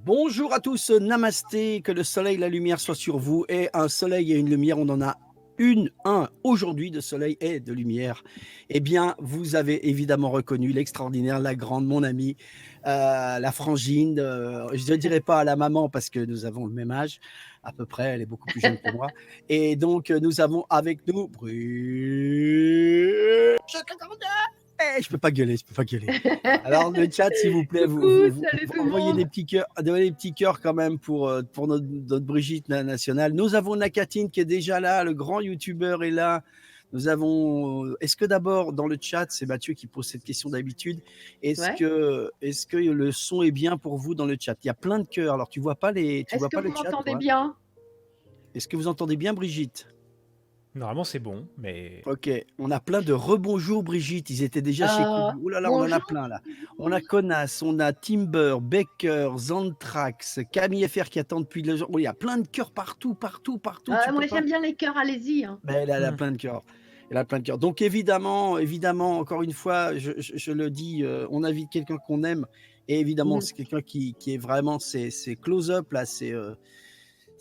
Bonjour à tous, namasté, que le soleil et la lumière soient sur vous. Et un soleil et une lumière, on en a un aujourd'hui de soleil et de lumière. Eh bien, vous avez évidemment reconnu l'extraordinaire, la grande, mon amie, la frangine. Je ne dirais pas la maman parce que nous avons le même âge, à peu près, elle est beaucoup plus jeune que moi. Et donc, nous avons avec nous je peux pas gueuler, je peux pas gueuler. Alors le chat, s'il vous plaît, Coucou, salut tout le envoyez monde. des petits cœurs, donnez des petits cœurs quand même pour notre Brigitte nationale. Nous avons Nakatine qui est déjà là, le grand youtubeur est là. Nous avons. Est-ce que d'abord dans le chat, c'est Mathieu qui pose cette question d'habitude. Ouais. Est-ce que le son est bien pour vous dans le chat? Il y a plein de cœurs. Alors tu Est-ce vois que pas vous le chat, m'entendez toi? bien? Est-ce que vous entendez bien, Brigitte? Normalement, c'est bon, mais Ok, on a plein de rebonjour Brigitte, ils étaient déjà chez Koubou. Oh là là, on en a Bonjour. plein là. On a Conas, on a Timber, Baker, Zantrax, Camille FR qui attend depuis le jour. Oh, il y a plein de cœurs partout, partout, partout. Tu peux Moi pas. j'aime bien les cœurs, allez-y, hein. Mais elle a Mmh. plein de cœurs. Elle a plein de cœurs. Donc évidemment, encore une fois, je le dis, on invite quelqu'un qu'on aime. Et évidemment, Mmh. c'est quelqu'un qui est vraiment, c'est close-up là,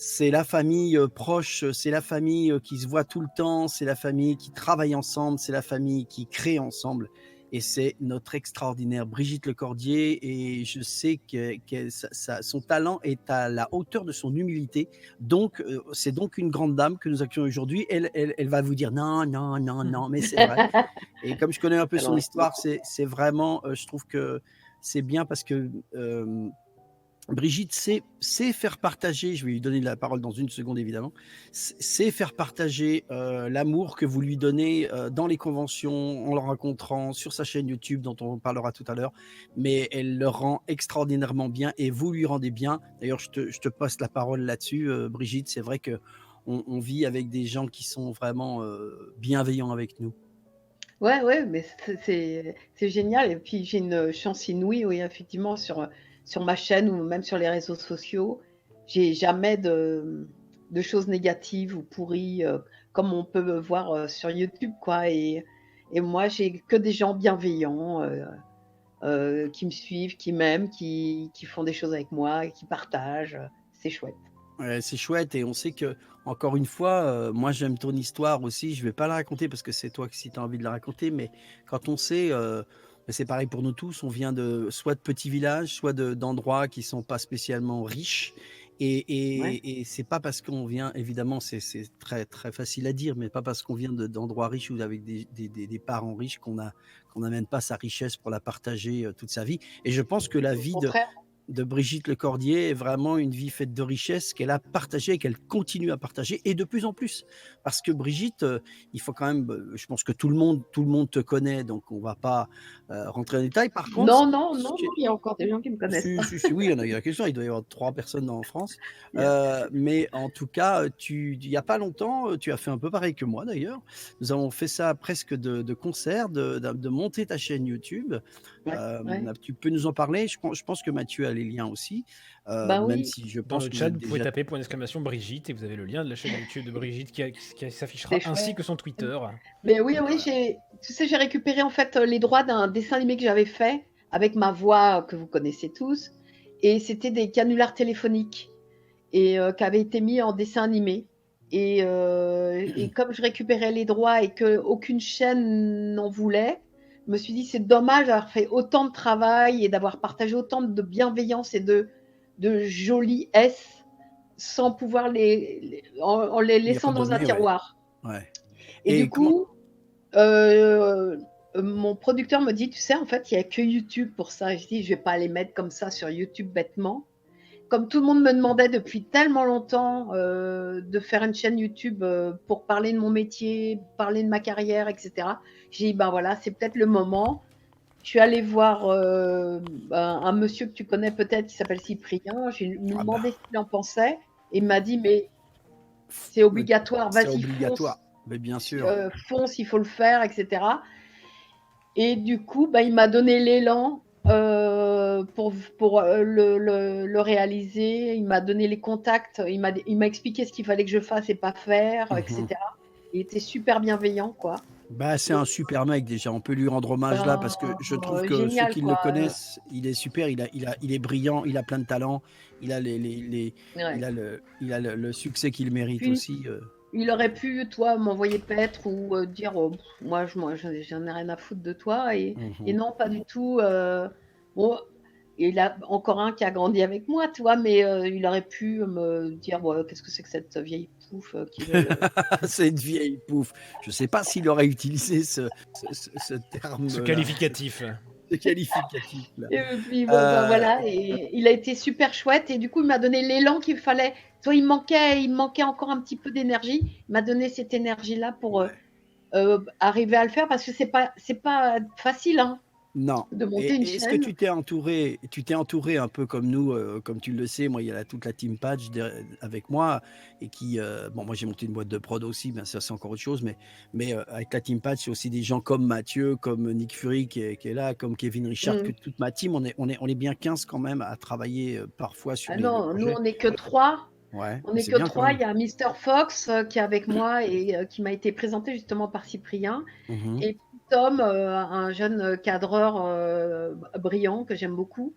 c'est la famille proche, c'est la famille qui se voit tout le temps, c'est la famille qui travaille ensemble, c'est la famille qui crée ensemble. Et c'est notre extraordinaire Brigitte Lecordier. Et je sais que son talent est à la hauteur de son humilité. Donc, c'est donc une grande dame que nous accueillons aujourd'hui. Elle va vous dire non, non, non, Mmh. non, mais c'est vrai. Et comme je connais un peu son Alors, histoire, c'est vraiment, je trouve que c'est bien parce que Brigitte sait faire partager, je vais lui donner la parole dans une seconde évidemment, sait faire partager l'amour que vous lui donnez dans les conventions, en le rencontrant sur sa chaîne YouTube dont on parlera tout à l'heure, mais elle le rend extraordinairement bien et vous lui rendez bien. D'ailleurs, je te passe la parole là-dessus, Brigitte. C'est vrai que on vit avec des gens qui sont vraiment bienveillants avec nous. ouais, mais c'est génial et puis j'ai une chance inouïe, oui, effectivement sur ma chaîne ou même sur les réseaux sociaux, j'ai jamais de choses négatives ou pourries, comme on peut voir, sur YouTube, quoi et moi j'ai que des gens bienveillants, qui me suivent, qui m'aiment, qui font des choses avec moi, qui partagent, c'est chouette. Ouais, c'est chouette et on sait que encore une fois, moi j'aime ton histoire aussi, je vais pas la raconter parce que c'est toi qui si tu as envie de la raconter, mais quand on sait, bah, c'est pareil pour nous tous, on vient soit de petits villages, soit d'endroits qui sont pas spécialement riches et Ouais. et et c'est pas parce qu'on vient évidemment c'est très, très facile à dire, mais pas parce qu'on vient d'endroits riches ou avec des parents riches qu'on n'amène pas sa richesse pour la partager, toute sa vie. Et je pense que la Au vie contraire. de Brigitte Lecordier est vraiment une vie faite de richesses qu'elle a partagée et qu'elle continue à partager et de plus en plus. Parce que Brigitte, il faut quand même, je pense que tout le monde te connaît, donc on va pas rentrer en détail. Par contre, Non, non, non, non, il y a encore des gens qui me connaissent si, pas. si, si, oui, il y en a quelques-uns, il doit y avoir 3 personnes en France. Yeah. Mais en tout cas, il n'y a pas longtemps, tu as fait un peu pareil que moi d'ailleurs. Nous avons fait ça presque de concert, de monter ta chaîne YouTube. Ouais, ouais. Tu peux nous en parler? Je pense que Mathieu a les liens aussi, Bah même oui, si je Dans pense le que vous chat, êtes vous pouvez déjà. taper point d'exclamation Brigitte et vous avez le lien de la chaîne YouTube de Brigitte qui s'affichera c'est chouette. ainsi que son Twitter. Mais oui, oui, Voilà. tu sais, j'ai récupéré en fait les droits d'un dessin animé que j'avais fait avec ma voix que vous connaissez tous. Et c'était des canulars téléphoniques et qui avaient été mis en dessin animé. Et comme je récupérais les droits et qu'aucune chaîne n'en voulait, je me suis dit c'est dommage d'avoir fait autant de travail et d'avoir partagé autant de bienveillance et de jolis S sans pouvoir en les Les laissant dans un redonner, ouais. tiroir. Ouais. Et du Et comment. coup, Heu, mon producteur me dit: «Tu sais, en fait, il y a que YouTube pour ça». Je dis: «Je vais pas les mettre comme ça sur YouTube bêtement». Comme tout le monde me demandait depuis tellement longtemps, de faire une chaîne YouTube, pour parler de mon métier, parler de ma carrière et cetera, j'ai dit: «Ben, voilà, c'est peut-être le moment». Je suis allée voir, un monsieur que tu connais peut-être qui s'appelle Cyprien. J'ai lui Ah demandé ce bah, qu'il en pensait et il m'a dit: «Mais c'est obligatoire, c'est vas-y obligatoire. fonce, Mais bien sûr. fonce, il faut le faire et cetera». Et du coup, bah, il m'a donné l'élan, pour le réaliser. Il m'a donné les contacts, il m'a expliqué ce qu'il fallait que je fasse et pas faire, et Mmh. cetera. Il était super bienveillant, quoi. Bah, c'est un super mec déjà, on peut lui rendre hommage là parce que je trouve que ceux Génial, qui le quoi. connaissent, il est super, il est brillant, il a plein de talent, il a Ouais. il a le succès qu'il mérite Puis, aussi. il aurait pu, toi, m'envoyer paître ou dire moi, j'en ai rien à foutre de toi. Et Mhm. non, pas du tout. Bon, et il a encore un qui a grandi avec moi, tu vois, mais il aurait pu me dire ouais, qu'est-ce que c'est que cette vieille pouffe qui veut. C'est une vieille pouffe. Je sais pas s'il aurait utilisé ce Ce terme-là, qualificatif. ce qualificatif là. Et puis bon, ben Euh, voilà, et il a été super chouette et du coup il m'a donné l'élan qu'il fallait. Toi, il me manquait encore un petit peu d'énergie. Il m'a donné cette énergie-là pour ouais. arriver à le faire parce que c'est pas facile hein, Non. de monter une Et est-ce que chaîne. tu t'es entouré un peu comme nous, comme tu le sais, moi il y a toute la team Patch avec moi et qui, bon moi j'ai monté une boîte de prod aussi, mais ça c'est encore autre chose, mais avec la team Patch, c'est aussi des gens comme Mathieu, comme Nick Fury qui est là, comme Kevin Richard, que Mm. toute ma team, on est bien 15 quand même à travailler parfois sur Ah les non, nous projets. on n'est que trois. Ouais, On mais n'est c'est que bien quand trois. Il même. y a Mister Fox qui est avec moi et qui m'a été présenté justement par Cyprien. Mhm. Et puis Tom, un jeune cadreur brillant que j'aime beaucoup.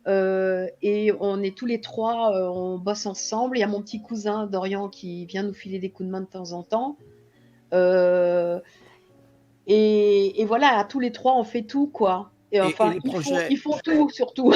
Et on est tous les trois, on bosse ensemble. Il y a mon petit cousin Dorian qui vient nous filer des coups de main de temps en temps. Euh, et voilà, tous les trois, on fait tout, quoi. Et Et enfin, les ils projets, font tout, surtout.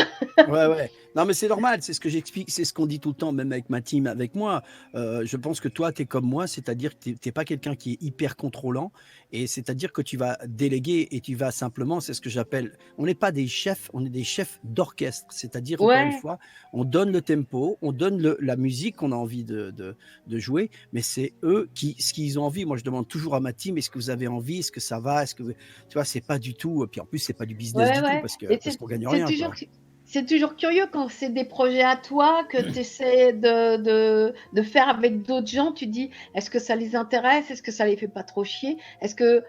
ouais, ouais. Non, mais c'est normal, c'est ce que j'explique, c'est ce qu'on dit tout le temps, même avec ma team, avec moi. Je pense que toi, tu es comme moi, c'est-à-dire que tu es pas quelqu'un qui est hyper contrôlant, et c'est-à-dire que tu vas déléguer et tu vas simplement, c'est ce que j'appelle, on n'est pas des chefs, on est des chefs d'orchestre. C'est-à-dire, encore une Ouais, fois, on donne le tempo, on donne la musique qu'on a envie de jouer, mais c'est eux ce qu'ils ont envie. Moi, je demande toujours à ma team, est-ce que vous avez envie, est-ce que ça va, tu vois, c'est pas du tout, puis en plus, c'est pas du business ouais, du tout, ouais. Et parce qu'on gagne c'est rien, toujours, quoi. c'est toujours curieux quand c'est des projets à toi que tu essaies de faire avec d'autres gens. Tu dis, est-ce que ça les intéresse? Est-ce que ça les fait pas trop chier? Est-ce que,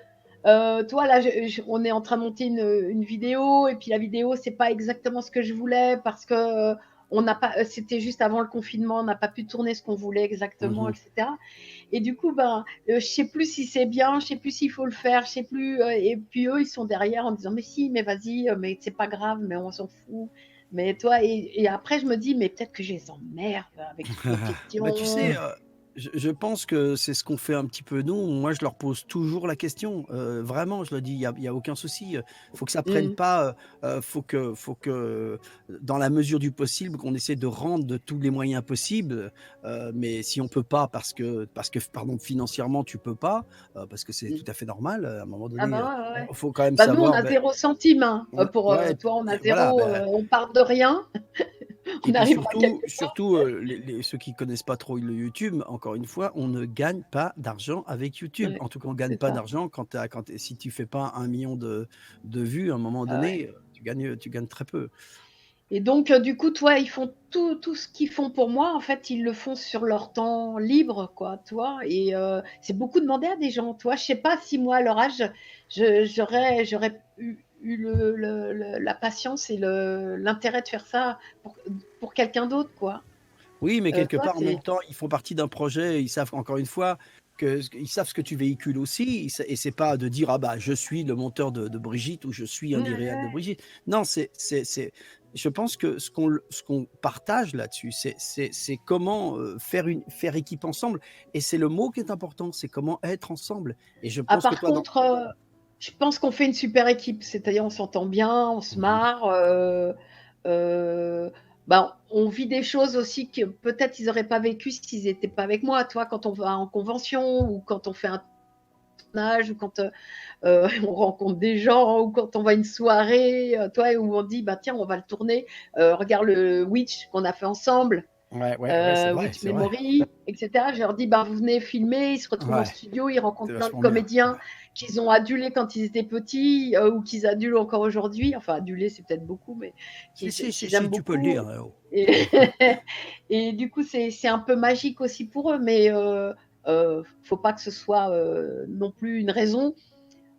toi, là, on est en train de monter une vidéo et puis la vidéo, c'est pas exactement ce que je voulais parce que on n'a pas, c'était juste avant le confinement, on n'a pas pu tourner ce qu'on voulait exactement, Mhm. etc. Et du coup, ben, je sais plus si c'est bien, je sais plus s'il faut le faire, je sais plus. Et puis eux, ils sont derrière en disant, mais si, mais vas-y, mais c'est pas grave, mais on s'en fout. Mais toi, et après, je me dis, mais peut-être que je les emmerde avec toutes mes Bah, tu sais, questions. je pense que c'est ce qu'on fait un petit peu nous. Moi, je leur pose toujours la question. Vraiment, je le dis, il y a aucun souci. Faut que ça prenne Mm. pas. Faut que, dans la mesure du possible, qu'on essaie de rendre de tous les moyens possibles. Mais si on peut pas, parce que, pardon, financièrement, tu peux pas, parce que c'est Mm. tout à fait normal. À un moment Ah donné, bah ouais, ouais. faut quand même Bah nous, on savoir. a Ben, 0 centime, hein, pour ouais, toi, on a voilà. zéro, Ben, on part de rien, et on puis arrivera surtout, quelque part. ceux qui connaissent pas trop le YouTube, encore une fois, on ne gagne pas d'argent avec YouTube. Ouais, En tout cas, on gagne c'est pas ça. d'argent si tu fais pas 1 million de vues, à un moment Ah ouais. donné, tu gagnes très peu. Et donc, du coup, toi, ils font tout ce qu'ils font pour moi, en fait, ils le font sur leur temps libre, quoi, toi. Et c'est beaucoup demandé à des gens, toi. Je sais pas si moi, à leur âge, j'aurais eu la patience et l'intérêt de faire ça pour quelqu'un d'autre, quoi. Oui, mais quelque Toi, part, en c'est. même temps, ils font partie d'un projet. Ils savent, encore une fois, ils savent ce que tu véhicules aussi. Et c'est pas de dire, ah bah, je suis le monteur de Brigitte ou je suis un des réals de Ouais. Brigitte. Non, je pense que ce qu'on partage là-dessus, c'est comment faire équipe ensemble. Et c'est le mot qui est important, c'est comment être ensemble. Et je Ah, pense que par toi, contre, je pense qu'on fait une super équipe, c'est-à-dire on s'entend bien, on se Mhm. marre. Ben, on vit des choses aussi que peut-être ils n'auraient pas vécu s'ils n'étaient pas avec moi. Toi, quand on va en convention ou quand on fait un tournage ou quand on rencontre des gens ou quand on va à une soirée, toi, où on dit, bah, tiens, on va le tourner. Regarde le Witch qu'on a fait ensemble. Ouais, c'est vrai, Witch c'est vrai. Memory, etc. Je leur dis, bah, vous venez filmer, ils se retrouvent en Ouais, studio, ils c'est rencontrent plein de vachement bien. comédiens Ouais. qu'ils ont adulés quand ils étaient petits ou qu'ils adulent encore aujourd'hui. Enfin, adulés, c'est peut-être beaucoup, mais qu'ils aiment Si, tu peux le beaucoup. dire. Oh. Et, et du coup, c'est un peu magique aussi pour eux, mais faut pas que ce soit non plus une raison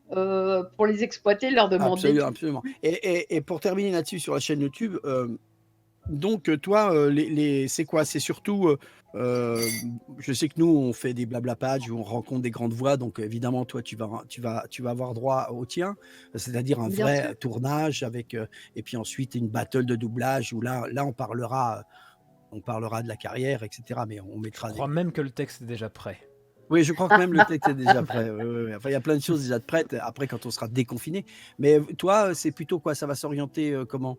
pour les exploiter, leur demander Absolument, tout. absolument. Et pour terminer là-dessus sur la chaîne YouTube, donc, toi, c'est quoi? C'est surtout, je sais que nous, on fait des blabla pages où on rencontre des grandes voix, donc évidemment, toi, tu vas avoir droit au tien, c'est-à-dire un Bien sûr. vrai tournage avec, et puis ensuite une battle de doublage où là, on parlera de la carrière, et cetera, mais on Je mettra crois des. même que le texte est déjà prêt. Oui, je crois que même le texte est déjà prêt. Oui, oui, oui. Enfin, il y a plein de choses déjà de prêtes après quand on sera déconfiné. Mais toi, c'est plutôt quoi? Ça va s'orienter comment?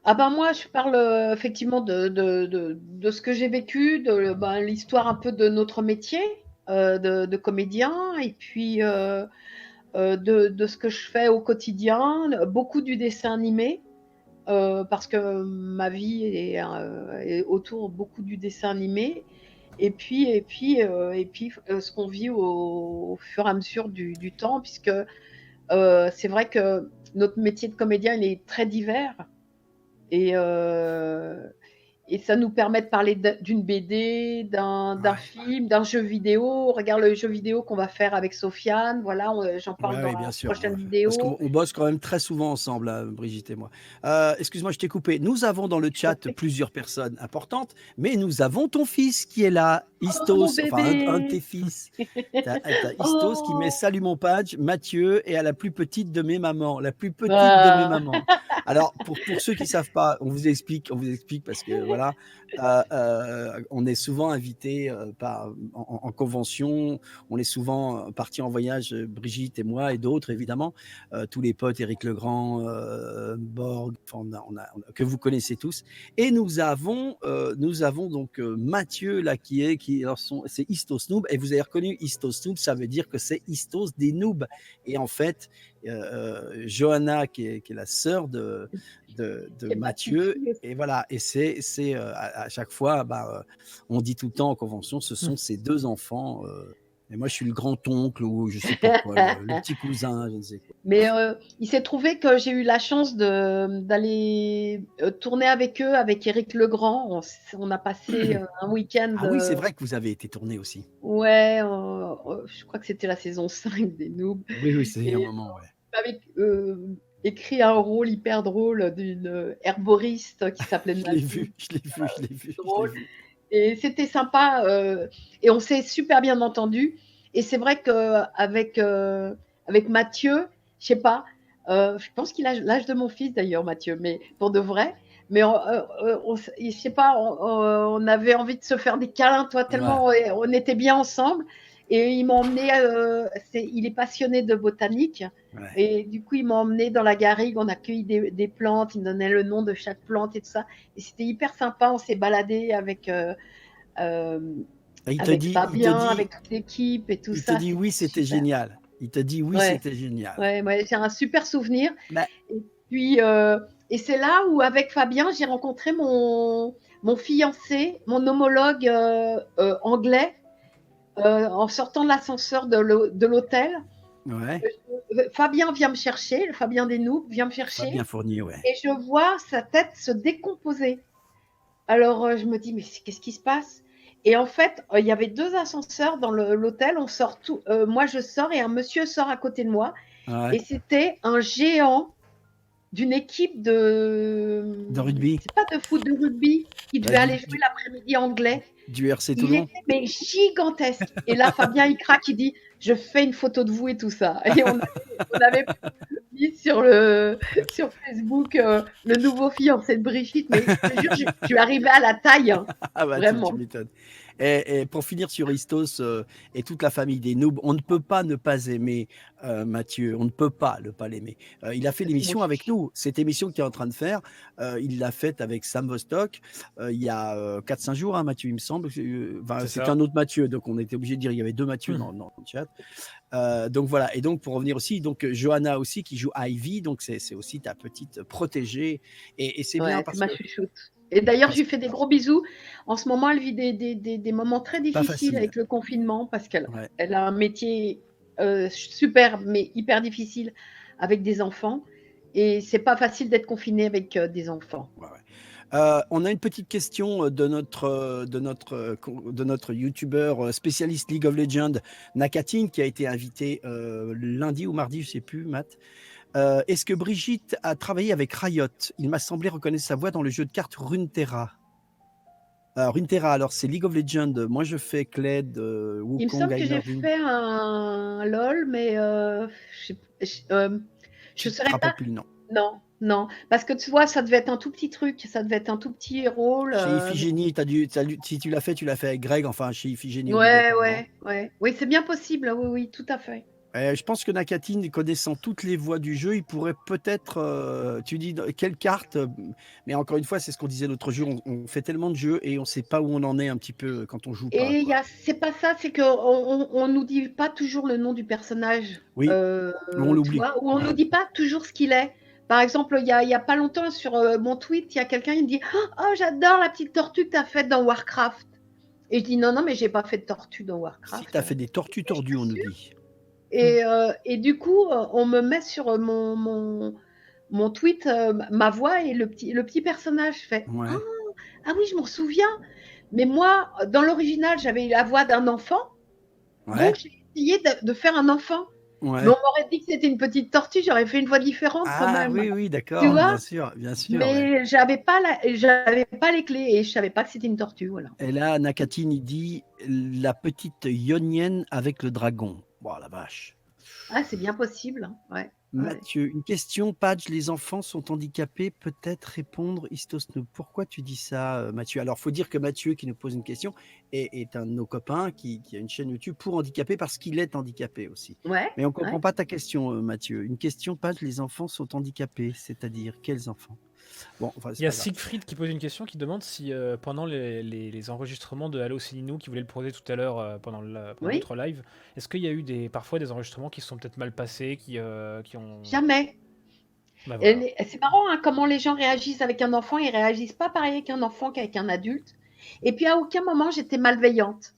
Ah ben moi, je parle effectivement de ce que j'ai vécu, ben, l'histoire un peu de notre métier de comédien, et puis de ce que je fais au quotidien, beaucoup du dessin animé, parce que ma vie est autour beaucoup du dessin animé, et puis ce qu'on vit au fur et à mesure du temps, puisque c'est vrai que notre métier de comédien, il est très divers. Et, ça nous permet de parler d'une BD, d'un Ouais. film, d'un jeu vidéo. Regarde le jeu vidéo qu'on va faire avec Sofiane. Voilà, j'en parle Ouais, dans oui, la bien sûr, prochaine parce qu'on vidéo. on bosse quand même très souvent ensemble, hein, Brigitte et moi. Excuse-moi, je t'ai coupé. Nous avons dans le Je t'en chat prie. plusieurs personnes importantes, mais nous avons ton fils qui est là, Oh, mon Istos, enfin un de tes bébé! fils. T'as Istos qui met Oh! salut mon page, Mathieu et à la plus petite de mes mamans, la plus petite de mes Ah. mamans. Alors pour ceux qui savent pas, on vous explique parce que voilà, on est souvent invité en convention, on est souvent partis en voyage, Brigitte et moi et d'autres évidemment, tous les potes, Éric Legrand, Borg, enfin, que vous connaissez tous. Et nous avons donc Mathieu là c'est Istos Noob, et vous avez reconnu Istos Noob, ça veut dire que c'est Istos des noobs. Et en fait, Johanna qui est la sœur de C'est ma petite Mathieu, fille aussi. et voilà, et c'est à chaque fois, on dit tout le temps en convention, ce sont ces deux enfants. Et moi, je suis le grand-oncle ou je sais pas quoi, le petit cousin, je ne sais quoi. Mais il s'est trouvé que j'ai eu la chance d'aller tourner avec eux, avec Éric Legrand. On a passé un week-end. Ah oui, c'est vrai que vous avez été tourné aussi. Ouais, je crois que c'était la saison 5 des Noobs, Oui, oui, c'est un et moment, ouais. j'avais écrit un rôle hyper drôle d'une herboriste qui s'appelait Je l'ai Nadine. vu, je l'ai vu, je l'ai vu, je l'ai Drôle, vu. et c'était sympa, et on s'est super bien entendus, et c'est vrai qu'avec avec Mathieu, je sais pas, je pense qu'il a l'âge de mon fils d'ailleurs, Mathieu, mais pour de vrai, mais je sais pas, on avait envie de se faire des câlins, toi, Ouais, tellement on était bien ensemble, et il m'a emmené, il est passionné de botanique, ouais. et du coup, il m'a emmené dans la garrigue, on a cueilli des plantes, il me donnait le nom de chaque plante et tout ça, et c'était hyper sympa, on s'est baladé euh, Et il te avec dit, il te Fabien, dit, avec toute l'équipe et tout il te ça, dit c'était oui, c'était super. génial. Il te dit oui, Ouais, c'était génial. ouais, ouais, j'ai un super souvenir. Bah, Et puis, et c'est là où, avec Fabien, j'ai rencontré mon fiancé, mon homologue anglais, en sortant de l'ascenseur de l'hôtel. ouais, Fabien vient me chercher, le Fabien Desnoux vient me Fabien chercher, Fournier, ouais. et je vois sa tête se décomposer. Alors, je me dis: «Mais qu'est-ce qui se passe?» Et en fait, il y avait 2 ascenseurs dans l'hôtel. On sort moi je sors et un monsieur sort à côté de moi, et Ouais, c'était un géant d'une équipe de rugby, c'est pas de foot, de rugby, qui devait ouais, aller jouer l'après-midi anglais. du RC Il Toulon. était mais gigantesque, et là Fabien il craque, il dit: «Je fais une photo de vous» et tout ça, et on avait mis sur Facebook, le nouveau fiancé de Brigitte, mais je te jure, je suis arrivée à la taille, hein, Ah bah tu vraiment. m'étonnes. Et pour finir sur Istos et toute la famille des noobs, on ne peut pas ne pas aimer Mathieu, on ne peut pas ne pas l'aimer. Il a fait C'est mon l'émission avec chouchou. nous. Cette émission que tu es en train de faire, il l'a faite avec Sam Vostok il y a 4-5 jours, hein, Mathieu, il me semble. Enfin, C'est c'était ça. un autre Mathieu, donc on était obligé de dire il y avait deux Mathieu dans le chat. Donc voilà, et donc pour revenir aussi, donc Johanna aussi qui joue Ivy, donc c'est aussi ta petite protégée, et c'est bien Ouais, c'est parce ma que chouchoute. Et d'ailleurs, je parce lui que fais des gros bisous. En ce moment, elle vit des moments très pas difficiles facile. avec le confinement, parce qu'elle Ouais. elle a un métier super, mais hyper difficile avec des enfants. Et c'est pas facile d'être confiné avec des enfants. Ouais, ouais. On a une petite question de notre youtubeur spécialiste League of Legends, Nakatin, qui a été invité lundi ou mardi, je sais plus, Matt. Est-ce que Brigitte a travaillé avec Riot? Il m'a semblé reconnaître sa voix dans le jeu de cartes Runeterra. Runeterra, alors c'est League of Legends. Moi, je fais Kled, Il me Wukong, semble que j'ai Heimerdinger. fait un LOL, mais je Tu ne te saurais rappelles pas. plus le nom. Non. Parce que tu vois, ça devait être un tout petit truc, ça devait être un tout petit rôle. Chez Iphigénie, si tu l'as fait avec Greg, enfin chez Iphigénie Ouais. obligatoirement. Oui, c'est bien possible, oui, tout à fait. Je pense que Nakatine, connaissant toutes les voies du jeu, il pourrait peut-être. Tu dis quelle carte, mais encore une fois, c'est ce qu'on disait l'autre jour. On fait tellement de jeux et on ne sait pas où on en est un petit peu quand on joue pas. Et Quoi. c'est pas ça, c'est qu'on nous dit pas toujours le nom du personnage. Oui, on Tu l'oublie. vois, ou on nous dit pas toujours ce qu'il est. Par exemple, il y a pas longtemps sur mon tweet, il y a quelqu'un qui me dit oh, j'adore la petite tortue que tu as faite dans Warcraft. Et je dis non, mais j'ai pas fait de tortue dans Si Warcraft. tu as fait des tortues tordues, on nous dit. Et du coup, on me met sur mon tweet ma voix et le petit personnage. Je fais Ouais. ah oui, je m'en souviens. Mais moi, dans l'original, j'avais la voix d'un enfant. Ouais. Donc, j'ai essayé de faire un enfant. Ouais. Mais on m'aurait dit que c'était une petite tortue, j'aurais fait une voix différente quand même. Oui, d'accord, Tu vois, bien sûr. mais j'avais pas les clés et je savais pas que c'était une tortue, voilà. Et là, Nakatine, il dit la petite Ionienne avec le dragon. Bon, la vache. Ah, c'est bien possible, ouais. Mathieu, une question, Padge, les enfants sont handicapés, peut-être répondre Istosno. Pourquoi tu dis ça, Mathieu? Alors, faut dire que Mathieu, qui nous pose une question, est un de nos copains qui a une chaîne YouTube pour handicapés parce qu'il est handicapé aussi. Ouais. Mais on ne comprend pas ta question, Mathieu. Une question, Padge, les enfants sont handicapés, c'est-à-dire quels enfants? Bon, enfin, Il y a Siegfried qui pose une question qui demande si pendant les enregistrements de Halo Cininou qui voulait le poser tout à l'heure pendant notre live, est-ce qu'il y a eu parfois des enregistrements qui se sont peut-être mal passés, qui ont... Jamais. Bah, voilà. C'est marrant comment les gens réagissent avec un enfant, ils réagissent pas pareil avec un enfant qu'avec un adulte. Et puis à aucun moment j'étais malveillante.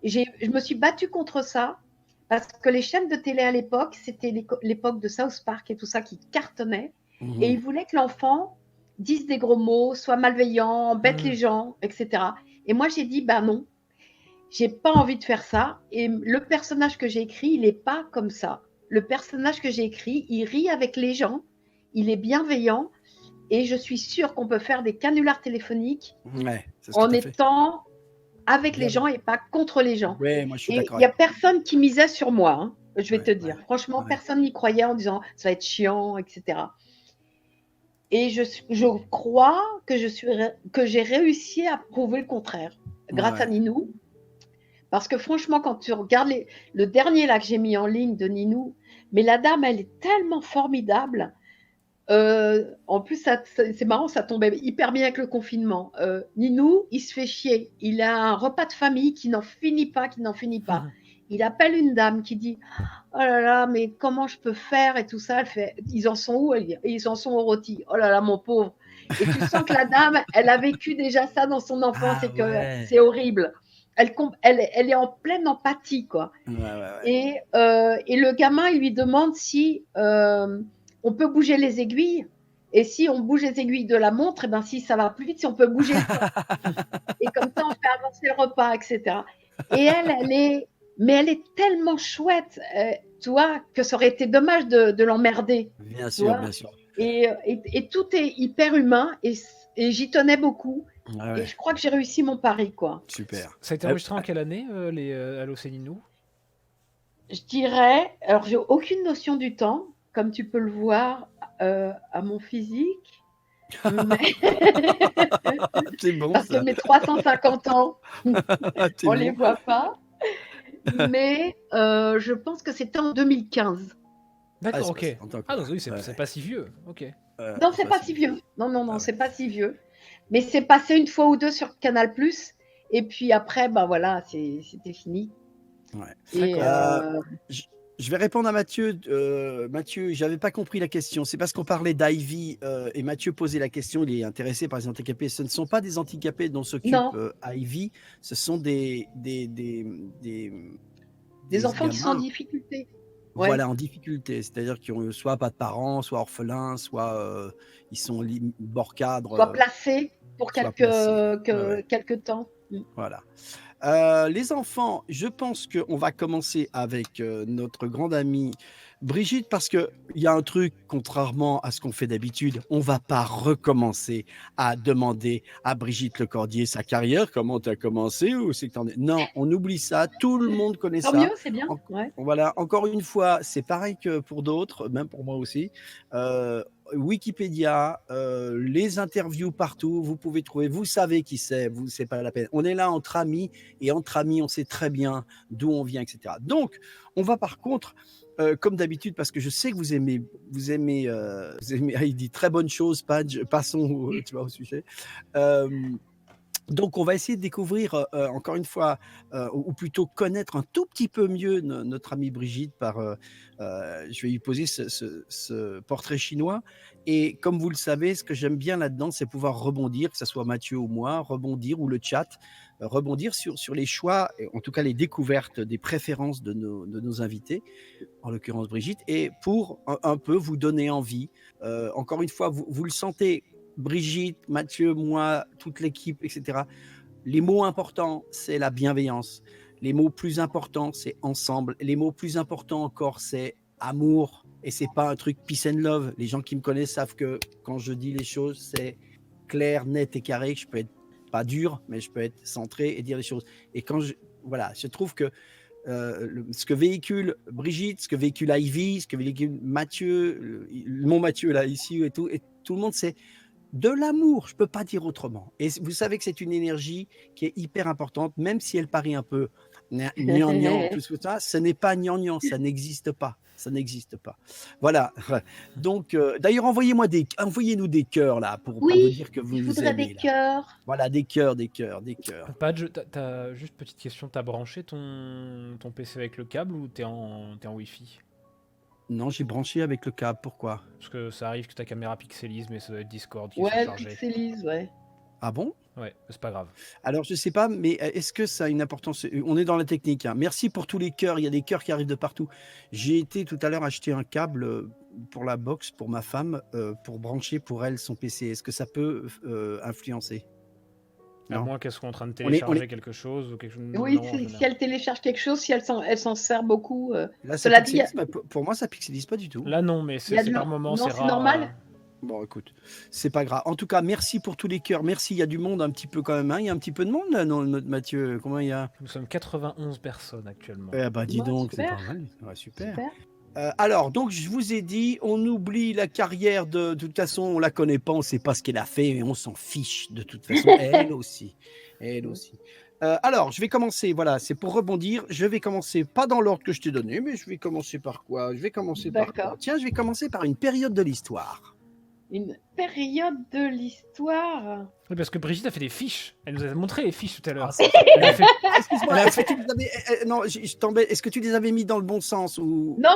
Je me suis battue contre ça parce que les chaînes de télé à l'époque, c'était l'époque de South Park et tout ça qui cartonnait. Et ils voulaient que l'enfant dise des gros mots, soit malveillant, embête les gens, etc. Et moi, j'ai dit, bah non, j'ai pas envie de faire ça. Et le personnage que j'ai écrit, il n'est pas comme ça. Le personnage que j'ai écrit, il rit avec les gens, il est bienveillant. Et je suis sûre qu'on peut faire des canulars téléphoniques en étant avec les gens et pas contre les gens. Ouais, moi je suis d'accord. Il n'y a personne qui misait sur moi, hein, je vais te dire. Franchement, personne n'y croyait en disant ça va être chiant, etc. Et je crois que j'ai réussi à prouver le contraire grâce à Ninou. Parce que franchement, quand tu regardes le dernier là que j'ai mis en ligne de Ninou, mais la dame, elle est tellement formidable. En plus, c'est marrant, ça tombait hyper bien avec le confinement. Ninou, il se fait chier. Il a un repas de famille qui n'en finit pas. Il appelle une dame qui dit « Oh là là, mais comment je peux faire ?» et tout ça. Elle fait « Ils en sont où ?» Ils en sont au rôti. « Oh là là, mon pauvre !» Et tu sens que la dame, elle a vécu déjà ça dans son enfance et que c'est horrible. Elle est en pleine empathie, quoi. Et le gamin, il lui demande si on peut bouger les aiguilles. Et si on bouge les aiguilles de la montre, et ben si ça va plus vite, si on peut bouger le temps. Et comme ça, on fait avancer le repas, etc. Et elle est tellement chouette, tu vois, que ça aurait été dommage de l'emmerder. Bien sûr, bien sûr. Et tout est hyper humain et j'y tenais beaucoup. Et je crois que j'ai réussi mon pari, quoi. Super. Ça a été enregistré en quelle année, les Halo Cininou? Je dirais, alors j'ai aucune notion du temps, comme tu peux le voir à mon physique. C'est bon, parce ça. que mes 350 ans, on les voit pas. Mais je pense que c'était en 2015. D'accord, ok. Ah donc oui, c'est pas si vieux. Ok. Non, c'est pas si vieux. Non, c'est pas si vieux. Mais c'est passé une fois ou deux sur Canal+. Et puis après, ben voilà, c'était fini. Et je vais répondre à Mathieu. Mathieu, j'avais pas compris la question. C'est parce qu'on parlait d'Ivy et Mathieu posait la question. Il est intéressé par les handicapés. Ce ne sont pas des handicapés dont s'occupe Ivy. Ce sont des enfants qui sont en difficulté. Voilà, en difficulté. C'est-à-dire qu'ils ont soit pas de parents, soit orphelins, soit ils sont bord cadre. Soit placés pour quelques temps. Voilà. Les enfants, je pense qu'on va commencer avec notre grande amie Brigitte, parce qu'il y a un truc, contrairement à ce qu'on fait d'habitude, on ne va pas recommencer à demander à Brigitte Lecordier sa carrière, comment tu as commencé ou c'est que t'en es. Non, on oublie ça, tout le monde connaît Tant ça. mieux, c'est bien. Ouais. Voilà, encore une fois, c'est pareil que pour d'autres, même pour moi aussi. Wikipédia, les interviews partout, vous pouvez trouver, vous savez qui c'est, c'est pas la peine. On est là entre amis et entre amis, on sait très bien d'où on vient, etc. Donc, on va par contre, comme d'habitude, parce que je sais que vous aimez il dit très bonne chose, Padge, passons tu vois, au sujet. Donc, on va essayer de découvrir, encore une fois, ou plutôt connaître un tout petit peu mieux notre amie Brigitte je vais lui poser ce portrait chinois. Et comme vous le savez, ce que j'aime bien là-dedans, c'est pouvoir rebondir, que ce soit Mathieu ou moi, rebondir, ou le chat, rebondir sur les choix, et en tout cas les découvertes des préférences de nos invités, en l'occurrence Brigitte, et pour un peu vous donner envie. Encore une fois, vous le sentez, Brigitte, Mathieu, moi, toute l'équipe, etc. Les mots importants, c'est la bienveillance. Les mots plus importants, c'est ensemble. Les mots plus importants encore, c'est amour. Et c'est pas un truc peace and love. Les gens qui me connaissent savent que quand je dis les choses, c'est clair, net et carré. Je peux être pas dur, mais je peux être centré et dire les choses. Et voilà, je trouve que ce que véhicule Brigitte, ce que véhicule Ivy, ce que véhicule Mathieu, mon Mathieu là ici et tout le monde, c'est de l'amour, je ne peux pas dire autrement. Et vous savez que c'est une énergie qui est hyper importante, même si elle paraît un peu gnangnan, tout ça, ce n'est pas gnangnan, ça n'existe pas. Ça n'existe pas. Voilà. Donc, d'ailleurs, envoyez-nous des cœurs là pour vous dire que vous je nous voudrais aimez. des cœurs. Voilà, des cœurs. Padge, juste petite question, t'as branché ton PC avec le câble ou t'es en Wi-Fi? Non, j'ai branché avec le câble. Pourquoi? Parce que ça arrive que ta caméra pixelise, mais ça doit être Discord qui Ouais, s'est chargé. pixelise, ouais. Ah bon? Ouais, c'est pas grave. Alors, je sais pas, mais est-ce que ça a une importance? On est dans la technique, hein. Merci pour tous les cœurs. Il y a des cœurs qui arrivent de partout. J'ai été tout à l'heure acheter un câble pour la box, pour ma femme, pour brancher pour elle son PC. Est-ce que ça peut influencer? À Non. moins qu'elle soit en train de télécharger quelque chose ou quelque chose. Oui, non, si elle télécharge quelque chose, si elle s'en sert beaucoup. Là, ça cela pixelise, mais pour moi, ça pixelise pas du tout. Là, non, mais c'est par moment, c'est rare. Normal. Bon, écoute, c'est pas grave. En tout cas, merci pour tous les cœurs. Merci, il y a du monde un petit peu quand même. Hein. Il y a un petit peu de monde là, non, Mathieu? Comment il y a? Nous sommes 91 personnes actuellement. Eh ben, dis donc, super. c'est pas mal. Ouais, super. Super. Alors, donc, je vous ai dit, on oublie la carrière de toute façon, on la connaît pas, on sait pas ce qu'elle a fait, mais on s'en fiche de toute façon. Elle aussi. Elle aussi. Alors, je vais commencer, voilà, c'est pour rebondir. Je vais commencer, pas dans l'ordre que je t'ai donné, mais je vais commencer par quoi? Je vais commencer par quoi? Tiens, je vais commencer par une période de l'histoire. Une période de l'histoire. Oui, parce que Brigitte a fait des fiches. Elle nous a montré les fiches tout à l'heure. Excuse-moi, est-ce que tu les avais... non, je t'embête. Est-ce que tu les avais mis dans le bon sens ou... Non.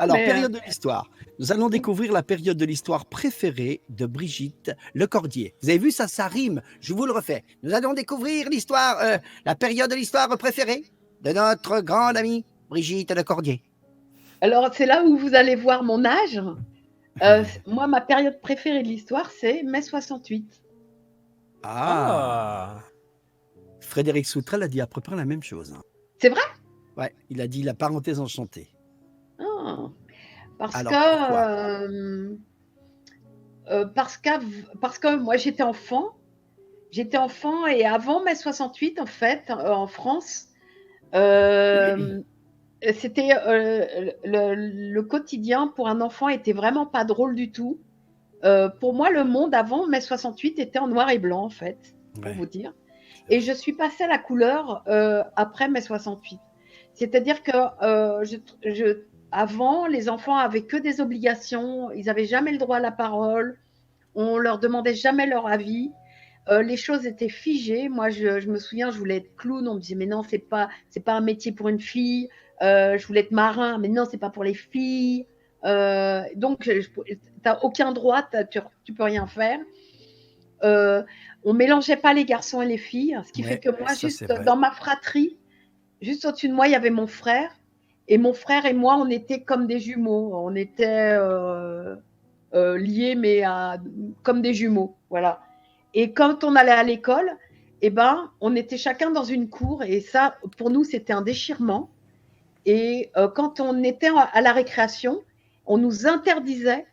Alors, période de l'histoire. Nous allons découvrir la période de l'histoire préférée de Brigitte Lecordier. Vous avez vu, ça rime. Je vous le refais. Nous allons découvrir l'histoire, la période de l'histoire préférée de notre grande amie Brigitte Lecordier. Alors, c'est là où vous allez voir mon âge. Moi, ma période préférée de l'histoire, c'est mai 68. Ah. Frédéric Soutrel a dit à peu près la même chose. Hein. C'est vrai? Ouais, il a dit la parenthèse enchantée. Ah. Parce que moi, j'étais enfant. Et avant mai 68, en fait, en France, c'était le quotidien pour un enfant était vraiment pas drôle du tout. Pour moi, le monde avant mai 68 était en noir et blanc, en fait, pour vous dire. Et je suis passée à la couleur après mai 68. C'est-à-dire que avant, les enfants avaient que des obligations, ils n'avaient jamais le droit à la parole, on leur demandait jamais leur avis. Les choses étaient figées. Moi, je me souviens, je voulais être clown. On me disait, mais non, c'est pas un métier pour une fille. Je voulais être marin, mais non, c'est pas pour les filles. Donc, tu n'as aucun droit, tu peux rien faire. On mélangeait pas les garçons et les filles, ce qui fait que moi, juste dans ma fratrie, juste au-dessus de moi, il y avait mon frère. Et mon frère et moi, on était comme des jumeaux. On était liés, mais comme des jumeaux. Voilà. Et quand on allait à l'école, on était chacun dans une cour. Et ça, pour nous, c'était un déchirement. Et quand on était à la récréation, on nous interdisait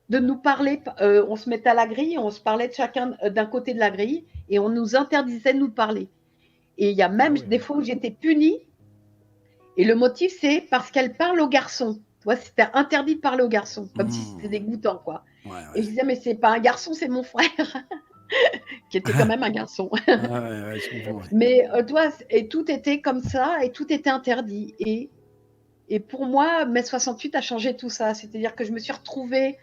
de nous parler. On se mettait à la grille, on se parlait de chacun d'un côté de la grille, et on nous interdisait de nous parler. Et il y a même des fois où j'étais punie. Et le motif, c'est parce qu'elle parle aux garçons. Tu vois, c'était interdit de parler aux garçons, comme si c'était dégoûtant, quoi. Et je disais, mais c'est pas un garçon, c'est mon frère, qui était quand même un garçon. je comprends. Mais toi, et tout était comme ça, et tout était interdit. Et pour moi, mai 68 a changé tout ça. C'est-à-dire que je me suis retrouvée,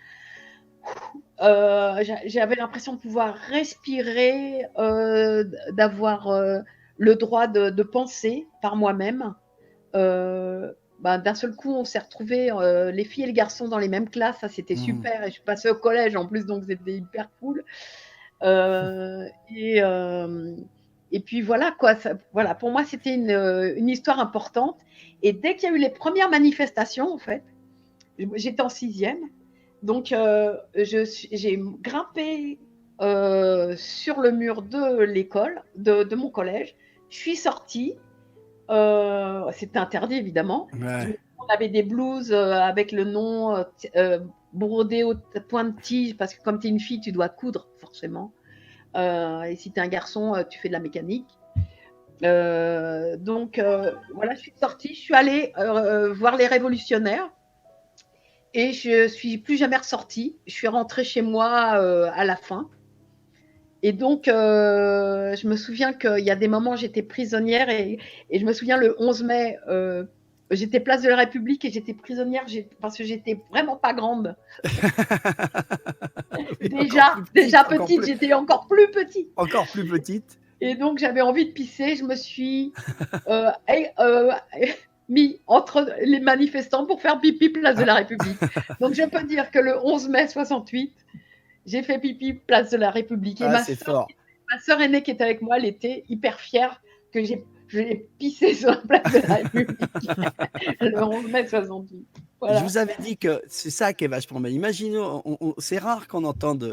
j'avais l'impression de pouvoir respirer, d'avoir le droit de penser par moi-même. D'un seul coup, on s'est retrouvés, les filles et les garçons dans les mêmes classes. Ça, c'était super. Et je suis passée au collège en plus, donc c'était hyper cool. Et puis voilà, quoi. Voilà, pour moi, c'était une histoire importante. Et dès qu'il y a eu les premières manifestations, en fait, j'étais en 6e. Donc, j'ai grimpé sur le mur de l'école, de mon collège. Je suis sortie. C'était interdit, évidemment. On avait des blouses avec le nom brodé au point de tige, parce que comme tu es une fille, tu dois coudre, forcément. Et si tu es un garçon, tu fais de la mécanique. Donc, voilà, je suis sortie. Je suis allée voir les révolutionnaires. Et je ne suis plus jamais ressortie. Je suis rentrée chez moi à la fin. Et donc, je me souviens qu'il y a des moments, j'étais prisonnière et je me souviens le 11 mai, j'étais place de la République et j'étais prisonnière parce que j'étais vraiment pas grande. déjà petite, j'étais encore plus petite. Encore plus petite. Et donc, j'avais envie de pisser. Je me suis mis entre les manifestants pour faire pipi place de la République. Donc, je peux dire que le 11 mai 68, j'ai fait pipi place de la République. Et ma sœur aînée qui était avec moi, elle était hyper fière que j'ai pissé sur la place de la République le 11 mai 68. Voilà. Je vous avais dit que c'est ça qui est vachement bien. Imaginons, c'est rare qu'on entende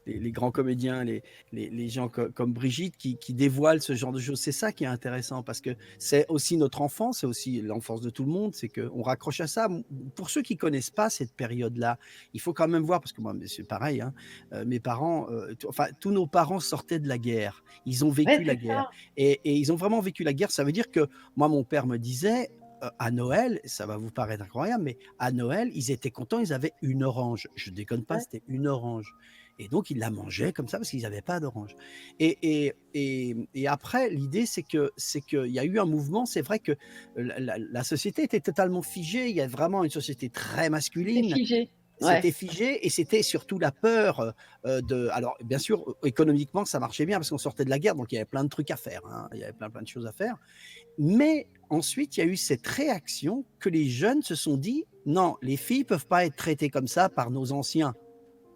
les grands comédiens, les gens comme Brigitte qui dévoilent ce genre de choses. C'est ça qui est intéressant parce que c'est aussi notre enfance, c'est aussi l'enfance de tout le monde, c'est qu'on raccroche à ça. Pour ceux qui ne connaissent pas cette période-là, il faut quand même voir, parce que moi, c'est pareil, hein, mes parents, tous nos parents sortaient de la guerre. Ils ont vécu la guerre. Et ils ont vraiment vécu la guerre. Ça veut dire que moi, mon père me disait, à Noël, ça va vous paraître incroyable, mais à Noël, ils étaient contents, ils avaient une orange. Je ne déconne pas, c'était une orange. Et donc, ils la mangeaient comme ça parce qu'ils n'avaient pas d'orange. Et après, l'idée, c'est qu'il y a eu un mouvement. C'est vrai que la société était totalement figée. Il y a vraiment une société très masculine. C'était figé. C'était figé et c'était surtout la peur Alors, bien sûr, économiquement, ça marchait bien parce qu'on sortait de la guerre, donc il y avait plein de trucs à faire. Hein, il y avait plein de choses à faire. Mais ensuite, il y a eu cette réaction que les jeunes se sont dit non, les filles ne peuvent pas être traitées comme ça par nos anciens,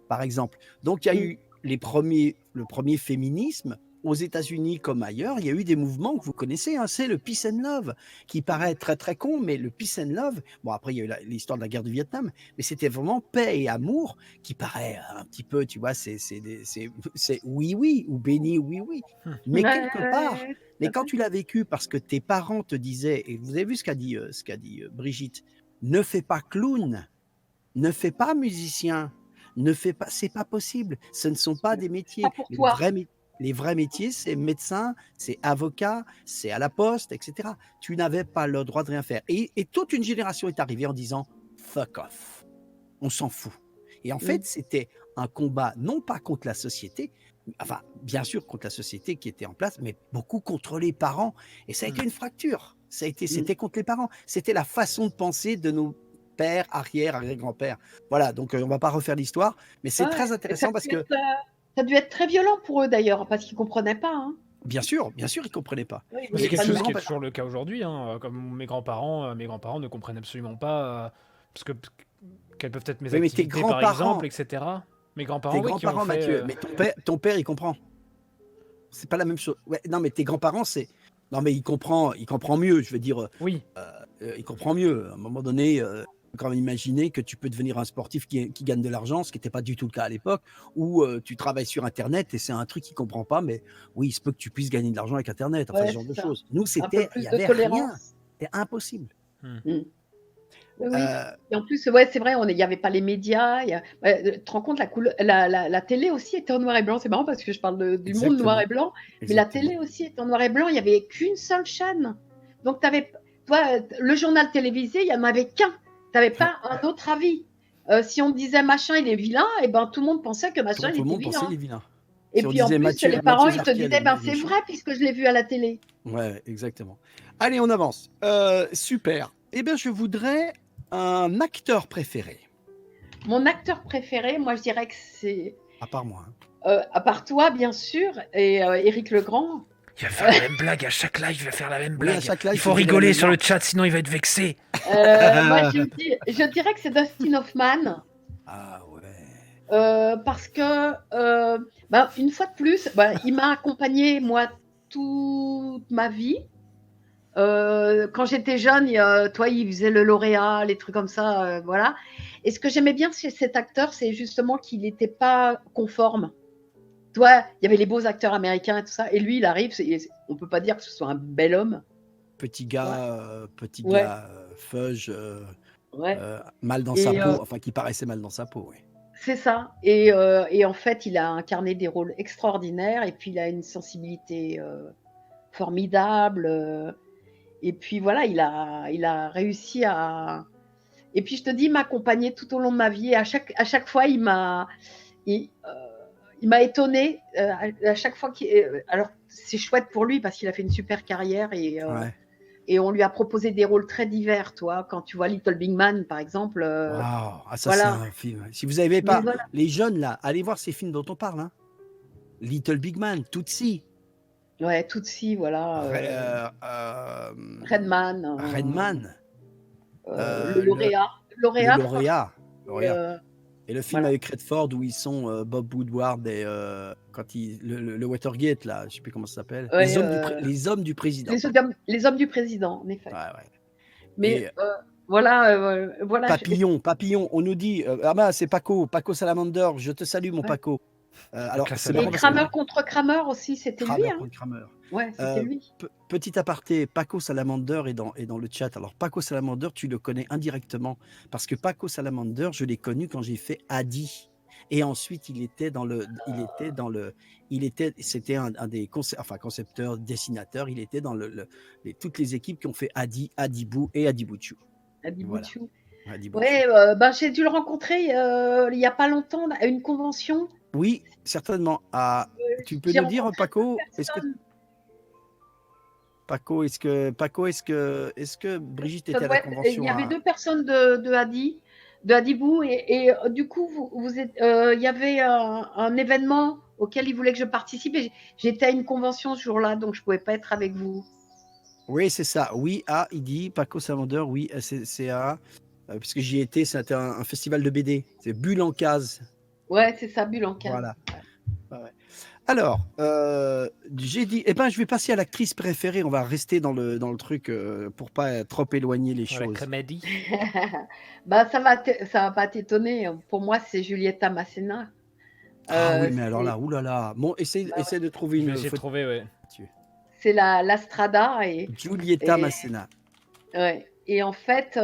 par exemple. Donc, il y a eu le premier féminisme. Aux États-Unis comme ailleurs, il y a eu des mouvements que vous connaissez, hein, c'est le Peace and Love, qui paraît très très con, mais le Peace and Love, bon après il y a eu l'histoire de la guerre du Vietnam, mais c'était vraiment paix et amour, qui paraît un petit peu, tu vois, c'est oui oui, ou béni oui oui, mais quelque part, mais quand tu l'as vécu parce que tes parents te disaient, et vous avez vu ce qu'a dit Brigitte, ne fais pas clown, ne fais pas musicien, ne fais pas, c'est pas possible, ce ne sont pas des métiers, pas pour toi. Les vrais métiers, c'est médecin, c'est avocat, c'est à la poste, etc. Tu n'avais pas le droit de rien faire. Et toute une génération est arrivée en disant « fuck off ». On s'en fout. Et en fait, c'était un combat non pas contre la société, enfin, bien sûr contre la société qui était en place, mais beaucoup contre les parents. Et ça a été une fracture. C'était contre les parents. C'était la façon de penser de nos pères, arrière-grands-pères. Voilà, donc on ne va pas refaire l'histoire, mais c'est très intéressant parce que... Ça a dû être très violent pour eux d'ailleurs, parce qu'ils ne comprenaient pas. Hein. Bien sûr, ils ne comprenaient pas. Oui, c'est quelque chose qui est toujours le cas aujourd'hui. Hein. Comme mes grands-parents ne comprennent absolument pas, parce que quelles peuvent être mes activités par exemple, etc. Mes grands-parents, tes grands-parents, Mathieu, mais ton père, il comprend. C'est pas la même chose. Ouais, non, mais tes grands-parents, c'est... Non, mais il comprend mieux, je veux dire. Oui. Il comprend mieux. À un moment donné... quand même imaginer que tu peux devenir un sportif qui gagne de l'argent, ce qui n'était pas du tout le cas à l'époque, ou tu travailles sur Internet et c'est un truc qu'il ne comprend pas, mais oui, il se peut que tu puisses gagner de l'argent avec Internet, enfin ce genre de choses. Nous, il n'y avait rien. C'est impossible. Mm. Oui. Euh, Et en plus, ouais, c'est vrai, il n'y avait pas les médias. Tu te rends compte, la télé aussi était en noir et blanc. C'est marrant parce que je parle du monde noir et blanc, mais la télé aussi était en noir et blanc. Il n'y avait qu'une seule chaîne. Donc, toi, le journal télévisé, il n'y en avait qu'un. Tu n'avais pas un autre avis. Si on disait machin, il est vilain, et ben tout le monde pensait que machin, il était vilain. Et si puis en plus, les parents, ils te disaient, c'est vrai puisque je l'ai vu à la télé. Ouais, exactement. Allez, on avance. Super. Eh bien, je voudrais un acteur préféré. Mon acteur préféré, moi, je dirais que c'est... À part moi. À part toi, bien sûr, et Éric Legrand. Il va faire la même blague à chaque live, il va faire la même blague. À chaque live, il faut rigoler sur le chat, sinon il va être vexé. Moi, je dirais que c'est Dustin Hoffman. Ah ouais. Parce que, une fois de plus, il m'a accompagné, moi, toute ma vie. Quand j'étais jeune, il faisait le lauréat, les trucs comme ça, voilà. Et ce que j'aimais bien chez cet acteur, c'est justement qu'il n'était pas conforme. Toi, il y avait les beaux acteurs américains et tout ça, et lui, il arrive, on peut pas dire que ce soit un bel homme. Petit gars, fudge, mal dans sa peau, enfin qui paraissait mal dans sa peau, oui. C'est ça. Et en fait, il a incarné des rôles extraordinaires, et puis il a une sensibilité formidable. Et puis voilà, il a réussi à. Et puis je te dis, m'accompagner tout au long de ma vie. Et à chaque fois, il m'a étonné. À chaque fois alors c'est chouette pour lui parce qu'il a fait une super carrière et on lui a proposé des rôles très divers. Toi, quand tu vois Little Big Man, par exemple. Wow. Ça c'est un film. Si vous n'avez pas les jeunes là, allez voir ces films dont on parle. Hein. Little Big Man, Tootsie. Ouais, Tootsie, voilà. Redman. Le lauréat. Et le film avec Redford où ils sont Bob Woodward et quand le Watergate là, je ne sais plus comment ça s'appelle. Les hommes du président. Les hommes du président, en effet. Ouais. Mais voilà. Papillon, on nous dit c'est Paco Salamander, je te salue mon Paco. Alors, et Kramer contre Kramer aussi, c'était lui. Hein. Kramer. Ouais, c'était lui. Petit aparté, Paco Salamander est dans le chat. Alors, Paco Salamander, tu le connais indirectement parce que Paco Salamander, je l'ai connu quand j'ai fait Adi. Et ensuite, c'était un des concepteurs, dessinateurs. Il était dans toutes les équipes qui ont fait Adi, Adibou et Adibouchou. Adibouchou. Ouais, j'ai dû le rencontrer il n'y a pas longtemps à une convention. Oui, certainement. Tu peux nous dire, Paco, est-ce que Brigitte était à la convention? Il y avait deux personnes de Adibou, et du coup, il y avait un événement auquel il voulait que je participe, et j'étais à une convention ce jour-là, donc je ne pouvais pas être avec vous. Oui, c'est ça. Oui, il dit Paco Salamander, oui, c'est puisque j'y étais, c'était un festival de BD. C'est Bulle en case. Ouais, c'est ça, Bulle en case. Voilà. Ouais. Alors, j'ai dit, je vais passer à l'actrice préférée. On va rester dans le truc pour pas trop éloigner les choses. La comédie. Ça va pas t'étonner. Pour moi, c'est Giulietta Masséna. Oui, mais alors là, oulala. Bon, essaie de trouver une. J'ai trouvé, ouais. C'est la Strada et Giulietta Masséna. Ouais. Et en fait,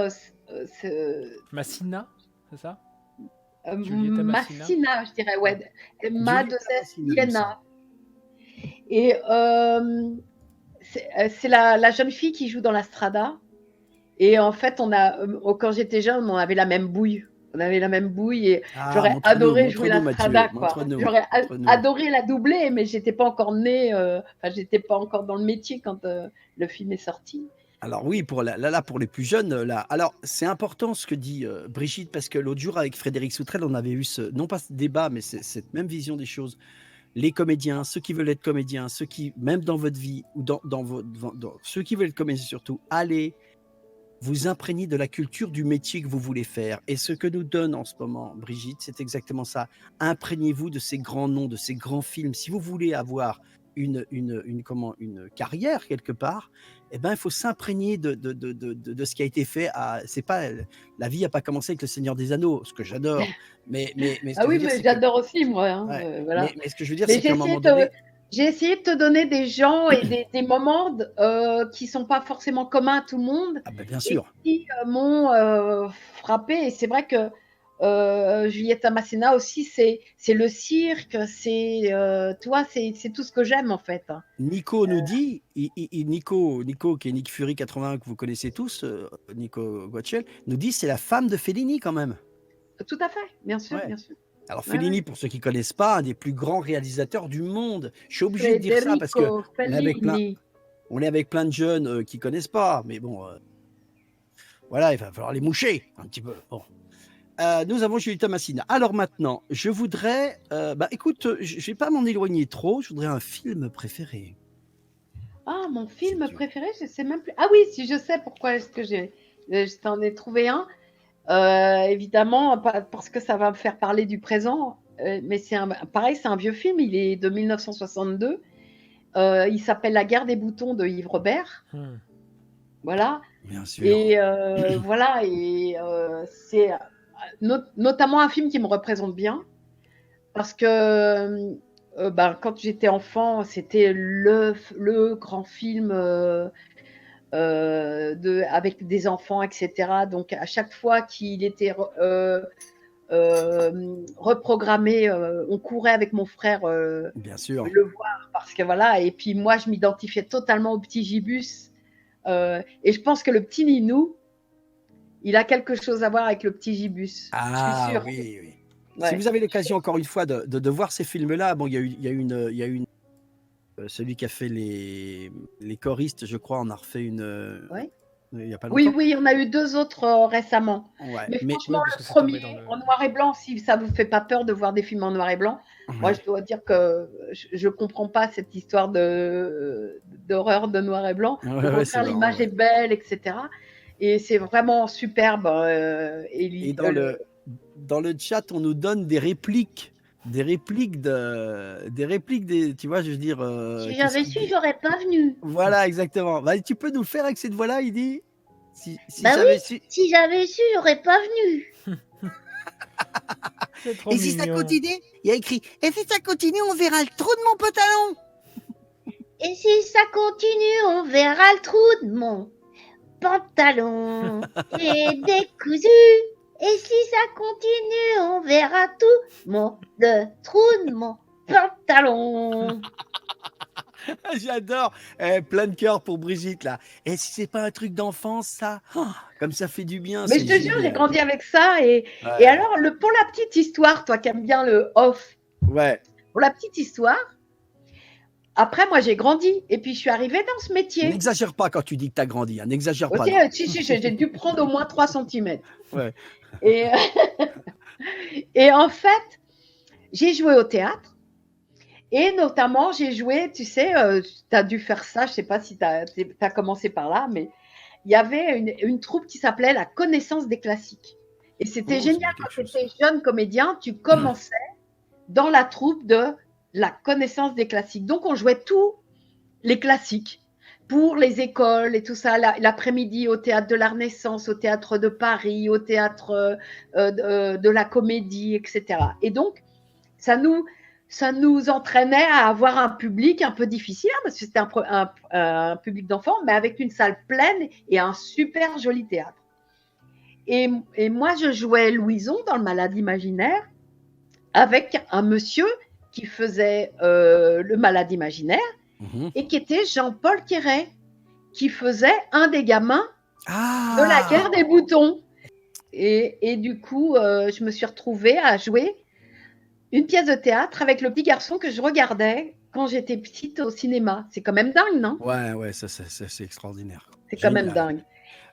Masséna, c'est ça? Masséna, je dirais, ouais. de Siena. Et c'est la jeune fille qui joue dans la Strada. Et en fait, quand j'étais jeune, on avait la même bouille. Et j'aurais adoré jouer la Strada, quoi. J'aurais adoré la doubler, mais j'étais pas encore née. J'étais pas encore dans le métier quand le film est sorti. Alors oui, pour les plus jeunes, là. Alors c'est important ce que dit Brigitte, parce que l'autre jour avec Frédéric Soutrel, on avait eu non pas ce débat, mais cette même vision des choses. Les comédiens, ceux qui veulent être comédiens, ceux qui, même dans votre vie, ou dans ceux qui veulent être comédiens surtout, allez vous imprégner de la culture du métier que vous voulez faire. Et ce que nous donne en ce moment Brigitte, c'est exactement ça. Imprégnez-vous de ces grands noms, de ces grands films. Si vous voulez avoir une carrière quelque part, il faut s'imprégner de ce qui a été fait. C'est pas, la vie n'a pas commencé avec Le Seigneur des Anneaux, ce que j'adore. Mais oui, mais j'adore aussi, moi. Hein, ouais, voilà. mais ce que je veux dire, c'est qu'à un moment donné, J'ai essayé de te donner des gens et des moments qui sont pas forcément communs à tout le monde Ah ben bien et sûr. qui m'ont frappé. Et c'est vrai que Juliette Masséna aussi, c'est le cirque, tu vois, c'est tout ce que j'aime en fait. Nico nous dit, Nico qui est Nick Fury 81 que vous connaissez tous, Nico Guacel, nous dit c'est la femme de Fellini quand même. Tout à fait, bien sûr, Ouais. bien sûr. Alors Ouais, Fellini, ouais. pour ceux qui connaissent pas, un des plus grands réalisateurs du monde. Je suis obligé de dire ça parce que Federico on est avec plein, Fellini. on est avec plein de jeunes qui connaissent pas, mais bon, voilà, il va falloir les moucher un petit peu. Bon. Nous avons Julieta Massina. Alors maintenant, je voudrais, écoute, je vais pas m'en éloigner trop. Je voudrais un film préféré, Ah, mon si film tu veux. préféré, je sais même plus. Ah oui, si je sais pourquoi est-ce que je t'en ai trouvé un. Évidemment, parce que ça va me faire parler du présent. Mais pareil, c'est un vieux film. Il est de 1962. Il s'appelle La guerre des boutons de Yves Robert. Voilà. Bien sûr. Et voilà. Et c'est notamment un film qui me représente bien. Parce que quand j'étais enfant, c'était le grand film avec des enfants, etc. Donc, à chaque fois qu'il était reprogrammé, on courait avec mon frère Bien sûr. le voir. Parce que voilà. Et puis, moi, je m'identifiais totalement au petit Gibus. Et je pense que le petit Ninou, il a quelque chose à voir avec le petit Gibus. Je suis Ah sûre. oui, oui. Si Ouais. vous avez l'occasion encore une fois de voir ces films-là, bon, il y a une celui qui a fait les choristes, je crois, en a refait une Ouais. il y a pas Oui, longtemps. oui, on a eu 2 autres récemment. Ouais, Mais mais franchement, Oui, parce le que c'est tombé dans premier le. en noir et blanc, si ça vous fait pas peur de voir des films en noir et blanc, moi, ouais, je dois dire que je comprends pas cette histoire d'horreur de noir et blanc. Au ouais, c'est contraire, marrant, l'image est ouais. belle, etc. Et c'est vraiment superbe. Et dans le chat, on nous donne des répliques des, tu vois, je veux dire, Si qu'est-ce j'avais qu'il su, dit? j'aurais pas venu. Voilà, exactement. Bah, tu peux nous le faire avec cette voix-là, il dit? Si Bah oui, j'avais su. si j'avais su, j'aurais pas venu. C'est trop Et si ça mignon. continue, il y a écrit, et si ça continue, on verra le trou de mon pantalon. Et si ça continue, on verra le trou de mon pantalon est décousu. Et si ça continue, on verra tout le trou de mon pantalon. J'adore. Plein de cœur pour Brigitte, là. Et si c'est pas un truc d'enfance, ça? Oh, comme ça fait du bien, Mais c'est je te jure, j'ai génial. grandi avec ça. Et Ouais. alors, pour la petite histoire, toi qui aimes bien le off, Ouais. pour la petite histoire, après, moi, j'ai grandi. Et puis, je suis arrivée dans ce métier. N'exagère pas quand tu dis que tu as grandi, hein. N'exagère pas, Ok, non. si, j'ai dû prendre au moins 3 centimètres. Ouais. Et, et en fait, j'ai joué au théâtre. Et notamment, j'ai joué, tu sais, tu as dû faire ça, je ne sais pas si tu as commencé par là, mais il y avait une troupe qui s'appelait La Connaissance des classiques. Et c'était Oh, ça me génial dit quelque quand tu chose. étais jeune comédien, tu commençais dans la troupe de La Connaissance des classiques. Donc, on jouait tous les classiques pour les écoles et tout ça, l'après-midi au théâtre de la Renaissance, au théâtre de Paris, au théâtre de la Comédie, etc. Et donc, ça nous entraînait à avoir un public un peu difficile, hein, parce que c'était un public d'enfants, mais avec une salle pleine et un super joli théâtre. Et moi, je jouais Louison dans Le Malade imaginaire avec un monsieur qui faisait le Malade imaginaire et qui était Jean-Paul Quéret, qui faisait un des gamins de La guerre des boutons. Et du coup, je me suis retrouvée à jouer une pièce de théâtre avec le petit garçon que je regardais quand j'étais petite au cinéma. C'est quand même dingue, non? Ouais, ça, c'est extraordinaire. C'est quand même Génial. dingue.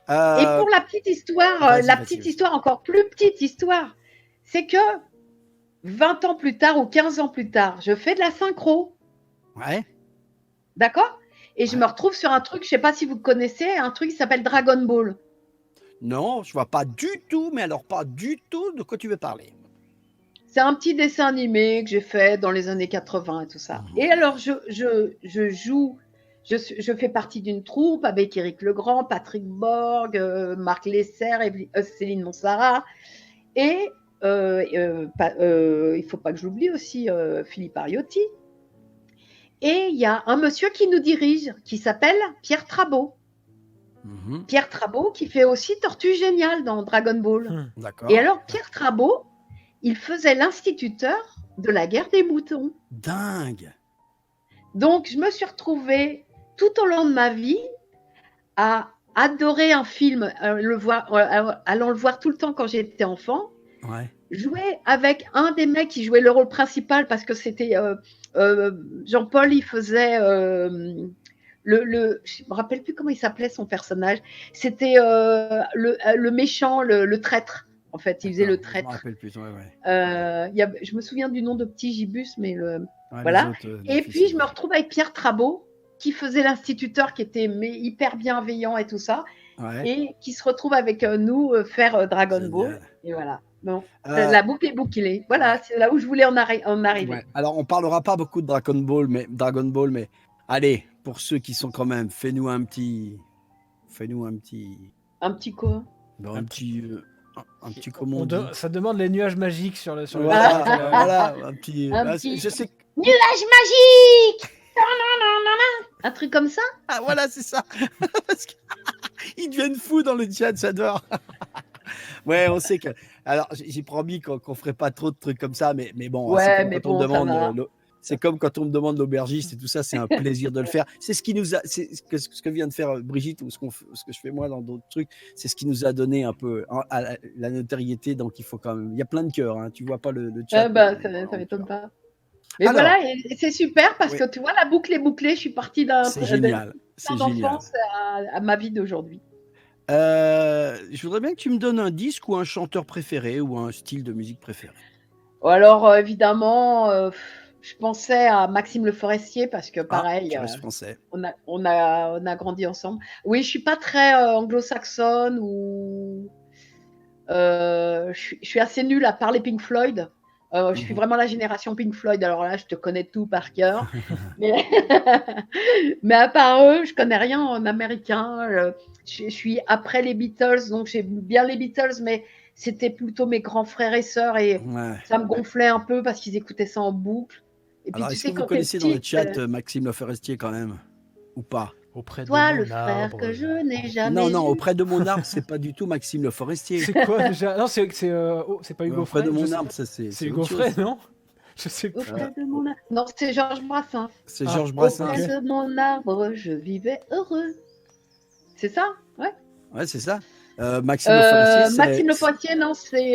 Et pour la petite Vas-y. histoire, encore plus petite histoire, c'est que 20 ans plus tard ou 15 ans plus tard, je fais de la synchro. Ouais. D'accord? Et je Ouais. me retrouve sur un truc, je ne sais pas si vous connaissez, un truc qui s'appelle Dragon Ball. Non, je vois pas du tout, mais alors pas du tout de quoi tu veux parler. C'est un petit dessin animé que j'ai fait dans les années 80 et tout ça. Et alors, je joue, je fais partie d'une troupe avec Éric Legrand, Patrick Borg, Marc Lesser, Céline Monsara. Et il ne faut pas que j'oublie aussi Philippe Ariotti. Et il y a un monsieur qui nous dirige, qui s'appelle Pierre Trabot. Pierre Trabot qui fait aussi Tortue Géniale dans Dragon Ball. D'accord. Et alors, Pierre Trabot, il faisait l'instituteur de la guerre des moutons. Dingue. Donc, je me suis retrouvée tout au long de ma vie à adorer un film, allant le voir tout le temps quand j'étais enfant. Ouais. Jouer avec un des mecs qui jouait le rôle principal parce que c'était Jean-Paul, il faisait je me rappelle plus comment il s'appelait son personnage. C'était le méchant, le traître. En fait, il faisait le traître. Je me rappelle plus. Ouais. Je me souviens du nom de Petit Gibus, mais voilà. Et puis je me retrouve avec Pierre Trabot qui faisait l'instituteur, qui était hyper bienveillant et tout ça, et qui se retrouve avec nous faire Dragon Ball. Et voilà. Bon, la boucle est bouclée. Voilà, c'est là où je voulais en arriver. Ouais. Alors, on parlera pas beaucoup de Dragon Ball, mais allez, pour ceux qui sont quand même, fais-nous un petit. Un petit quoi? Un petit comment on dit. Ça demande les nuages magiques sur le. Voilà, un petit. Je sais. Nuages magiques. Un truc comme ça? Ah voilà, c'est ça. Parce qu'ils deviennent fous dans le chat, j'adore. Ouais, on sait que. Alors, j'ai promis qu'on ferait pas trop de trucs comme ça, mais bon, c'est comme quand on me demande l'aubergiste et tout ça, c'est un plaisir de le faire. C'est ce qui nous a, ce que vient de faire Brigitte ou ce que je fais moi dans d'autres trucs, c'est ce qui nous a donné un peu la notoriété. Donc il faut quand même, il y a plein de cœurs. Hein, tu vois pas le chat. Ça m'étonne pas. Mais alors, voilà, et c'est super parce que tu vois, la boucle est bouclée. Je suis partie d'un d'enfance à ma vie d'aujourd'hui. Je voudrais bien que tu me donnes un disque ou un chanteur préféré ou un style de musique préféré. Alors évidemment, je pensais à Maxime Le Forestier parce que pareil, on a grandi ensemble. Oui, je suis pas très anglo-saxonne ou je suis assez nulle à parler Pink Floyd. Je suis vraiment la génération Pink Floyd. Alors là, je te connais tout par cœur. mais à part eux, je connais rien en américain. Je suis après les Beatles, donc j'aime bien les Beatles, mais c'était plutôt mes grands frères et sœurs et ça me gonflait un peu parce qu'ils écoutaient ça en boucle. Et puis, alors, est-ce que vous connaissez dans le chat Maxime Le Forestier quand même ou pas? Auprès de toi, mon le frère arbre. que je n'ai jamais vu. Non, auprès de mon arbre, c'est pas du tout Maxime Le Forestier. C'est quoi déjà? Non, c'est pas Hugo Frey. Auprès de mon arbre, ça c'est Hugo Frey, non? Je sais plus. Auprès de mon arbre. Non, c'est Georges Brassens. C'est Georges Brassens. Auprès de mon arbre, je vivais heureux. C'est ça? Ouais. Ouais, c'est ça. Maxime Le Forestier, Maxime Le Forestier, non, c'est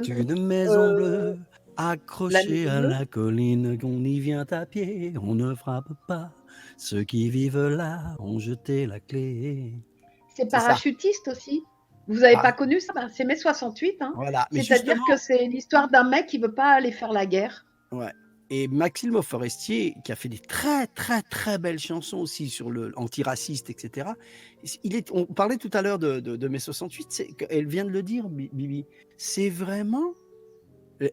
une maison bleue accrochée à la colline, on y vient à pied, on ne frappe pas. Ceux qui vivent là ont jeté la clé. C'est parachutiste aussi. Vous n'avez pas connu ça? C'est mai 68. Hein. Voilà. C'est-à-dire que c'est l'histoire d'un mec qui ne veut pas aller faire la guerre. Ouais. Et Maxime Le Forestier, qui a fait des très, très, très belles chansons aussi sur le antiraciste, etc. On parlait tout à l'heure de mai 68. Elle vient de le dire, Bibi. C'est vraiment...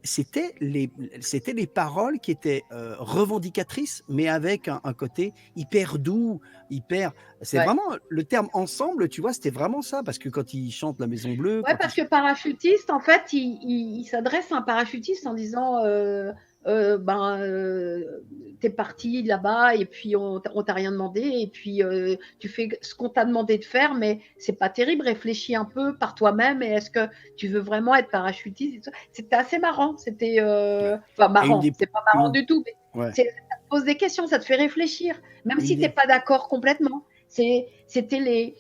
C'était les paroles qui étaient revendicatrices, mais avec un côté hyper doux, c'est vraiment le terme ensemble, tu vois, c'était vraiment ça, parce que quand il chante La Maison Bleue... Ouais, parce que parachutiste, en fait, il s'adresse à un parachutiste en disant t'es parti là-bas et puis on t'a rien demandé et puis tu fais ce qu'on t'a demandé de faire, mais c'est pas terrible, réfléchis un peu par toi-même et est-ce que tu veux vraiment être parachutiste? C'était assez marrant, c'était marrant, c'est pas marrant du tout, mais ça te pose des questions, ça te fait réfléchir, même si t'es pas d'accord complètement. C'était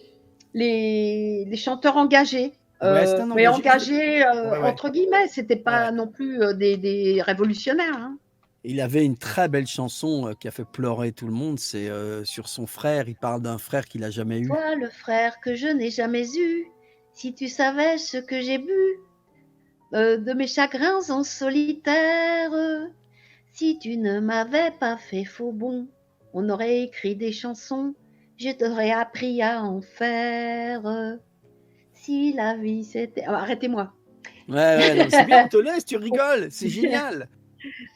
les chanteurs engagés. Mais engagés entre guillemets, c'était pas non plus des révolutionnaires. Hein. Il avait une très belle chanson qui a fait pleurer tout le monde, c'est sur son frère, il parle d'un frère qu'il n'a jamais eu. Toi, le frère que je n'ai jamais eu, si tu savais ce que j'ai bu, de mes chagrins en solitaire, si tu ne m'avais pas fait faux bon, on aurait écrit des chansons, je t'aurais appris à en faire. Si la vie c'était... arrêtez-moi. Ouais, c'est bien, on te laisse, tu rigoles, c'est génial.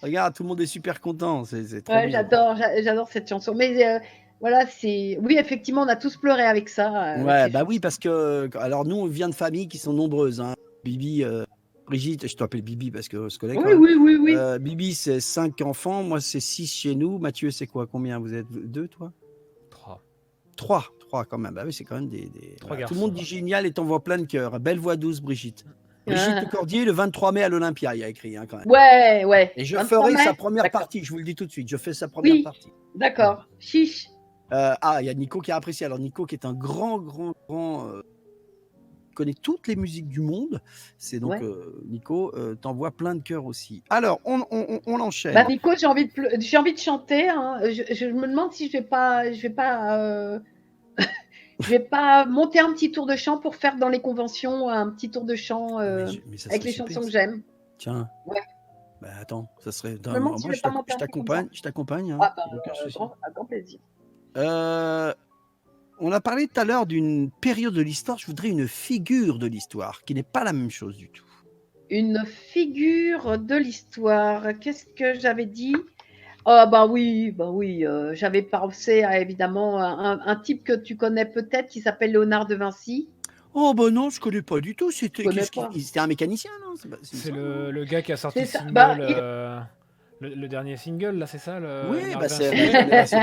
Regarde, tout le monde est super content, c'est trop bien. J'adore cette chanson. Mais voilà, oui, effectivement, on a tous pleuré avec ça. Oui, parce que alors nous, on vient de familles qui sont nombreuses. Hein. Bibi, Brigitte, je t'appelle Bibi parce qu'on se connaît quand Oui, même. oui, oui, oui. Bibi, c'est 5 enfants. Moi, c'est 6 chez nous. Mathieu, c'est quoi? Combien vous êtes? 2, toi? 3. 3 quand même. Bah oui, c'est quand même Trois voilà. Tout le monde dit garçons. génial et t'envoie plein de cœurs. Belle voix douce, Brigitte. Brigitte Ah. Lecordier, le 23 mai à l'Olympia, il y a écrit quand même. Ouais, ouais. Et je 23 ferai sa mai. première D'accord. partie, je vous le dis tout de suite. Je fais sa première Oui, partie. d'accord. Chiche. Il y a Nico qui a apprécié. Alors, Nico qui est un grand, connaît toutes les musiques du monde. C'est donc Nico, t'envoie plein de cœurs aussi. Alors, on enchaîne. Bah, Nico, j'ai envie de chanter. Hein. Je me demande si je vais pas, je vais pas monter un petit tour de chant pour faire dans les conventions un petit tour de chant Mais ça avec serait les super, chansons que ça. j'aime. Tiens. Ouais. Bah attends, ça serait. Je me demande si Moi, je vais pas monter un petit concert. je t'accompagne. Hein. Ah bah, Aucun souci. à grand plaisir. On a parlé tout à l'heure d'une période de l'histoire. Je voudrais une figure de l'histoire, qui n'est pas la même chose du tout. Une figure de l'histoire. Qu'est-ce que j'avais dit? Ah bah oui, j'avais pensé à évidemment un type que tu connais peut-être qui s'appelle Léonard de Vinci. Oh bah non, je connais pas du tout. C'était Pas. c'était un mécanicien, non? C'est le gars qui a sorti C'est le ça. single, Bah, le dernier single, là, c'est ça Oui, Léonard bah de c'est Vinci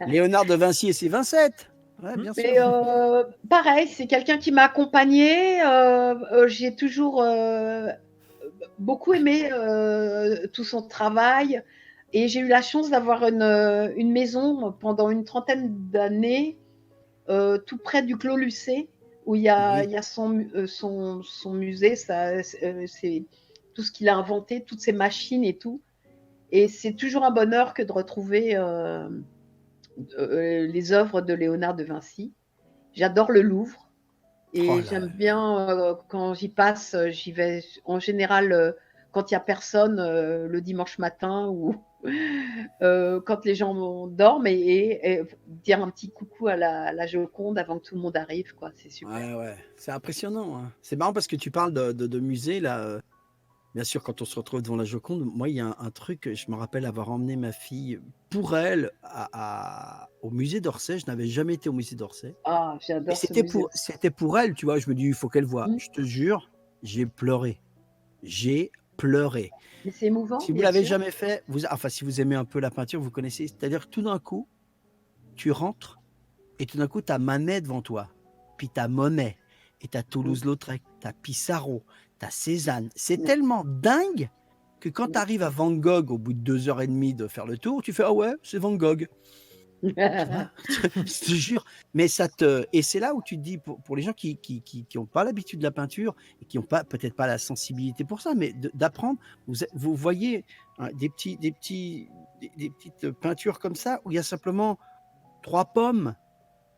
Léonard de Vinci et ses 27. Ouais, bien sûr. Mais pareil, c'est quelqu'un qui m'a accompagnée. J'ai toujours beaucoup aimé tout son travail et j'ai eu la chance d'avoir une maison pendant une trentaine d'années tout près du Clos Lucé où il y a son musée, c'est tout ce qu'il a inventé, toutes ses machines et tout. Et c'est toujours un bonheur que de retrouver les œuvres de Léonard de Vinci. J'adore le Louvre et j'aime bien quand j'y passe, j'y vais en général quand il n'y a personne le dimanche matin ou quand les gens dorment et dire un petit coucou à la Joconde avant que tout le monde arrive, quoi. C'est super. Ouais, c'est impressionnant. Hein. C'est marrant parce que tu parles de musée là. Bien sûr, quand on se retrouve devant la Joconde, moi, il y a un truc, je me rappelle avoir emmené ma fille pour elle au musée d'Orsay. Je n'avais jamais été au musée d'Orsay. Ah, Et j'adore ce musée. c'était pour elle, tu vois. Je me dis, il faut qu'elle voie. Je te jure, j'ai pleuré. J'ai pleuré. Mais c'est émouvant, Si vous bien l'avez sûr. jamais fait, enfin, si vous aimez un peu la peinture, vous connaissez. C'est-à-dire que tout d'un coup, tu rentres et tout d'un coup, tu as Manet devant toi. Puis tu as Monet. Et tu as Toulouse-Lautrec. Tu as Pissarro. Tu as Cézanne. C'est tellement dingue que quand tu arrives à Van Gogh, au bout de 2h30 de faire le tour, tu fais « Ah ouais, c'est Van Gogh ». Je te jure. Mais et c'est là où tu te dis, pour les gens qui n'ont pas l'habitude de la peinture et qui n'ont peut-être pas la sensibilité pour ça, mais d'apprendre, vous voyez hein, des petites peintures comme ça où il y a simplement 3 pommes.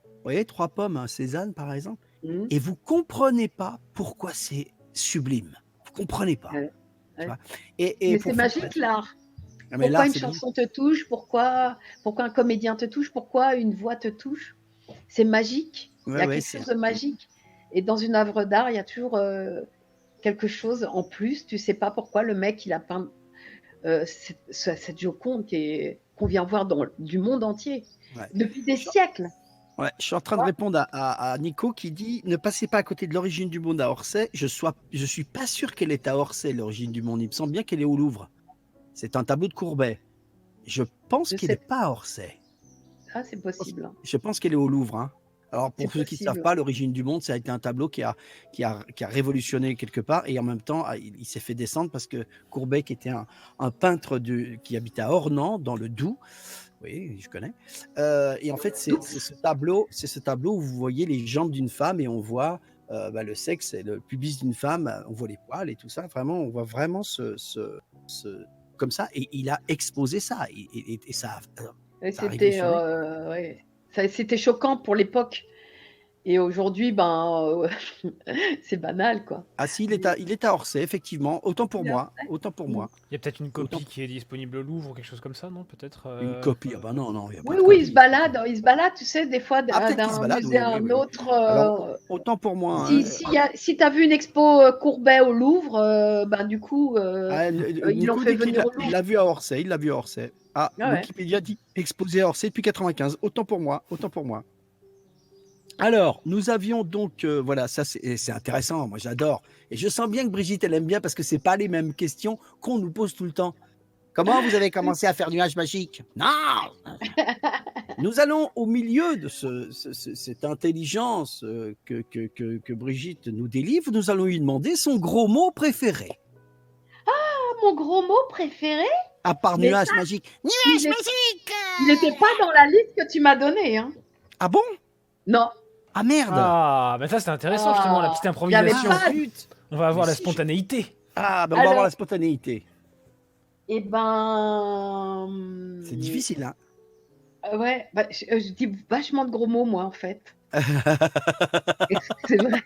Vous voyez, 3 pommes, un Cézanne par exemple, et vous comprenez pas pourquoi c'est sublime. Vous comprenez pas. Ouais. Et mais c'est magique l'art. Mais pourquoi une chanson te touche, pourquoi un comédien te touche, pourquoi une voix te touche. C'est magique. Il y a quelque chose de magique. Et dans une œuvre d'art, il y a toujours quelque chose en plus. Tu sais pas pourquoi le mec il a peint cette Joconde qu'on vient voir dans du monde entier depuis des siècles. Ouais, je suis en train de répondre à Nico qui dit « Ne passez pas à côté de l'origine du monde à Orsay. Je suis pas sûr qu'elle est à Orsay, l'origine du monde. Il me semble bien qu'elle est au Louvre. C'est un tableau de Courbet. Je pense qu'elle n'est pas à Orsay. Ah, c'est possible. Je pense qu'elle est au Louvre. Hein. Alors, pour ceux qui ne savent pas, l'origine du monde, ça a été un tableau qui a révolutionné quelque part. Et en même temps, il s'est fait descendre parce que Courbet, qui était un peintre qui habitait à Ornans, dans le Doubs, oui, je connais. Et en fait, c'est ce tableau où vous voyez les jambes d'une femme et on voit le sexe et le pubis d'une femme. On voit les poils et tout ça. Vraiment, on voit vraiment comme ça. Et il a exposé ça. Et ça. C'était choquant pour l'époque. Et aujourd'hui, c'est banal, quoi. Ah si, il est à Orsay, effectivement. Autant pour moi. Il y a peut-être une copie qui est disponible au Louvre ou quelque chose comme ça, non? Peut-être. Une copie. Ah bah non. Il y a pas oui, il se balade, tu sais, des fois d'un musée à un autre. Alors, autant pour moi. Si tu as vu une expo Courbet au Louvre, du coup, ils l'ont fait venir au Louvre. Il l'a vu à Orsay. Ah, Wikipédia dit exposé à Orsay depuis 95. Autant pour moi. Alors, nous avions donc, voilà, ça c'est intéressant, moi j'adore. Et je sens bien que Brigitte, elle aime bien parce que c'est pas les mêmes questions qu'on nous pose tout le temps. Comment vous avez commencé à faire nuage magique? Non! Nous allons au milieu de cette intelligence que Brigitte nous délivre, nous allons lui demander son gros mot préféré. Ah, mon gros mot préféré? À part Mais nuage ça, magique. il Nuage est- magique! il n'était pas dans la liste que tu m'as donnée. Hein. Ah bon? Non. Ah merde! Ah, mais ça c'est intéressant justement, la petite j'avais improvisation. pas- Zut! On va avoir Mais la si, spontanéité. Ah, ben on va Alors- avoir la spontanéité. Eh ben. C'est difficile, hein? Ouais, bah, je dis vachement de gros mots, moi, en fait. Et c'est vrai.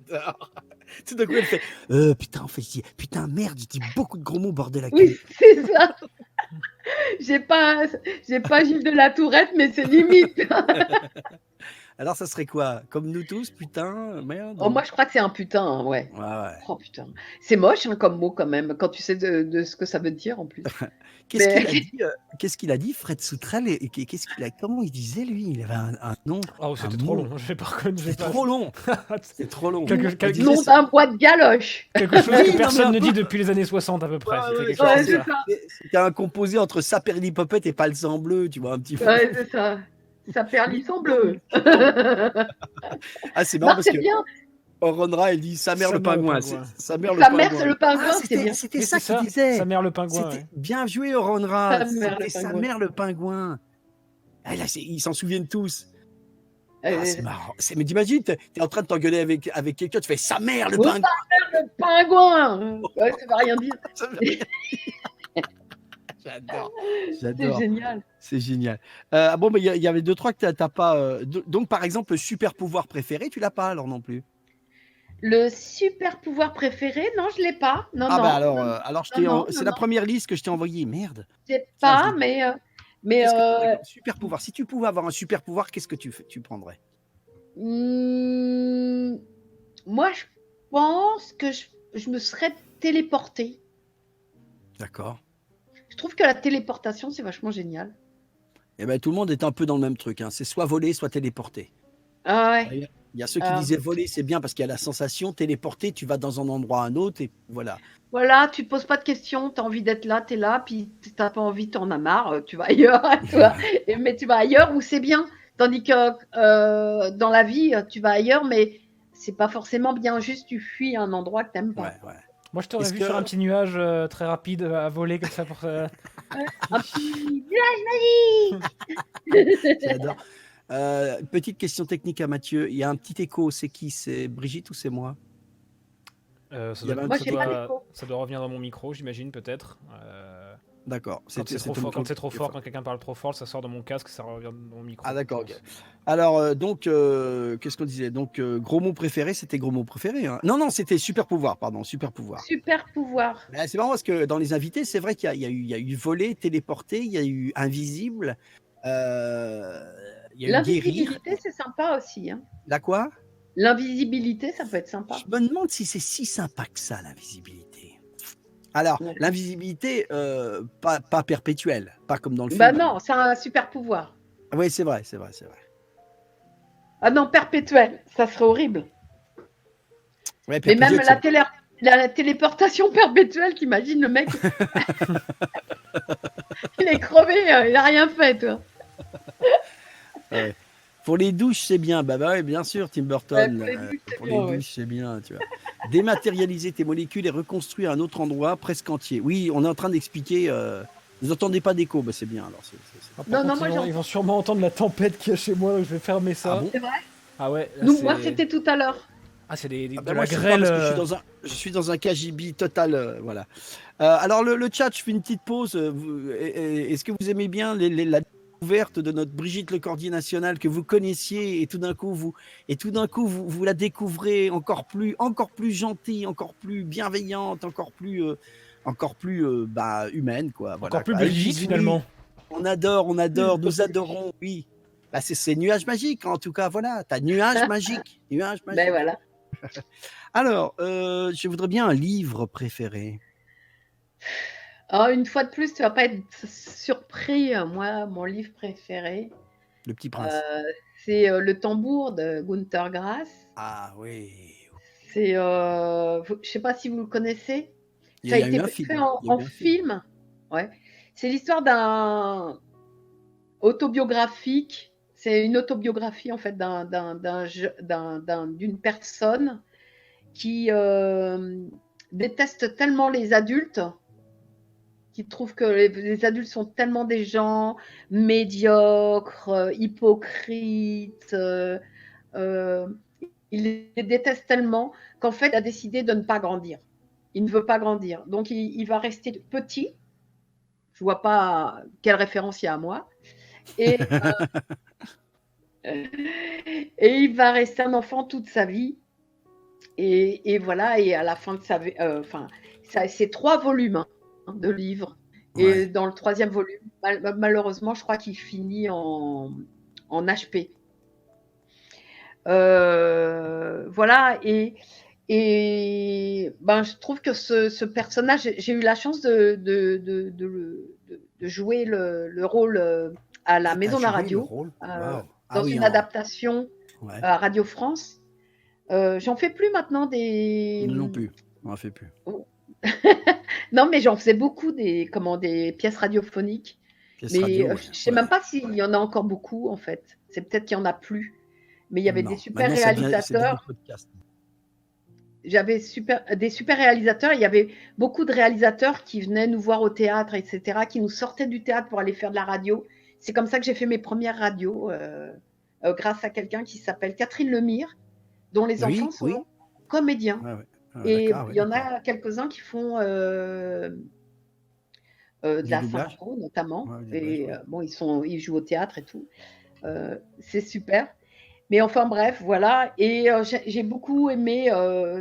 J'adore. Tout d'un coup, elle fait putain, en fait, putain, merde, je dis beaucoup de gros mots, bordel à cul. Oui, c'est ça. J'ai pas Gilles de la Tourette, mais c'est limite. Alors, ça serait quoi? Comme nous tous, putain, merde. Oh, moi, je crois que c'est un putain, hein, ouais. Ouais. Oh putain. C'est moche hein, comme mot quand même, quand tu sais de ce que ça veut dire en plus. Qu'est-ce Mais- qu'il a dit Qu'est-ce qu'il a dit, Fred Soutrel comment il disait lui? Il avait un nom. Oh, c'était Un trop mot. long. Je vais pas reconnaître. C'est trop long. C'est trop long. Quelque- Il Nom disait d'un bois de galoche. Quelque chose Oui, non, que mais personne un ne peu. dit depuis les années 60 à peu près. Ouais, C'était ouais, quelque chose ouais, comme c'est ça. ça. C'était un composé entre Saperlipopette et Palsan bleu, tu vois, un petit peu. Ouais, c'est ça. Ça perd l'isson bleu. Ah, c'est marrant Non, parce c'est que bien. Oronra, elle dit sa mère Sa le mère le pingouin. pingouin. Sa mère le Sa mère, pingouin. c'est le pingouin, Ah, c'est bien. c'était Oui, ça c'est qu'il disait. Sa mère le pingouin. C'était Ouais. bien joué, Oronra. Sa mère, le C'était sa pingouin. mère le pingouin. Ah, là, ils s'en souviennent tous. Ah, c'est marrant. Mais t'imagines, t'es en train de t'engueuler avec quelqu'un, tu fais sa mère le Oh, pingouin. sa mère, le pingouin. Ouais, ça veut rien dire. Ça veut rien dire. J'adore. C'est J'adore. génial. C'est génial. Ah bon, mais il y avait deux, trois que t'as pas. Donc, par exemple, le super pouvoir préféré, tu l'as pas alors non plus. Le super pouvoir préféré, non, je l'ai pas. Non, Ah non. bah non, alors non, c'est non, la non. première liste que je t'ai envoyée. Merde. je l'ai Tiens, pas, je mais Qu'est-ce que t'aurais comme super pouvoir? Si tu pouvais avoir un super pouvoir, qu'est-ce que tu prendrais? moi, je pense que je me serais téléportée. D'accord. Je trouve que la téléportation, c'est vachement génial. Eh ben tout le monde est un peu dans le même truc. Hein. C'est soit voler, soit téléporter. Ah ouais. Il y a ceux qui Ah. disaient voler, c'est bien parce qu'il y a la sensation. Téléporter, tu vas dans un endroit à un autre et voilà. Voilà, tu te poses pas de questions, tu as envie d'être là, tu es là, puis tu n'as pas envie, tu en as marre, tu vas ailleurs, tu vois. Mais tu vas ailleurs où c'est bien. Tandis que dans la vie, tu vas ailleurs, mais c'est pas forcément bien, juste tu fuis un endroit que tu n'aimes pas. Ouais. Moi, je t'aurais Est-ce vu que- sur un petit nuage très rapide à voler comme ça pour. Un petit village magique. J'adore. Petite question technique à Mathieu. Il y a un petit écho. C'est qui? C'est Brigitte ou c'est moi? Ça Il y avait doit, un Moi, petit j'ai pas d'écho. ça doit revenir dans mon micro, j'imagine, peut-être. D'accord. Quand c'est trop ton fort, micro quand c'est trop qui est fort, quand quelqu'un parle trop fort, ça sort de mon casque, ça revient dans mon micro. Ah d'accord. je Ok. pense. Alors donc qu'est-ce qu'on disait? Donc gros mot préféré, c'était gros mot préféré. Hein. Non, c'était super pouvoir. Pardon, super pouvoir. Super pouvoir. Ben, c'est marrant parce que dans les invités, c'est vrai qu'il y a eu voler, téléporter, il y a eu invisible, il y a eu guérir. L'invisibilité, c'est sympa aussi. Hein. La quoi? L'invisibilité, ça peut être sympa. Je me demande si c'est si sympa que ça, l'invisibilité. Alors, Ouais. l'invisibilité, pas perpétuelle, pas comme dans le film. Bah non, c'est un super pouvoir. Oui, c'est vrai. Ah non, perpétuel, ça serait horrible. Ouais, Mais même perpétuel, la téléportation perpétuelle, t'imagines le mec il est crevé, il a rien fait, toi. ouais. Pour les douches, c'est bien. Bah ouais, bien sûr, Tim Burton. Ouais, pour les douches, c'est pour bien, les ouais. douches, c'est bien, tu vois. Dématérialiser tes molécules et reconstruire un autre endroit presque entier. Oui, on est en train d'expliquer. Vous n'entendez pas d'écho, bah c'est bien. Alors, Ah, par Non, contre, moi, ils vont sûrement entendre la tempête qu'il y a chez moi, donc je vais fermer ça. Ah bon? C'est vrai. Ah ouais. là, Nous, c'est- moi, c'était tout à l'heure. Ah, c'est de bah, la moi, je sais pas grêle. parce que je suis dans un KGB total, voilà. Alors le chat, je fais une petite pause. Est-ce que vous aimez bien la découverte de notre Brigitte Lecordier nationale que vous connaissiez et tout d'un coup vous la découvrez encore plus gentille, encore plus bienveillante, encore plus humaine quoi. Voilà, Encore plus quoi. Brigitte, Oui, finalement. On adore, nous adorons, oui. Bah, c'est nuage magique en tout cas, voilà. T'as nuage magique, nuage magique. Ben voilà. Alors, je voudrais bien un livre préféré. Oh, une fois de plus, tu vas pas être surpris. Moi, mon livre préféré, Le Petit Prince. C'est Le Tambour de Günter Grass. Ah oui. C'est, je sais pas si vous le connaissez. Il Ça a y a eu été un fait film. Il y a en eu un film. film. Ouais. C'est l'histoire d'un autobiographique. C'est une autobiographie en fait d'une personne qui déteste tellement les adultes, qui trouve que les adultes sont tellement des gens médiocres, hypocrites. Il les déteste tellement qu'en fait, il a décidé de ne pas grandir. Il ne veut pas grandir. Donc, il va rester petit. Je ne vois pas quelle référence il y a à moi. Et, et il va rester un enfant toute sa vie. Et voilà, et à la fin de sa vie, c'est 3 volumes de livres. Et Ouais. dans le 3e volume, malheureusement, je crois qu'il finit en HP. Voilà, et ben, je trouve que ce personnage, j'ai eu la chance de jouer le rôle à la Ah, t'as Maison de la joué le Radio, rôle? Waouh. Ah dans oui, une adaptation ouais. à Radio France. J'en fais plus maintenant des. Nous non plus. On n'en fait plus. Non, mais j'en faisais beaucoup des pièces radiophoniques. Pièce Mais radio, ouais. je sais même pas s'il y en a encore beaucoup en fait. C'est peut-être qu'il y en a plus. Mais il y avait des Non. super Maintenant, c'est devenu réalisateurs. podcast. J'avais des super réalisateurs. Il y avait beaucoup de réalisateurs qui venaient nous voir au théâtre, etc., qui nous sortaient du théâtre pour aller faire de la radio. C'est comme ça que j'ai fait mes premières radios, grâce à quelqu'un qui s'appelle Catherine Lemire, dont les enfants sont comédiens. Ouais, ouais. Ah, et il y en a quelques-uns qui font de la doublage. synchro, notamment. Ouais, et bon, ils jouent au théâtre et tout. C'est super. Mais enfin bref, voilà. Et j'ai beaucoup aimé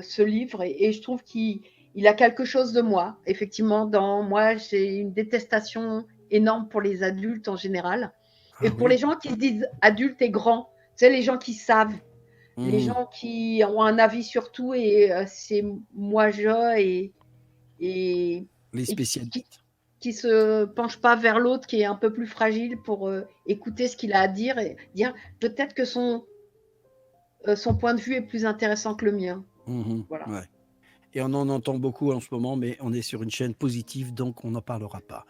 ce livre et je trouve qu'il a quelque chose de moi. Effectivement, moi, j'ai une détestation énorme pour les adultes en général. Et pour les gens qui se disent adultes et grands, tu sais, les gens qui savent, les gens qui ont un avis sur tout et c'est moi-je et les spécialistes. Qui se penche pas vers l'autre, qui est un peu plus fragile pour écouter ce qu'il a à dire et dire peut-être que son point de vue est plus intéressant que le mien. Voilà. Ouais. Et on en entend beaucoup en ce moment, mais on est sur une chaîne positive, donc on n'en parlera pas.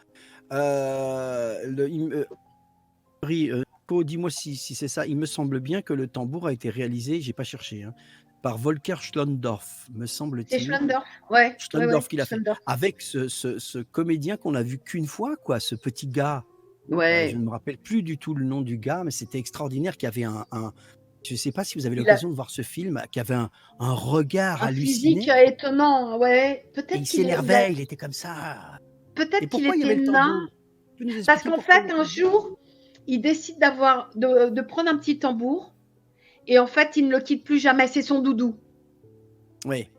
Dis-moi si c'est ça. Il me semble bien que le tambour a été réalisé, j'ai pas cherché, par Volker Schlondorf, me semble-t-il. C'est Schlondorf, ouais. Schlondorf qui l'a fait. Avec ce comédien qu'on a vu qu'une fois, quoi, ce petit gars. Ouais. Je ne me rappelle plus du tout le nom du gars, mais c'était extraordinaire, qui avait je ne sais pas si vous avez l'occasion de voir ce film, qui avait un regard halluciné. Physique étonnant, ouais. Peut-être il s'énervait, il était comme ça. Peut-être qu'il était nain. Parce qu'en fait, un jour, il décide de prendre un petit tambour et en fait, il ne le quitte plus jamais. C'est son doudou. Oui.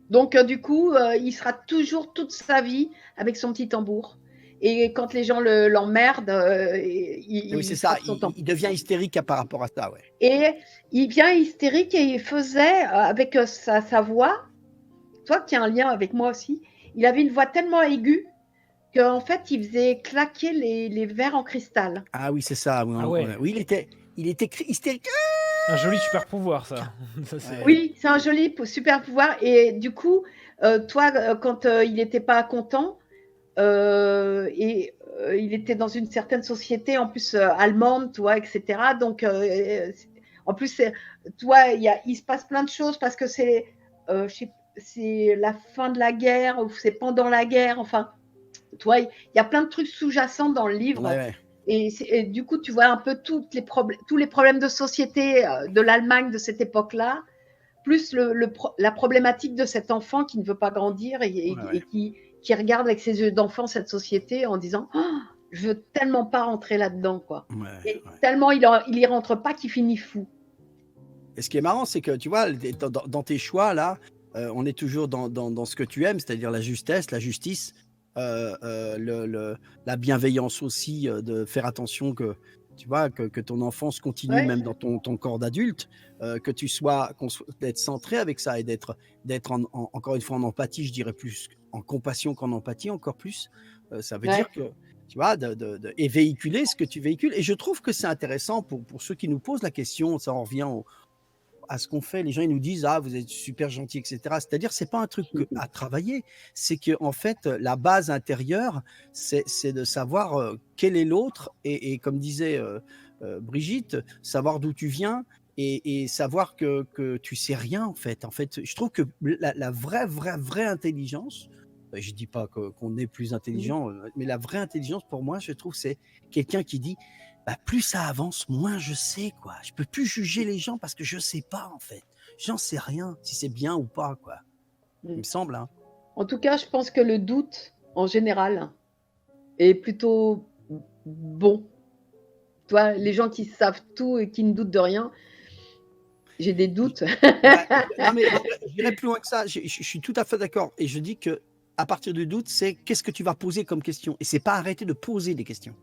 Donc, du coup, il sera toujours toute sa vie avec son petit tambour. Et quand les gens l'emmerdent, oui, c'est ça. Il devient hystérique par rapport à ça, ouais. Et il devient hystérique et il faisait, avec sa voix, toi qui as un lien avec moi aussi, il avait une voix tellement aiguë qu'en fait, il faisait claquer les verres en cristal. Ah oui, c'est ça. Oui, oui, il était hystérique. Un joli super pouvoir, ça. Oui, c'est un joli super pouvoir. Et du coup, toi, quand il n'était pas content, il était dans une certaine société, en plus allemande, toi, etc. Donc, en plus, toi, il se passe plein de choses parce que c'est la fin de la guerre ou c'est pendant la guerre. Enfin, toi, il y a plein de trucs sous-jacents dans le livre. Ouais. Et du coup, tu vois un peu tous les problèmes de société de l'Allemagne de cette époque-là, plus la problématique de cet enfant qui ne veut pas grandir et qui regarde avec ses yeux d'enfant cette société en disant oh, je veux tellement pas rentrer là-dedans, quoi. Tellement il y rentre pas qu'il finit fou. Et ce qui est marrant, c'est que tu vois, dans tes choix là, on est toujours dans ce que tu aimes, c'est-à-dire la justesse, la justice, la bienveillance aussi, de faire attention que tu vois que ton enfance continue même dans ton corps d'adulte, que tu sois d'être centré avec ça et d'être encore une fois en empathie, je dirais plus en compassion qu'en empathie, encore plus. Ça veut dire que tu vois, et véhiculer ce que tu véhicules. Et je trouve que c'est intéressant pour ceux qui nous posent la question, ça en revient à ce qu'on fait. Les gens, ils nous disent, ah, vous êtes super gentil, etc. C'est-à-dire, c'est pas un truc à travailler. C'est que, en fait, la base intérieure, c'est de savoir quel est l'autre. Et comme disait Brigitte, savoir d'où tu viens et savoir que tu sais rien, en fait. En fait, je trouve que la vraie intelligence, je dis pas qu'on est plus intelligent, mais la vraie intelligence, pour moi, je trouve, c'est quelqu'un qui dit, bah, plus ça avance, moins je sais, quoi. Je peux plus juger les gens parce que je sais pas, en fait. J'en sais rien, si c'est bien ou pas, quoi. Il me semble, hein. En tout cas, je pense que le doute, en général, est plutôt bon. Toi, les gens qui savent tout et qui ne doutent de rien, j'ai des doutes. Non, mais je dirais plus loin que ça. Je suis tout à fait d'accord. Et je dis que à partir du doute, c'est qu'est-ce que tu vas poser comme question. Et c'est pas arrêter de poser des questions.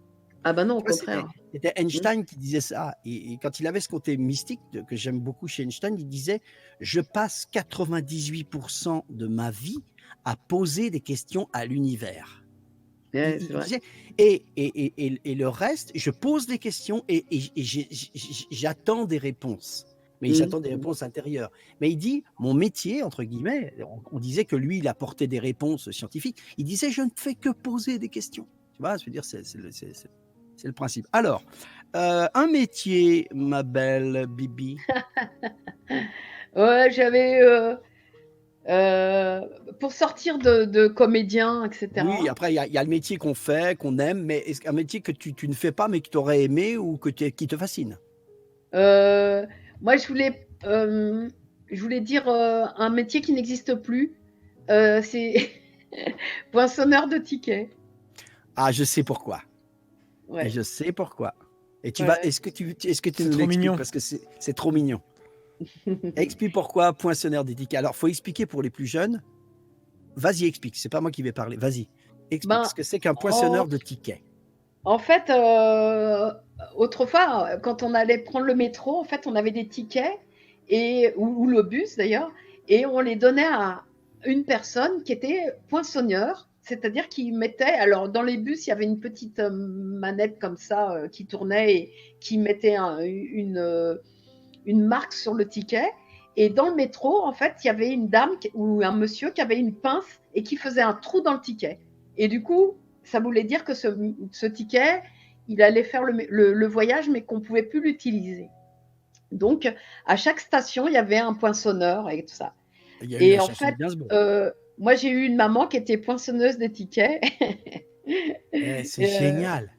Ah ben non, au Tu vois, contraire. c'était Einstein qui disait ça. Et quand il avait ce côté mystique que j'aime beaucoup chez Einstein, il disait, je passe 98% de ma vie à poser des questions à l'univers. Ouais, Il c'est vrai. disait, et le reste, je pose des questions et j'attends des réponses. Mais j'attends des réponses intérieures. Mais il dit, mon métier, entre guillemets, on disait que lui, il apportait des réponses scientifiques. Il disait, je ne fais que poser des questions. Tu vois, je veux dire, c'est le principe. Alors, un métier, ma belle Bibi. Ouais, j'avais pour sortir de comédien, etc. Oui, après, il y a le métier qu'on fait, qu'on aime, mais est-ce qu'un métier que tu ne fais pas, mais que tu aurais aimé ou qui te fascine? Moi, je voulais dire un métier qui n'existe plus. C'est poinçonneur de tickets. Ah, je sais pourquoi. Ouais. Et je sais pourquoi. Et tu Ouais, vas, ouais. est-ce que tu C'est nous trop l'expliques mignon. parce que c'est trop mignon. Explique pourquoi poinçonneur des tickets. Alors, faut expliquer pour les plus jeunes. Vas-y, explique. C'est pas moi qui vais parler. Vas-y, explique ce que c'est qu'un poinçonneur de tickets. En fait, autrefois, quand on allait prendre le métro, en fait, on avait des tickets ou le bus d'ailleurs, et on les donnait à une personne qui était poinçonneur, c'est-à-dire qu'il mettait. Alors, dans les bus, il y avait une petite manette comme ça qui tournait et qui mettait une marque sur le ticket. Et dans le métro, en fait, il y avait une dame ou un monsieur qui avait une pince et qui faisait un trou dans le ticket. Et du coup, ça voulait dire que ce ticket, il allait faire le voyage, mais qu'on ne pouvait plus l'utiliser. Donc, à chaque station, il y avait un poinçonneur et tout ça. Il y a eu Et la en chanson fait, de Gainsbourg. moi, j'ai eu une maman qui était poinçonneuse des tickets. C'est génial.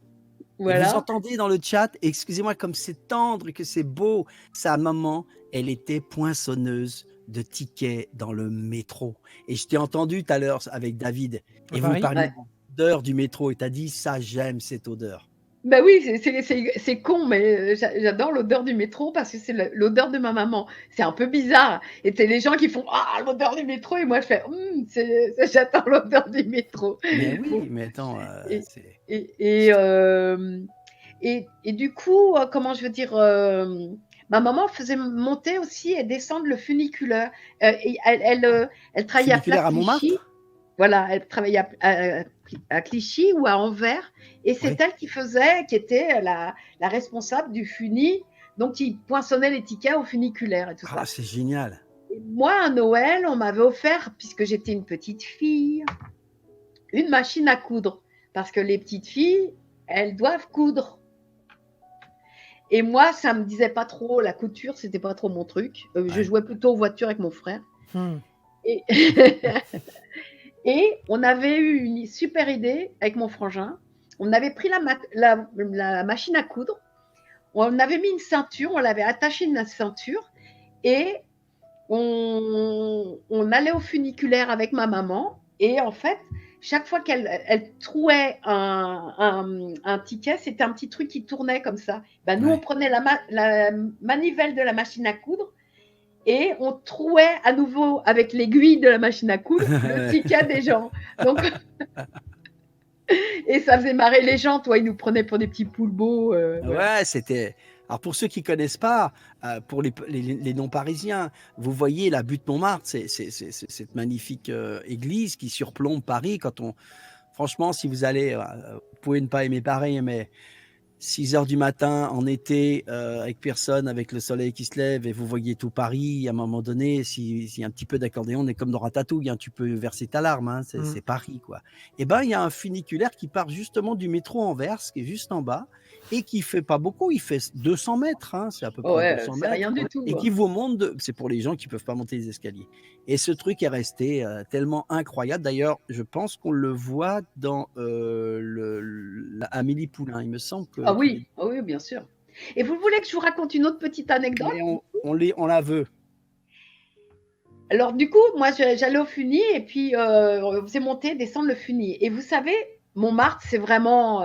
Voilà. Et vous entendez dans le chat, excusez-moi, comme c'est tendre et que c'est beau, sa maman, elle était poinçonneuse de tickets dans le métro. Et je t'ai entendu tout à l'heure avec David, et vous parliez de l'odeur du métro, et tu as dit, ça, j'aime cette odeur. Ben oui, c'est con, mais j'adore l'odeur du métro parce que c'est l'odeur de ma maman. C'est un peu bizarre. Et c'est les gens qui font ah l'odeur du métro et moi je fais j'adore l'odeur du métro. Mais oui, mais attends. Et du coup, comment je veux dire, ma maman faisait monter aussi et descendre le funiculaire. Elle travaillait à Place Clichy. Voilà, elle travaillait à Clichy ou à Anvers, et c'est elle qui était la responsable du funi, donc qui poinçonnait les tickets au funiculaire et tout ça. Ah, c'est génial. Et moi, à Noël, on m'avait offert, puisque j'étais une petite fille, une machine à coudre, parce que les petites filles, elles doivent coudre. Et moi, ça me disait pas trop, la couture, c'était pas trop mon truc. Je jouais plutôt aux voitures avec mon frère. Et Et on avait eu une super idée avec mon frangin. On avait pris la machine à coudre, on avait mis une ceinture, on l'avait attachée à une ceinture et on allait au funiculaire avec ma maman. Et en fait, chaque fois qu'elle trouait un ticket, c'était un petit truc qui tournait comme ça. Ben, nous, on prenait la manivelle de la machine à coudre et on trouait à nouveau avec l'aiguille de la machine à coudre le ticket des gens. Donc, et ça faisait marrer les gens, toi, ils nous prenaient pour des petits poulbeaux. Ouais, c'était. Alors pour ceux qui ne connaissent pas, pour les non-parisiens, vous voyez la butte Montmartre, c'est cette magnifique église qui surplombe Paris. Franchement, si vous allez pouvez ne pas aimer pareil, mais 6 heures du matin en été, avec personne, avec le soleil qui se lève et vous voyez tout Paris, à un moment donné, s'il y a un petit peu d'accordéon, on est comme dans Ratatouille, hein, tu peux verser ta larme, hein, c'est Paris, quoi. Et ben, il y a un funiculaire qui part justement du métro Anvers, qui est juste en bas, et qui fait pas beaucoup, il fait 200 mètres, hein, c'est à peu près Ouais, 200 c'est rien mètres, du tout. et qui vous monte, c'est pour les gens qui peuvent pas monter les escaliers. Et ce truc est resté tellement incroyable. D'ailleurs, je pense qu'on le voit dans Amélie Poulain. Il me semble Ah qu'il est. oui, bien sûr. Et vous voulez que je vous raconte une autre petite anecdote? Mais on la veut. Alors du coup, moi j'allais au Funis et puis on faisait monter, descendre le Funis. Et vous savez, Montmartre, c'est vraiment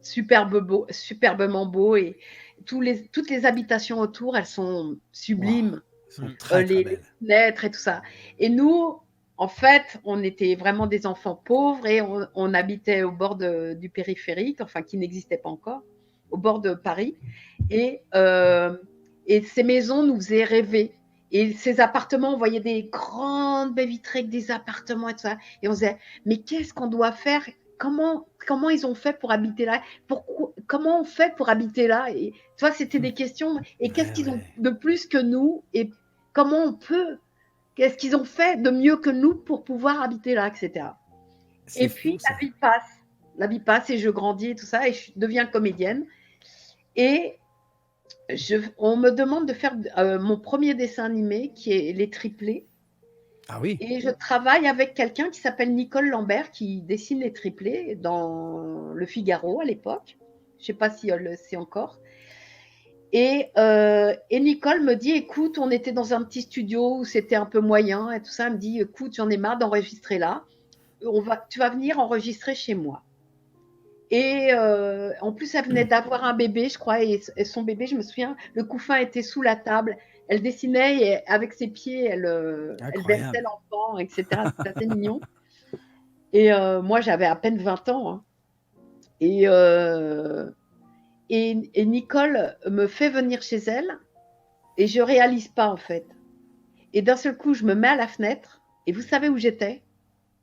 superbement beau et toutes les habitations autour, elles sont sublimes. Wow, elles sont très, très Les belles. fenêtres et tout ça. Et nous, en fait, on était vraiment des enfants pauvres et on habitait au bord du périphérique, enfin qui n'existait pas encore, au bord de Paris. Et ces maisons nous faisaient rêver. Et ces appartements, on voyait des grandes baies vitrées avec des appartements et tout ça. Et on se disait, mais qu'est-ce qu'on doit faire? Comment ils ont fait pour habiter là? Comment on fait pour habiter là? Et tu vois, c'était des questions. Et qu'est-ce qu'ils ont de plus que nous? Et comment on peut? Qu'est-ce qu'ils ont fait de mieux que nous pour pouvoir habiter là, etc. Et puis, la vie passe. La vie passe et je grandis et tout ça. Et je deviens comédienne. Et on me demande de faire mon premier dessin animé qui est Les Triplés. Ah oui. Et je travaille avec quelqu'un qui s'appelle Nicole Lambert qui dessine Les Triplés dans Le Figaro à l'époque. Je ne sais pas si elle le sait encore. Et Nicole me dit, écoute, on était dans un petit studio où c'était un peu moyen et tout ça. Elle me dit, écoute, j'en ai marre d'enregistrer là. Tu vas venir enregistrer chez moi. Et en plus, elle venait d'avoir un bébé, je crois, et son bébé, je me souviens, le couffin était sous la table. Elle dessinait et avec ses pieds, elle berçait l'enfant, etc. C'était assez mignon. Et moi, j'avais à peine 20 ans. Hein. Et Nicole me fait venir chez elle et je ne réalise pas, en fait. Et d'un seul coup, je me mets à la fenêtre et vous savez où j'étais?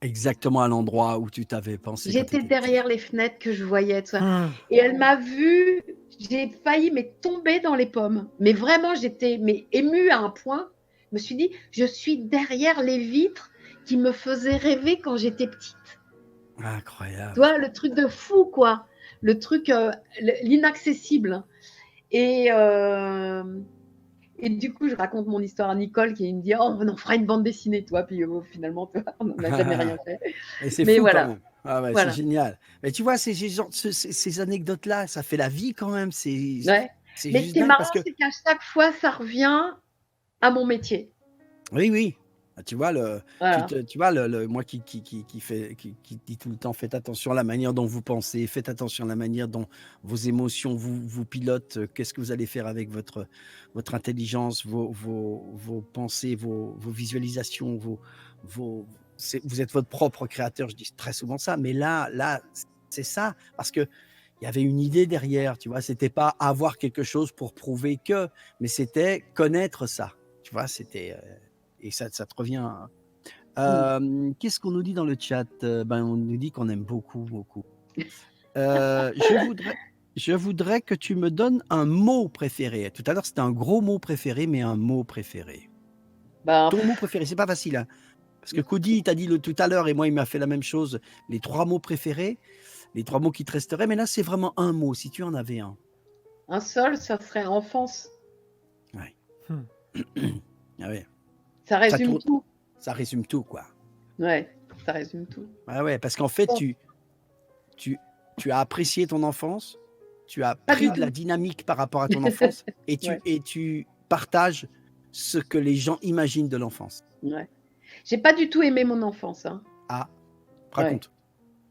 Exactement à l'endroit où tu t'avais pensé. J'étais derrière les fenêtres que je voyais. Tout ça. Et elle m'a vue, j'ai failli tomber dans les pommes. Mais vraiment, j'étais émue à un point. Je me suis dit, je suis derrière les vitres qui me faisaient rêver quand j'étais petite. Incroyable. Tu vois, le truc de fou, quoi. Le truc, l'inaccessible. Et du coup, je raconte mon histoire à Nicole qui me dit, oh, on en fera une bande dessinée, toi. Puis finalement, on n'en a jamais rien fait. Et c'est fou quand même. Ah ouais, voilà. C'est génial. Mais tu vois, ces anecdotes-là, ça fait la vie quand même. Ouais. Mais ce qui est marrant, c'est qu'à chaque fois, ça revient à mon métier. Oui, oui. Tu vois, moi qui dit tout le temps, faites attention à la manière dont vous pensez, faites attention à la manière dont vos émotions vous pilotent, qu'est-ce que vous allez faire avec votre intelligence, vos pensées, vos visualisations, vous êtes votre propre créateur, je dis très souvent ça, mais là c'est ça, parce que il y avait une idée derrière, tu vois, c'était pas avoir quelque chose pour prouver que, mais c'était connaître ça, tu vois, c'était... Et ça te revient. Qu'est-ce qu'on nous dit dans le chat? On nous dit qu'on aime beaucoup, beaucoup. Je voudrais que tu me donnes un mot préféré. Tout à l'heure, c'était un gros mot préféré, mais un mot préféré. Ton mot préféré, c'est pas facile. Hein, parce que Cody t'a dit tout à l'heure, et moi, il m'a fait la même chose. Les 3 mots préférés, les 3 mots qui te resteraient. Mais là, c'est vraiment un mot, si tu en avais un. Un seul, ça serait enfance. Ouais. Ah ouais. Ça résume tout. Ça résume tout, quoi. Ouais, ça résume tout. Ah ouais, parce qu'en fait, tu as apprécié ton enfance, tu as pris de la dynamique par rapport à ton enfance et tu partages ce que les gens imaginent de l'enfance. Ouais. J'ai pas du tout aimé mon enfance. Hein. Ah, raconte.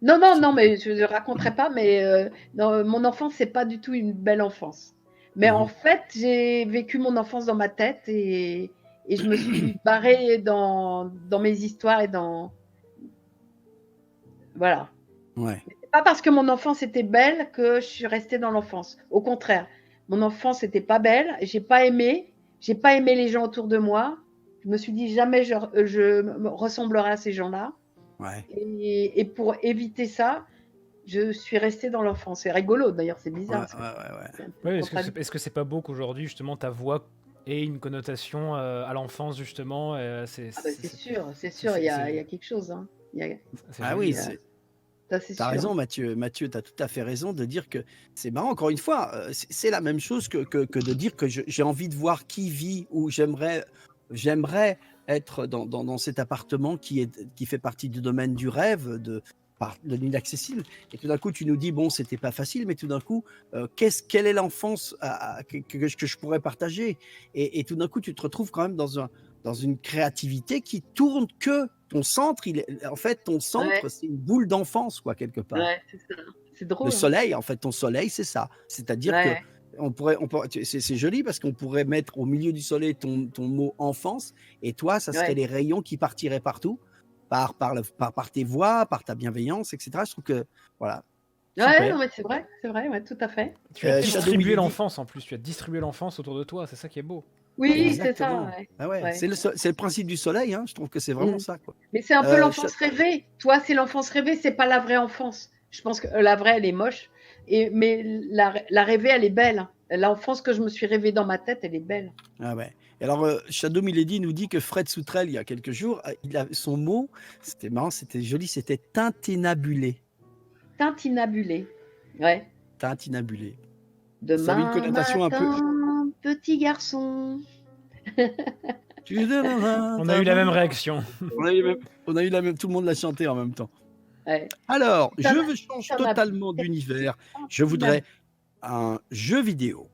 Ouais. Non, mais je ne raconterai pas, mais mon enfance, c'est pas du tout une belle enfance. Mais en fait, j'ai vécu mon enfance dans ma tête et je me suis barrée dans mes histoires et dans... Voilà. Ouais. C'est pas parce que mon enfance était belle que je suis restée dans l'enfance. Au contraire, mon enfance n'était pas belle. J'ai pas aimé les gens autour de moi. Je me suis dit jamais je ressemblerai à ces gens-là. Ouais. Et pour éviter ça, Je suis restée dans l'enfance. C'est rigolo d'ailleurs, c'est Ouais, bizarre. ouais. C'est un peu Ouais, contradictoire. est-ce que c'est pas beau qu'aujourd'hui, justement, ta voix ait une connotation à l'enfance, justement, Ah bah, c'est sûr, c'est il y a c'est- quelque chose. Hein. c'est Ah joli, oui, il y ouais. a- Ça, c'est t'as sûr. raison, Mathieu. Mathieu, t'as tout à fait raison de dire que c'est marrant. Encore une fois, c'est la même chose que de dire que j'ai envie de voir qui vit ou j'aimerais être dans cet appartement qui fait partie du domaine du rêve, de l'inaccessible. Et tout d'un coup, tu nous dis, bon, c'était pas facile, mais tout d'un coup, quelle est l'enfance que je pourrais partager? Et tout d'un coup, tu te retrouves quand même dans une créativité qui tourne que ton centre, en fait, ton centre, Ouais, c'est une boule d'enfance, quoi, quelque part. ouais, c'est ça. C'est Le drôle, hein. soleil, en fait, ton soleil, c'est ça. C'est-à-dire que Ouais, c'est joli parce qu'on pourrait mettre au milieu du soleil ton mot enfance, et toi, ça serait ouais. les rayons qui partiraient partout, par tes voix, par ta bienveillance, etc. Je trouve que, voilà, Ouais, non, super. mais c'est vrai, ouais, tout à fait. Tu as Shadow distribué Milady, l'enfance en plus, tu as distribué l'enfance autour de toi, c'est ça qui est beau. Oui, c'est ça, exactement. ouais. Ah ouais, Ouais. c'est le principe du soleil, hein. Je trouve que c'est vraiment Mm. ça, quoi. Mais c'est un peu Sha- l'enfance rêvée. Toi, c'est l'enfance rêvée, c'est pas la vraie enfance. Je pense que la vraie, elle est moche. Mais la rêvée, elle est belle. Hein. L'enfance que je me suis rêvée dans ma tête, elle est belle. Ah ouais. Et alors, Shadow Milady nous dit que Fred Soutrel, il y a quelques jours, son mot, c'était marrant, c'était joli, c'était tintinabulé. Tintinabulé. Ouais. Tintinabulé. Ça avait une Demain connotation un peu. matin, petit garçon. Tu donneras On a ta eu la même main. réaction. On a eu la même, tout le monde l'a chanté en même temps. Ouais. Alors, je Tintin- change Tintinabulé. totalement d'univers. Je voudrais un jeu vidéo.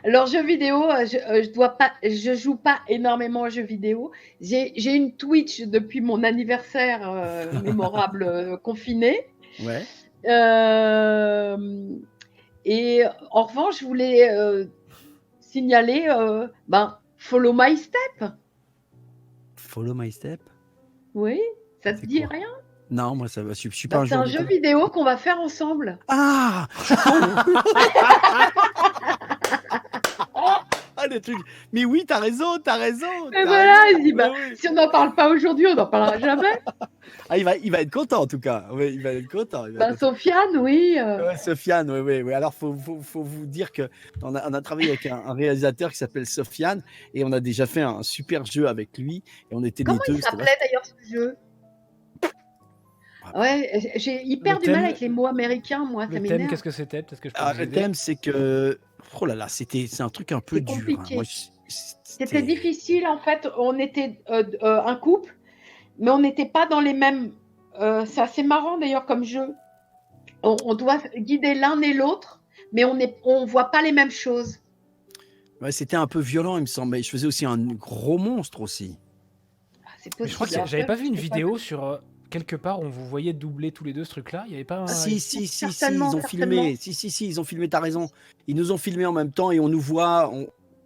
Alors, jeux vidéo, je joue pas énormément aux jeux vidéo. J'ai une Twitch depuis mon anniversaire mémorable confiné. Ouais. Et en revanche, je voulais signaler Follow My Step. Follow My Step. Oui, ça te C'est dit quoi? rien? Non, moi, ça va. Je suis pas un C'est joueur un de jeu télé. vidéo qu'on va faire ensemble. Ah, je suis con. Ah, des trucs. Mais oui, t'as raison, t'as raison, Et t'as voilà, raison. il dit, Ouais, ouais. si on n'en parle pas aujourd'hui, on n'en parlera jamais. Ah, il va être content en tout cas. Oui, il va être content. Il va être content. Sofiane, oui. Ouais, Sofiane, oui, oui, oui. Alors, faut vous dire que on a travaillé avec un réalisateur qui s'appelle Sofiane, et on a déjà fait un super jeu avec lui, et on était les Comment il deux. C'était s'appelait d'ailleurs ce jeu? Ouais, j'ai hyper Le du mal thème, avec les mots américains, moi, ça le thème, m'énerve. qu'est-ce que c'était? Peut-être que je peux Ah, vous le aider. thème, c'est que, oh là là, c'est un truc un peu C'est dur. Hein. compliqué. Moi, C'était difficile, en fait. On était un couple, mais on n'était pas dans les mêmes. C'est assez marrant d'ailleurs comme jeu. On doit guider l'un et l'autre, mais on voit pas les mêmes choses. Ouais, c'était un peu violent, il me semble. Mais je faisais aussi un gros monstre aussi. Ah, c'est Mais je crois possible. que j'avais pas vu une vidéo sur quelque part où on vous voyait doubler tous les deux ce truc-là. Il y avait pas Ah, un... si, certainement, ils ont filmé. Si, ils ont filmé, t'as raison. Ils nous ont filmé en même temps et on nous voit.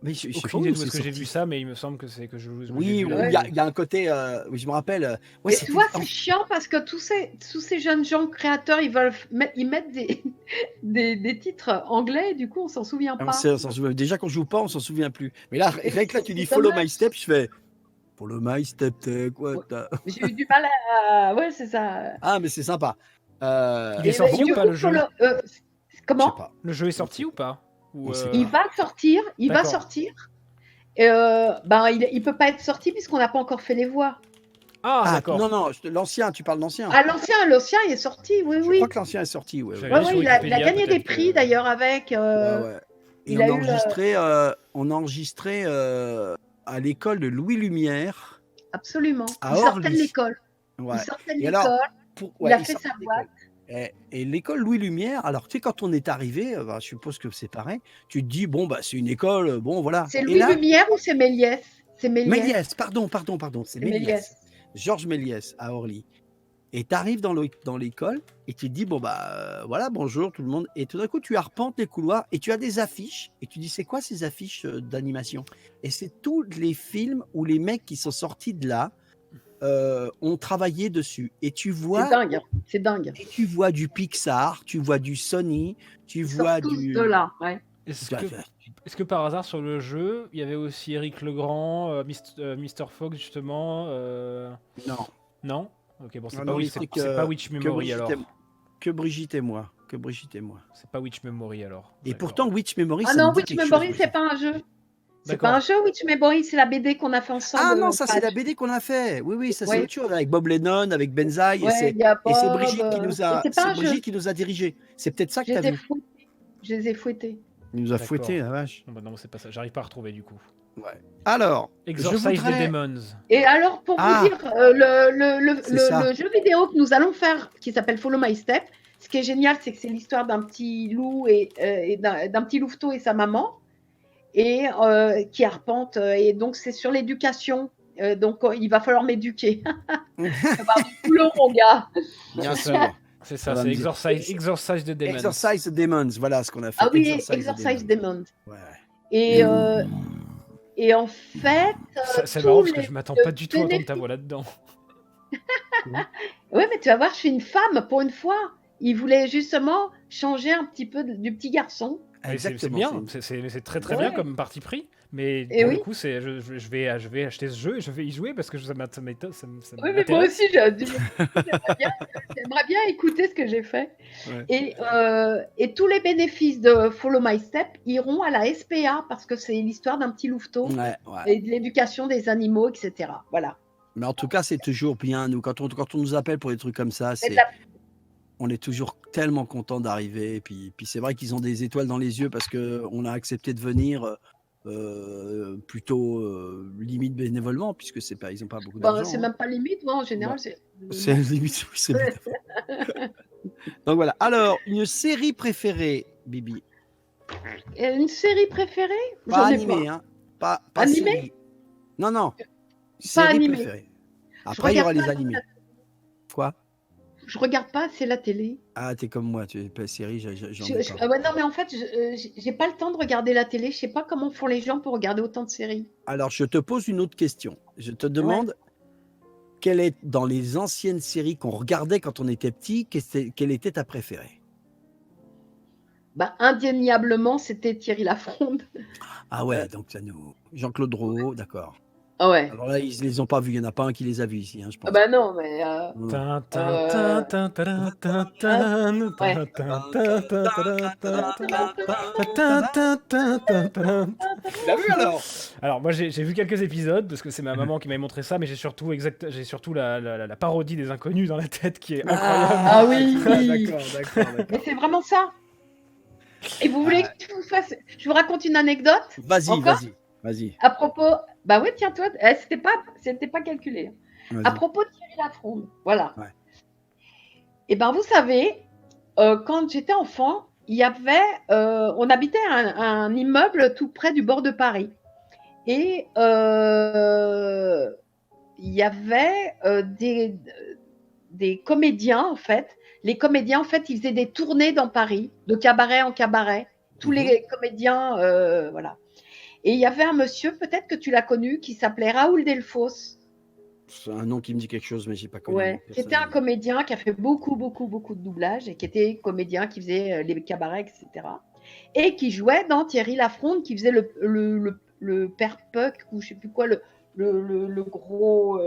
Mais je sais pas Aucune où idée d'où c'est est-ce que j'ai sorti. vu ça, mais il me semble que c'est que je l'ai Oui, vu il la Ouais. vidéo. y a un côté. Oui, je me rappelle. Ouais, Et c'était. tu vois, c'est chiant parce que tous ces jeunes gens créateurs, ils mettent des titres anglais, et du coup, on s'en souvient Ah, pas. on s'en souvient. Déjà, quand je joue pas, on s'en souvient plus. Mais là, Et rien que là, tu dis c'est follow dommage. my step, je fais follow my step, t'es quoi Ouais. t'as- J'ai eu du mal à. Ouais, c'est ça. Ah, mais c'est sympa. Il est sorti ou pas, le jeu? Je sais Comment? pas. Le jeu est sorti ou pas? Ou, On sait Il va sortir. Il va D'accord. sortir. Il peut pas être sorti puisqu'on n'a pas encore fait les voix. Ah, Ah, d'accord. non, l'ancien, tu parles d'ancien. Ah, l'ancien, il est sorti, oui, Je oui. crois que l'ancien est sorti, ouais. J'avais ouais. vu sur Il a Wikipédia, gagné des peut-être prix que- d'ailleurs avec. Ouais, ouais. Et il on a a eu enregistré, à l'école de Louis Lumière Absolument. à Il sortait de Orly. l'école. Ouais. Il sortait de Et alors, l'école. ouais, Il a il fait sortait sa de l'école. boîte. Et l'école Louis Lumière, alors tu sais, quand on est arrivé, je suppose que c'est pareil, tu te dis, bon, bah, c'est une école, bon, voilà. C'est Et Louis là, Lumière ou c'est Méliès? C'est Méliès. Méliès, pardon, c'est C'est Méliès. Méliès. Georges Méliès à Orly. Et tu arrives dans l'école et tu te dis, bon, bah, voilà, bonjour tout le monde. Et tout d'un coup, tu arpentes les couloirs et tu as des affiches. Et tu dis, c'est quoi ces affiches d'animation? Et c'est tous les films où les mecs qui sont sortis de là ont travaillé dessus. Et tu vois, C'est dingue. Hein. C'est dingue. et tu vois du Pixar, tu vois du Sony, tu Ils vois sortent tous du. de là. Ouais. Est-ce que par hasard sur le jeu, il y avait aussi Éric Legrand, Mr. Fox justement Non. Non? Ok, bon, Ah non, il sait c'est pas Witch que Memory Brigitte alors. que Brigitte et moi. C'est pas Witch Memory alors. Et D'accord. pourtant, Witch Memory, Ah ça me non, dit Witch quelque chose. Memory, c'est Brigitte. pas un jeu. C'est D'accord. pas un jeu, Witch Memory, c'est la BD qu'on a fait ensemble. Ah non, ça c'est Patch. la BD qu'on a fait. Oui, ça c'est Oui. autre chose avec Bob Lennon, avec Benzaï, Ouais, il y a et c'est Bob. Brigitte qui nous a, Et c'est pas un jeu. dirigés. C'est peut-être ça que Je tu as les ai vu. fouettés. Je les ai fouettés. Il nous a D'accord. fouettés, la vache. Non, bah non, c'est pas ça. J'arrive pas à retrouver du coup. Ouais. Alors, je Exorcise the voudrais. Demons. Et alors, pour vous Ah, dire, c'est ça. le jeu vidéo que nous allons faire, qui s'appelle Follow My Step, ce qui est génial, c'est que c'est l'histoire d'un petit loup et d'un petit louveteau et sa maman, et qui arpente. Et donc, c'est sur l'éducation. Donc, il va falloir m'éduquer. Ça va du boulot, mon gars. Bien C'est sûr. ça. C'est ça, va c'est me dire. Exorcise the Demons. Exorcise the Demons, voilà ce qu'on a fait. Ah oui, Exorcise Exorcise the Demons. Demons. Ouais. Et en fait, C'est tous marrant parce que les je m'attends pas du tout à entendre bénéfices- ta voix là-dedans. Ouais, mais tu vas voir, je suis une femme pour une fois. Il voulait justement changer un petit peu du petit garçon. Mais c'est Exactement. bien, c'est très très Ouais. bien comme parti pris. Mais Et pour oui. le coup, je vais acheter ce jeu et je vais y jouer parce que ça Oui, mais moi m'intéresse. aussi, j'aimerais bien écouter ce que j'ai fait. Ouais. Et tous les bénéfices de Follow My Step iront à la SPA parce que c'est l'histoire d'un petit louveteau Ouais. et de l'éducation des animaux, etc. Voilà. Mais en tout cas, c'est toujours bien. Nous, quand on nous appelle pour des trucs comme ça, C'est de la- on est toujours tellement content d'arriver. Et puis c'est vrai qu'ils ont des étoiles dans les yeux parce qu'on a accepté de venir plutôt limite bénévolement, puisque ils n'ont pas beaucoup d'argent. c'est même pas limite, moi, en général. C'est limite, oui, c'est bénévole. Donc voilà. Alors, une série préférée, Bibi. Une série préférée? Pas J'en ai animée, pas. hein. Pas Animée? série. Non. Pas Série animée. préférée. Après, il y aura les animés. Quoi? Je regarde pas assez la télé. Ah, t'es comme moi, tu es pas série, j'en ai pas. Ouais, non, mais en fait, j'ai pas le temps de regarder la télé. Je sais pas comment font les gens pour regarder autant de séries. Alors, je te pose une autre question. Je te demande, quelle est, dans les anciennes séries qu'on regardait quand on était petit, quelle était ta préférée? Indéniablement, c'était Thierry Lafronde. Ah ouais, donc ça nous... Jean-Claude Drouot, d'accord. Ah ouais. Alors là, ils les ont pas vus, il n'y en a pas un qui les a vus ici, hein, je pense. Ah bah non, mais... T'as vu alors? Alors moi j'ai vu quelques épisodes parce que c'est ma maman qui m'avait montré ça, mais j'ai surtout la parodie des Inconnus dans la tête qui est incroyable. Ah oui. D'accord. Mais c'est vraiment ça. Et vous voulez que je vous raconte une anecdote? Vas-y. À propos... Bah oui, tiens, toi, c'était pas calculé. À propos de Thierry Lafronde, voilà. Ouais. Et ben vous savez, quand j'étais enfant, il y avait... on habitait un immeuble tout près du bord de Paris. Et il y avait des comédiens, en fait. Les comédiens, en fait, ils faisaient des tournées dans Paris, de cabaret en cabaret. Tous les comédiens, voilà. Et il y avait un monsieur, peut-être que tu l'as connu, qui s'appelait Raoul Delphos. C'est un nom qui me dit quelque chose, mais j'ai pas connu. Ouais, qui était un comédien qui a fait beaucoup de doublages et qui était comédien, qui faisait les cabarets, etc. Et qui jouait dans Thierry Lafronde, qui faisait le père Puck, ou je sais plus quoi, le gros...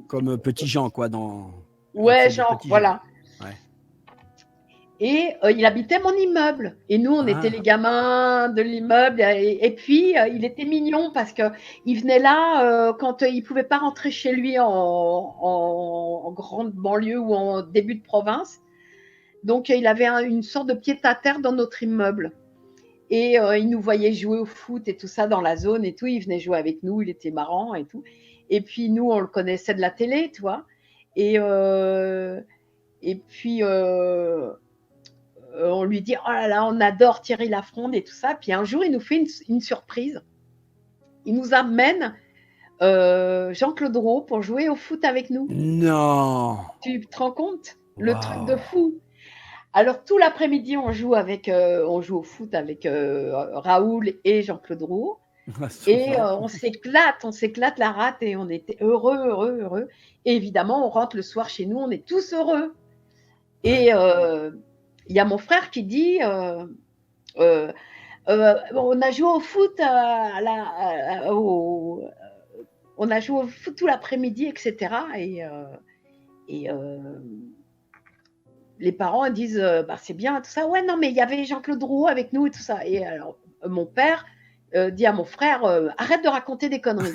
Comme Petit Jean, quoi, dans... Ouais, genre, voilà. Ouais. Et il habitait mon immeuble. Et nous, on était les gamins de l'immeuble. Et puis, il était mignon parce qu'il venait là quand il ne pouvait pas rentrer chez lui en grande banlieue ou en début de province. Donc, il avait une sorte de pied-à-terre dans notre immeuble. Et il nous voyait jouer au foot et tout ça dans la zone et tout. Il venait jouer avec nous, il était marrant et tout. Et puis, nous, on le connaissait de la télé, tu vois. Et puis... on lui dit, oh là là, on adore Thierry Lafronde et tout ça. Puis un jour, il nous fait une surprise. Il nous amène Jean-Claude Drouot pour jouer au foot avec nous. Non. Tu te rends compte? Le truc de fou. Alors, tout l'après-midi, on joue au foot avec Raoul et Jean-Claude Drouot. Et on s'éclate la rate et on était heureux. Et évidemment, on rentre le soir chez nous, on est tous heureux. Et... il y a mon frère qui dit on a joué au foot on a joué au foot tout l'après-midi, etc. Et les parents disent bah, c'est bien, tout ça. Ouais, non, mais il y avait Jean-Claude Drouot avec nous et tout ça. Et alors, mon père dit à mon frère arrête de raconter des conneries.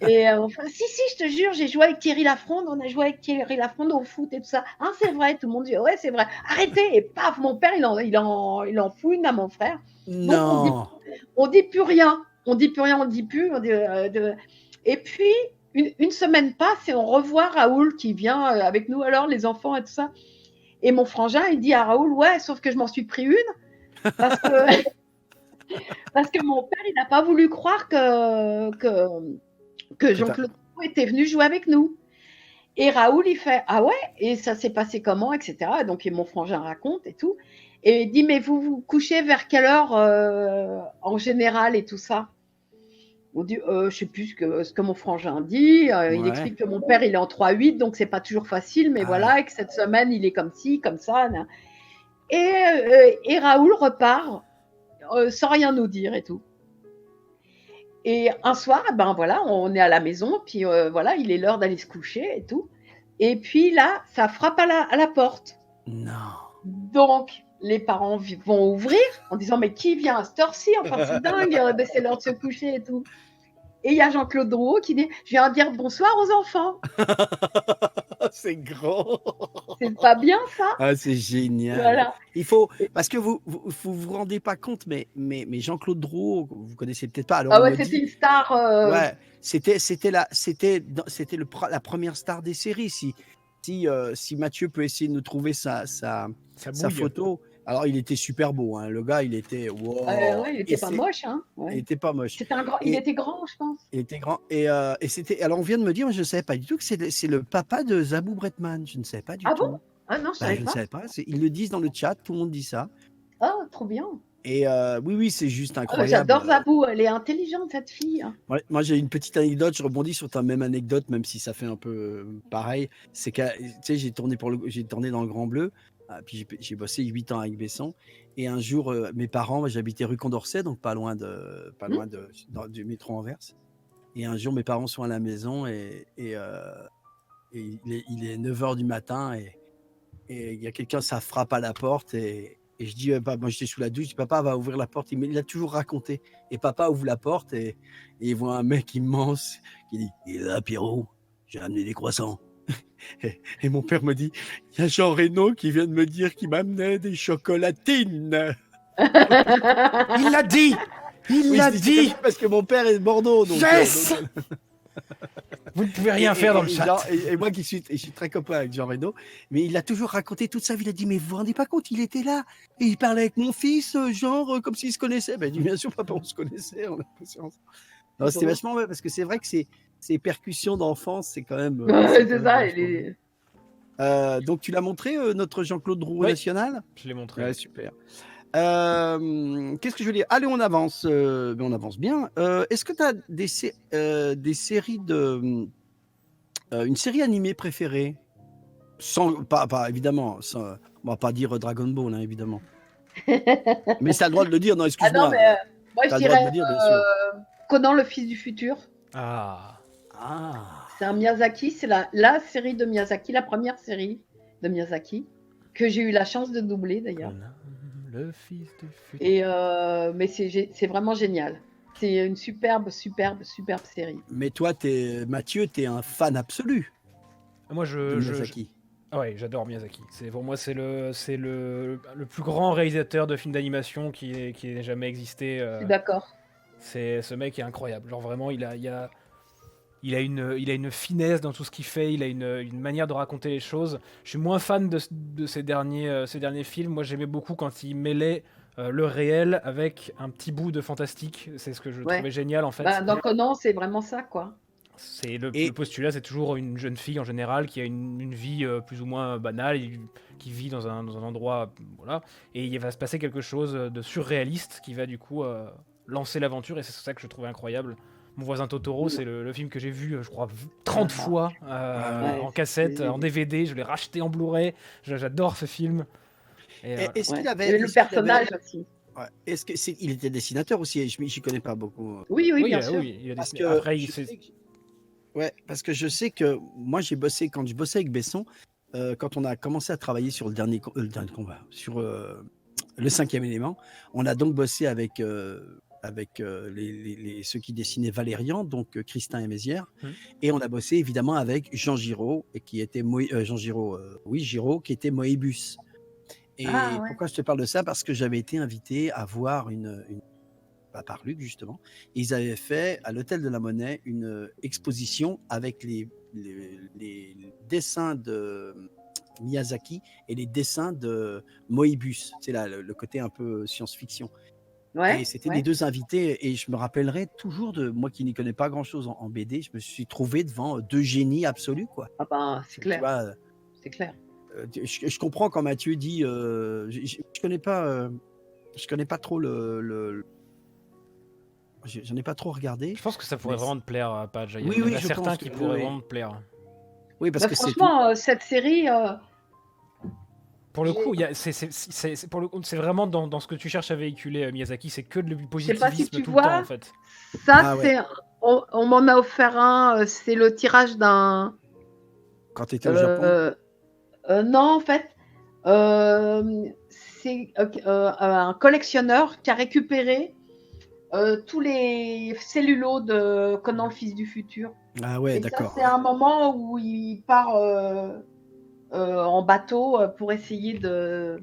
Et enfin, si, je te jure, j'ai joué avec Thierry Lafronde, on a joué avec Thierry Lafronde au foot et tout ça. Hein, c'est vrai, tout le monde dit ouais, c'est vrai. Arrêtez. Et paf, mon père, il en fout une à mon frère. Non. Donc, on dit plus rien. On dit plus. Et puis, une semaine passe et on revoit Raoul qui vient avec nous, alors les enfants et tout ça. Et mon frangin, il dit à Raoul, ouais, sauf que je m'en suis pris une parce que, parce que mon père, il n'a pas voulu croire que Jean-Claude était venu jouer avec nous. Et Raoul, il fait ah ouais, et ça s'est passé comment, etc. Donc, et mon frangin raconte et tout. Et il dit mais vous vous couchez vers quelle heure en général et tout ça. On dit je sais plus ce que mon frangin dit. Il explique que mon père il est en 3-8, donc c'est pas toujours facile, mais voilà, et que cette semaine il est comme ci, comme ça. Et Raoul repart sans rien nous dire et tout. Et un soir, ben voilà, on est à la maison, puis voilà, il est l'heure d'aller se coucher et tout. Et puis là, ça frappe à la porte. Non. Donc, les parents vont ouvrir en disant mais qui vient à cette heure-ci, enfin c'est dingue, c'est l'heure de se coucher et tout. Et il y a Jean-Claude Drouot qui dit je viens dire bonsoir aux enfants. C'est grand. C'est pas bien ça? Ah, c'est génial. Voilà. Il faut parce que vous rendez pas compte, mais Jean-Claude Drouot, vous connaissez peut-être pas. Alors ah ouais, c'était une star. Ouais, c'était la première star des séries. Si Mathieu peut essayer de nous trouver sa photo. Alors, il était super beau, hein. Le gars, il était wow. Ouais, il était pas moche, hein. Ouais. Il était pas moche. Il était grand, je pense. Il était grand. Et c'était. Alors, on vient de me dire, moi, je ne savais pas du tout que c'est le papa de Zabou Bretman. Je ne savais pas du tout. Ah bon? Ah non, je ne savais pas. Ils le disent dans le chat, tout le monde dit ça. Oh, trop bien. Et oui, c'est juste incroyable. J'adore Zabou, elle est intelligente, cette fille. Ouais, moi, j'ai une petite anecdote, je rebondis sur ta même anecdote, même si ça fait un peu pareil. C'est que, tu sais, j'ai tourné dans le Grand Bleu, puis j'ai bossé 8 ans avec Besson. Et un jour, mes parents, j'habitais rue Condorcet, donc pas loin du métro Anvers. Et un jour, mes parents sont à la maison et il est 9h du matin et il y a quelqu'un, ça frappe à la porte et je dis, moi j'étais sous la douche, je dis, papa va ouvrir la porte. Il a toujours raconté. Et papa ouvre la porte et il voit un mec immense qui dit, il est là, Pierrot, j'ai amené des croissants. Et mon père me dit, il y a Jean Reno qui vient de me dire qu'il m'amenait des chocolatines. Il l'a dit. Il l'a dit. Parce que mon père est de Bordeaux. Donc, yes. Vous ne pouvez rien faire dans le chat. Et moi qui suis très copain avec Jean Reno, mais il a toujours raconté toute sa vie. Il a dit, mais vous vous rendez pas compte, il était là. Et il parlait avec mon fils, genre comme s'il se connaissait. Ben, il dit, bien sûr, papa, on se connaissait, on a conscience. Non, c'était vachement ouais, parce que c'est vrai que ces percussions d'enfance, c'est quand même. C'est ça. Donc, tu l'as montré, notre Jean-Claude Drouot national? Je l'ai montré. Ouais, super. Qu'est-ce que je veux dire? Allez, on avance. Mais on avance bien. Est-ce que tu as des séries une série animée préférée? Pas évidemment. On va pas dire Dragon Ball, hein, évidemment. Mais c'est le droit de le dire. Non, excuse-moi. Ah non, mais, moi, je dirais Conan, le fils du futur. C'est un Miyazaki. C'est la série de Miyazaki, la première série de Miyazaki que j'ai eu la chance de doubler d'ailleurs. Le fils du futur. Et mais c'est vraiment génial. C'est une superbe série. Mais toi, Mathieu, t'es un fan absolu. Moi, de Miyazaki. Ouais, j'adore Miyazaki. Pour moi, c'est le plus grand réalisateur de films d'animation qui ait jamais existé. Je suis d'accord. Ce mec est incroyable. Genre vraiment, il a une finesse dans tout ce qu'il fait, il a une manière de raconter les choses. Je suis moins fan de ces derniers films. Moi, j'aimais beaucoup quand il mêlait le réel avec un petit bout de fantastique. C'est ce que je trouvais génial, en fait. Dans Conan, c'est vraiment ça, quoi. Le postulat, c'est toujours une jeune fille, en général, qui a une vie plus ou moins banale, qui vit dans un endroit... Voilà, et il va se passer quelque chose de surréaliste qui va, du coup, lancer l'aventure, et c'est ça que je trouvais incroyable. Mon voisin Totoro, c'est le film que j'ai vu, je crois, 30 fois en cassette, en DVD. Je l'ai racheté en Blu-ray. J'adore ce film. Est-ce qu'il avait le personnage aussi? Ouais. Est-ce qu'il était dessinateur aussi? J'y connais pas beaucoup. Oui, bien sûr. Oui, il a dessiné. Après, Ouais, parce que je sais que moi, quand je bossais avec Besson, quand on a commencé à travailler sur le dernier combat, sur le 5e élément, on a donc bossé avec, ceux qui dessinaient Valérian, donc Christin et Mézières, et on a bossé évidemment avec Jean Giraud, et qui était Jean Giraud, Giraud, qui était Moebius. Et Ah ouais. pourquoi je te parle de ça? Parce que j'avais été invité à voir par Luc justement. Et ils avaient fait à l'Hôtel de la Monnaie une exposition avec les dessins de Miyazaki et les dessins de Moebius. C'est là le côté un peu science-fiction. Et Ouais, c'était les deux invités. Et je me rappellerai toujours de moi qui n'y connais pas grand-chose en BD. Je me suis trouvé devant deux génies absolus, quoi. Ah ben, c'est Tu clair, vois, c'est clair. je comprends quand Mathieu dit je connais pas trop j'en ai pas trop regardé. Je pense que ça pourrait vraiment te plaire, Page. Il Oui, y en oui, a je certains pense qui que pourraient oui. vraiment te plaire. Oui, parce Bah, que c'est tout. franchement, cette série, Pour le j'ai- coup, c'est vraiment dans ce que tu cherches à véhiculer, Miyazaki, c'est que de je sais pas si positivisme tu tout le temps, vois, en fait. ça Ah ouais, c'est, on m'en a offert un, c'est le tirage d'un, quand tu étais au Japon. non en fait, c'est un collectionneur qui a récupéré tous les cellulos de Conan le fils du futur. Ah ouais, Et ça d'accord. c'est un moment où il part en bateau pour essayer de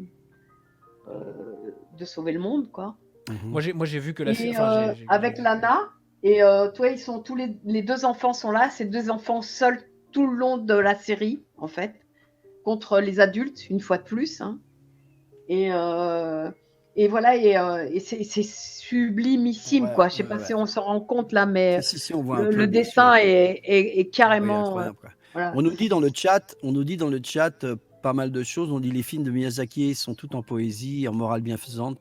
sauver le monde, quoi. Mhm. Moi, j'ai vu que Et j'ai avec vu. Lana, et toi, ils sont les deux enfants sont là, ces deux enfants seuls tout le long de la série, en fait, contre les adultes, une fois de plus. Hein. Et voilà, et c'est sublimissime, Ouais, quoi. Je sais ouais, pas ouais. si on se rend compte là, mais Si, on voit un peu, le bien sûr. dessin est carrément. Incroyable, quoi. Voilà. On nous dit dans le chat pas mal de choses. On dit les films de Miyazaki sont tout en poésie, en morale bienfaisante.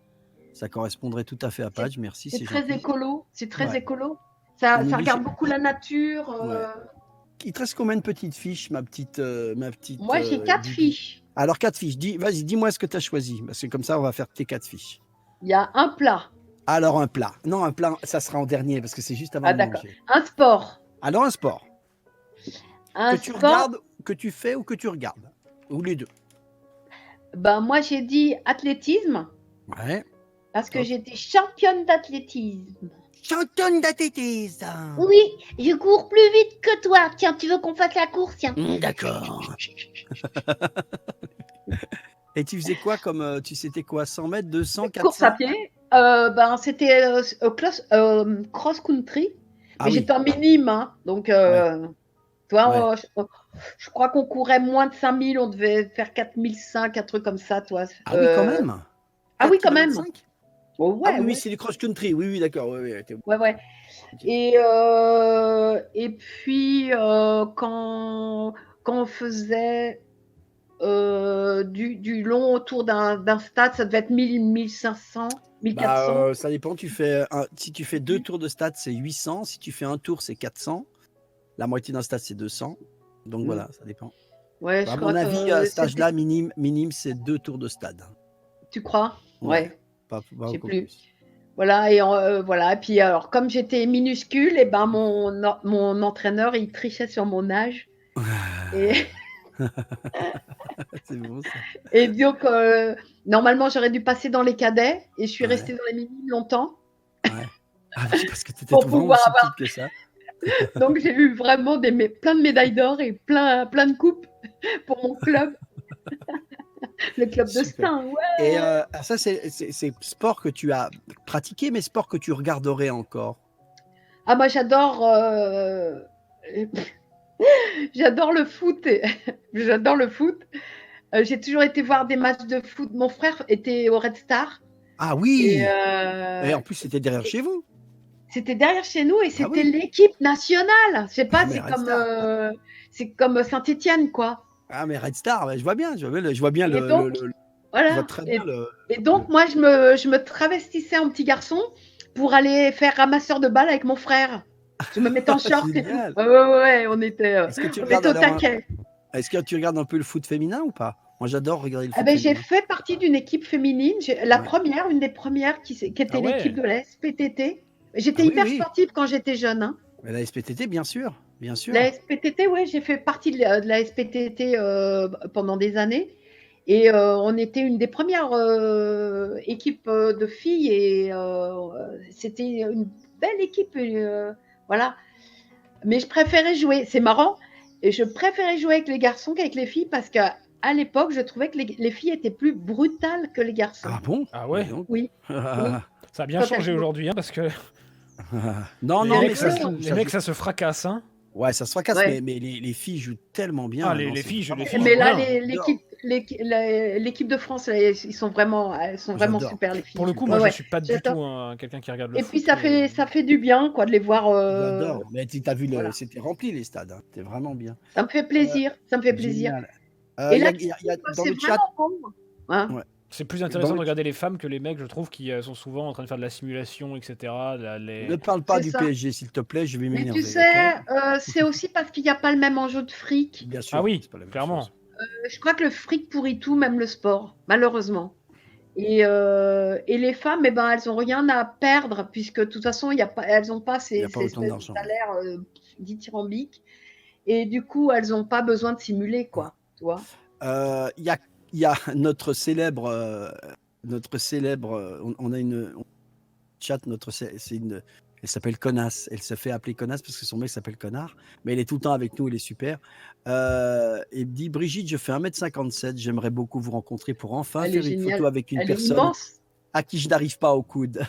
Ça correspondrait tout à fait à Page. Merci, C'est c'est très gentil. écolo. C'est très Ouais. écolo. On Ça nous dit regarde beaucoup la nature. ouais. Il te reste combien de petites fiches, ma petite Moi, j'ai 4 Bibi? fiches. Alors 4 fiches. Vas-y, dis-moi ce que tu as choisi. Parce que comme ça, on va faire tes 4 fiches. Il y a un plat. Alors un plat. Non, un plat, ça sera en dernier parce que c'est juste avant Ah, de d'accord. manger. Un sport. Alors un sport. Un Que tu sport. regardes, que tu fais ou que tu regardes. Ou les deux. Ben, moi, j'ai dit athlétisme Ouais. parce que Hop. j'étais championne d'athlétisme. Championne d'athlétisme. Oui, je cours plus vite que toi. Tiens, tu veux qu'on fasse la course? Tiens. D'accord. Et tu faisais quoi comme c'était quoi 100 mètres, 200, 400? Course à pied. Ben, c'était cross-country. Ah Mais oui. j'étais en minime. Hein, donc, toi, je crois qu'on courait moins de 5000. On devait faire 4005, un truc comme ça, toi. Ah oui, quand même. Ah oui, quand même. 4,5 km? Oh, ouais, Ah oui, ouais. c'est du cross-country. Oui, d'accord. Ouais. Ok. Et puis, quand on faisait du long autour d'un stade, ça devait être 1000, 1500, 1400. Ça dépend. Si tu fais 2 tours de stade, c'est 800. Si tu fais un tour, c'est 400. La moitié d'un stade, c'est 200. Donc voilà, ça dépend. Ouais, À mon avis, à cet âge-là, minime, c'est 2 tours de stade. Tu crois? Ouais. Pas J'ai beaucoup plus. plus. Voilà, et voilà. Et puis, alors, comme j'étais minuscule, et ben, mon entraîneur, il trichait sur mon âge. Et, C'est bon, ça. et donc, normalement, j'aurais dû passer dans les cadets, et je suis restée dans les minimes longtemps. Ouais. Ah oui, parce que tu étais Pour vraiment pouvoir aussi avoir- petite que ça. Donc, j'ai eu vraiment plein de médailles d'or et plein de coupes pour mon club. Le club de Super. Stein, ouais. Et ça, c'est sport que tu as pratiqué, mais sport que tu regarderais encore. Ah, moi, j'adore j'adore le foot. J'adore le foot. J'ai toujours été voir des matchs de foot. Mon frère était au Red Star. Ah oui. Et en plus, c'était derrière chez vous. C'était derrière chez nous et c'était oui. l'équipe nationale. Je sais pas, mais c'est comme Saint-Étienne, quoi. Ah, mais Red Star, je vois bien. Je vois bien Et donc, voilà. je vois très bien Et donc, moi, je me travestissais en petit garçon pour aller faire ramasseur de balles avec mon frère. Je me mettais en short et tout. Génial. Ouais, on était au taquet. Est-ce que tu regardes un peu le foot féminin ou pas? Moi, j'adore regarder le foot J'ai féminin. fait partie d'une équipe féminine, une des premières qui était l'équipe de la SPTT. J'étais hyper sportive quand j'étais jeune. Hein. Mais la SPTT, bien sûr. bien sûr. La SPTT, ouais, j'ai fait partie de la SPTT pendant des années. Et on était une des premières équipes de filles et c'était une belle équipe. Voilà. Mais je préférais jouer, c'est marrant, et je préférais jouer avec les garçons qu'avec les filles parce qu'à l'époque, je trouvais que les filles étaient plus brutales que les garçons. Ah bon? Ah ouais? Dis donc. Oui, oui. Ça a bien Quand changé elles- aujourd'hui, hein, parce que Non, les non, mais mecs, ça ça, joue. les Ça mecs, joue. ça se fracasse, hein. Ouais, ça se fracasse, Ouais. mais les filles jouent tellement bien Ah, maintenant. les c'est filles, vraiment- les filles Mais jouent là, bien. l'équipe de France, là, elles sont vraiment J'adore. super, les filles. Pour le coup, Ouais, moi, je ouais, suis pas du j'adore. tout quelqu'un qui regarde le Et puis foot, ça mais fait du bien, quoi, de les voir. J'adore. Mais t'as vu, Voilà. c'était rempli les stades. Hein. C'était vraiment bien. Ça me fait plaisir, ça me fait plaisir. Génial. Et Il y là, a, il y a dans c'est le chat. vraiment bon. Hein. Ouais. c'est plus Dans intéressant le- de regarder les femmes que les mecs, je trouve, qui sont souvent en train de faire de la simulation, etc. Ne parle pas C'est du ça. PSG, s'il te plaît, je vais Mais tu m'énerver. sais, Ok. c'est aussi parce qu'il n'y a pas le même enjeu de fric. Bien sûr. Ah oui, c'est pas la même clairement. chose. Je crois que le fric pourrit tout, même le sport, malheureusement. Et les femmes, eh ben, elles n'ont rien à perdre, puisque de toute façon, elles n'ont pas Il n'y ces a pas autant espèces de d'argent. salaires dithyrambiques. Et du coup, elles n'ont pas besoin de simuler, quoi. Tu vois. Il y a notre célèbre, on a une chat, elle s'appelle Connasse. Elle se fait appeler Connasse parce que son mec s'appelle Connard, mais elle est tout le temps avec nous, elle est super. Et me dit Brigitte, je fais 1m57, j'aimerais beaucoup vous rencontrer pour enfin Elle est faire une géniale. photo avec une Elle est personne immense. à qui je n'arrive pas au coude.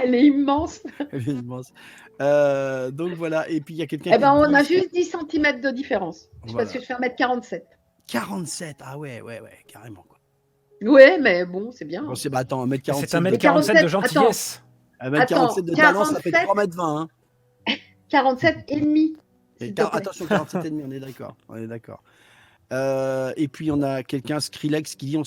Elle est immense. Elle est immense. Donc voilà, et puis il y a quelqu'un Eh qui ben, on dit a juste 10 cm de différence. Voilà. Parce que je fais 1m47. 47, ah ouais, carrément. Quoi. Ouais, mais bon, c'est bien. Bon, c'est bah attends, Mais 1m47 c'est de 1m47 de 47, gentillesse. 1m47 de talent, ça fait 47. 3m20. Hein. 47 et demi. Et S'il te plaît. attention, 47,5, on est d'accord. Et puis on a quelqu'un, Skrillex, qui dit on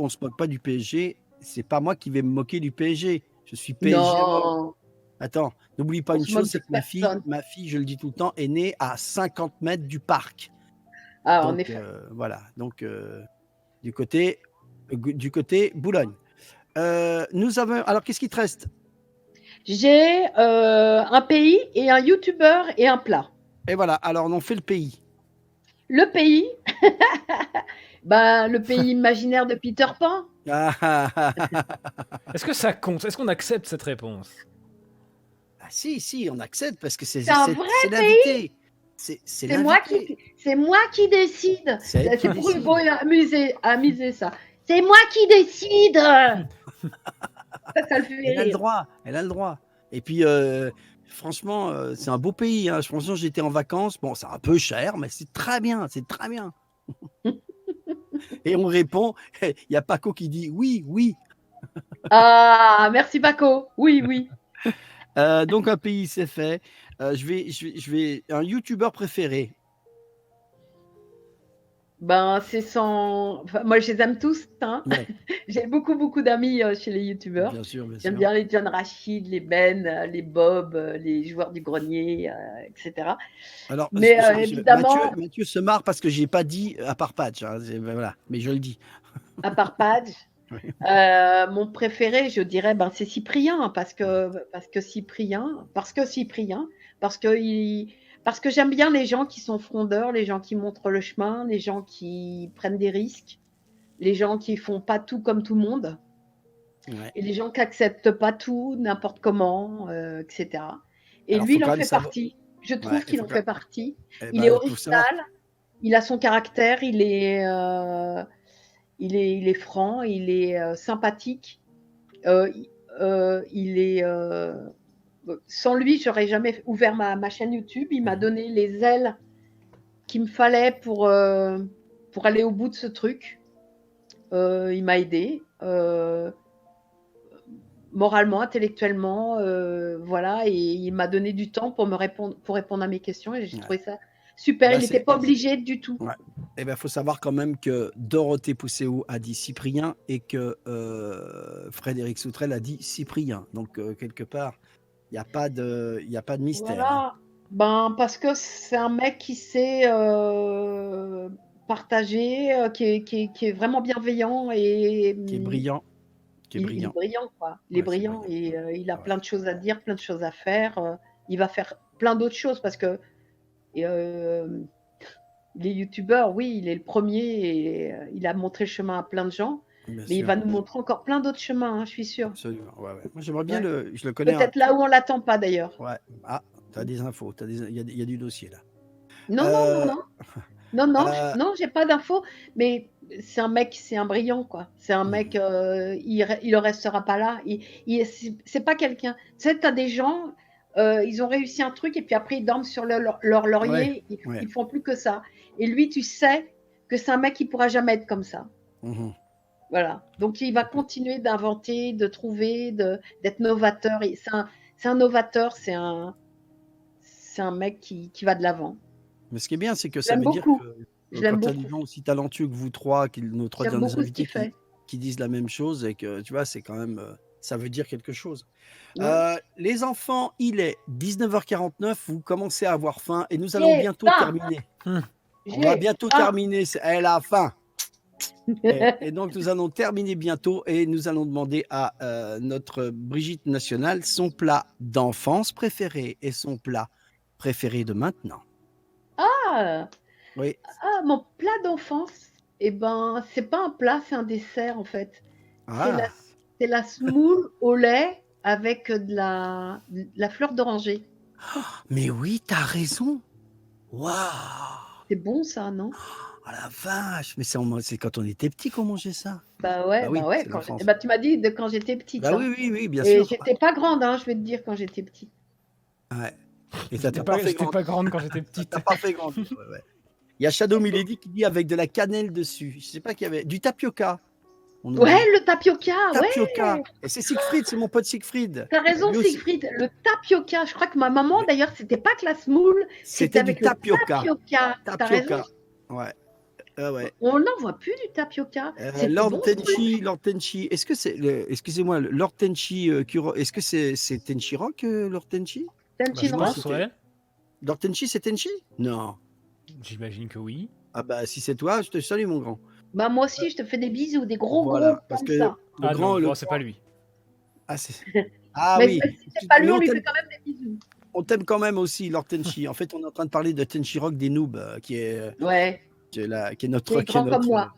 se moque pas du PSG. C'est pas moi qui vais me moquer du PSG. Je suis PSG. Non. Attends, n'oublie pas On une se moque chose, c'est de que ma personne. fille, je le dis tout le temps, est née à 50 mètres du parc. Ah, Donc en effet. voilà. Donc du côté Boulogne. Nous avons. Alors qu'est-ce qui te reste? J'ai un pays et un youtubeur et un plat. Et voilà. Alors on fait le pays. Le pays, le pays imaginaire de Peter Pan. Est-ce que ça compte? Est-ce qu'on accepte cette réponse? Ah, si, on accepte parce que c'est un vrai l'invité. C'est moi qui décide. C'est elle qui C'est pour décide. amuser ça. C'est moi qui décide. Ça le fait Elle a le rire. droit. Elle a le droit. Et puis, franchement, c'est un beau pays. Hein. Franchement, j'étais en vacances. Bon, c'est un peu cher, mais c'est très bien. C'est très bien. Et on répond. Il y a Paco qui dit oui, oui. Ah, merci Paco. Oui, oui. Donc, un pays, c'est fait. Je vais. Un youtubeur préféré. C'est sans. Enfin, moi, je les aime tous. Hein. Ouais. J'ai beaucoup d'amis chez les youtubeurs. Bien sûr, bien sûr. J'aime bien les John Rachid, les Ben, les Bob, les joueurs du grenier, etc. Alors, mais évidemment, Mathieu se marre parce que j'ai pas dit à part Patch. Hein, voilà, mais je le dis. À part Padge, mon préféré, je dirais, c'est Cyprien, parce que Cyprien, parce que j'aime bien les gens qui sont frondeurs, les gens qui montrent le chemin, les gens qui prennent des risques, les gens qui font pas tout comme tout le monde, et les gens qui acceptent pas tout n'importe comment, etc. Et Alors, lui, il en fait partie. Je trouve qu'il en fait partie. Il est original, il a son caractère, il est franc, il est sympathique. Sans lui, j'aurais jamais ouvert ma chaîne YouTube. Il m'a donné les ailes qu'il me fallait pour aller au bout de ce truc. Il m'a aidé moralement, intellectuellement, voilà, et il m'a donné du temps pour répondre à mes questions, et j'ai trouvé ça super. Il n'était pas obligé du tout. Ouais. Eh ben, faut savoir quand même que Dorothée Pousseau a dit Cyprien et que Frédéric Soutrel a dit Cyprien. Donc quelque part, il n'y a pas de mystère. Voilà. Hein. Parce que c'est un mec qui sait partager, qui est vraiment bienveillant et qui est brillant. Il est brillant, quoi. Il est brillant et il a plein de choses à dire, plein de choses à faire. Il va faire plein d'autres choses parce que Et il est youtubeur, oui, il est le premier et il a montré le chemin à plein de gens. Bien Mais il sûr, va nous montrer encore plein d'autres chemins, hein, je suis sûre. absolument. Ouais, ouais. Moi, j'aimerais bien Ouais. je le connais Peut-être là où on l'attend pas d'ailleurs. ouais. Ah, t'as des infos, il y a du dossier là. Non, non, non, Euh, non. Non, non, euh, non, j'ai pas d'infos, mais c'est un mec, c'est un brillant, quoi. C'est un mec, il ne restera pas là. C'est pas quelqu'un. Tu sais, tu as des gens, ils ont réussi un truc et puis après ils dorment sur leur ouais, laurier, ouais. ils font plus que ça. Et lui, tu sais que c'est un mec qui pourra jamais être comme ça. Mhm. Voilà. Donc il va continuer d'inventer, de trouver, d'être novateur. C'est un novateur, c'est un mec qui va de l'avant. Mais ce qui est bien, c'est que ça J'aime veut dire beaucoup. que Je l'aime quand tu as des beaucoup. gens aussi talentueux que vous trois, nos trois J'aime derniers beaucoup ce invités qu'il fait. qui disent la même chose et que tu vois, c'est quand même, ça veut dire quelque chose. Ouais. Les enfants, il est 19h49, vous commencez à avoir faim et nous allons J'ai bientôt faim. terminer. On va J'ai bientôt faim. terminer, elle a faim. Et donc nous allons terminer bientôt et nous allons demander à notre Brigitte Nationale son plat d'enfance préféré et son plat préféré de maintenant. Ah, Oui. ah, mon plat d'enfance, eh ben, c'est pas un plat, c'est un dessert en fait. C'est la, Ah, c'est la semoule au lait avec de la fleur d'oranger. mais oui, t'as raison. Waouh! C'est bon ça, non? Oh la vache! Mais c'est quand on était petit qu'on mangeait ça. Bah Bah oui, ouais, c'est l'enfance. bah, tu m'as dit de quand j'étais petite, Bah hein. oui, oui, oui, bien Et sûr. j'étais pas grande, hein, je vais te dire, quand j'étais petite. Ouais. Et ça t'a pas fait J'étais grande. pas grande quand j'étais Ça petite. t'a pas fait grande. Ouais, ouais. Il y a Shadow Milady qui dit avec de la cannelle dessus. Je sais pas qu'il y avait du tapioca. On nous Ouais, dit le tapioca, tapioca. ouais. Et c'est Siegfried, c'est mon pote Siegfried. T'as raison, Lui aussi. Siegfried. Le tapioca. Je crois que ma maman, Mais d'ailleurs, c'était pas que la semoule, c'était c'était du avec le tapioca. tapioca. T'as raison. Tapioca. Ouais. Ouais. On n'en voit plus du tapioca. C'était Lord bon, ça. Tenchi, est-ce que c'est excusez-moi, Lord Tenchi Kuro, est-ce que c'est Tenchi Rock, Lord Tenchi? Bah, Tenchi je Moi, noir. pense, c'était ouais. Lord Tenchi, c'est Tenchi? Non. J'imagine que oui. Ah bah si c'est toi, je te salue mon grand. Bah, moi aussi, je te fais des bisous, des gros gros Voilà, parce comme que ça. Ah non, le bon, c'est pas lui. ah c'est ah Mais oui, si c'est pas lui, mais on lui fait quand même des bisous. on t'aime quand même aussi Lord Tenchi. En fait, on est en train de parler de Tenchi Rock des noobs, Ouais, qui est qui est grand comme moi.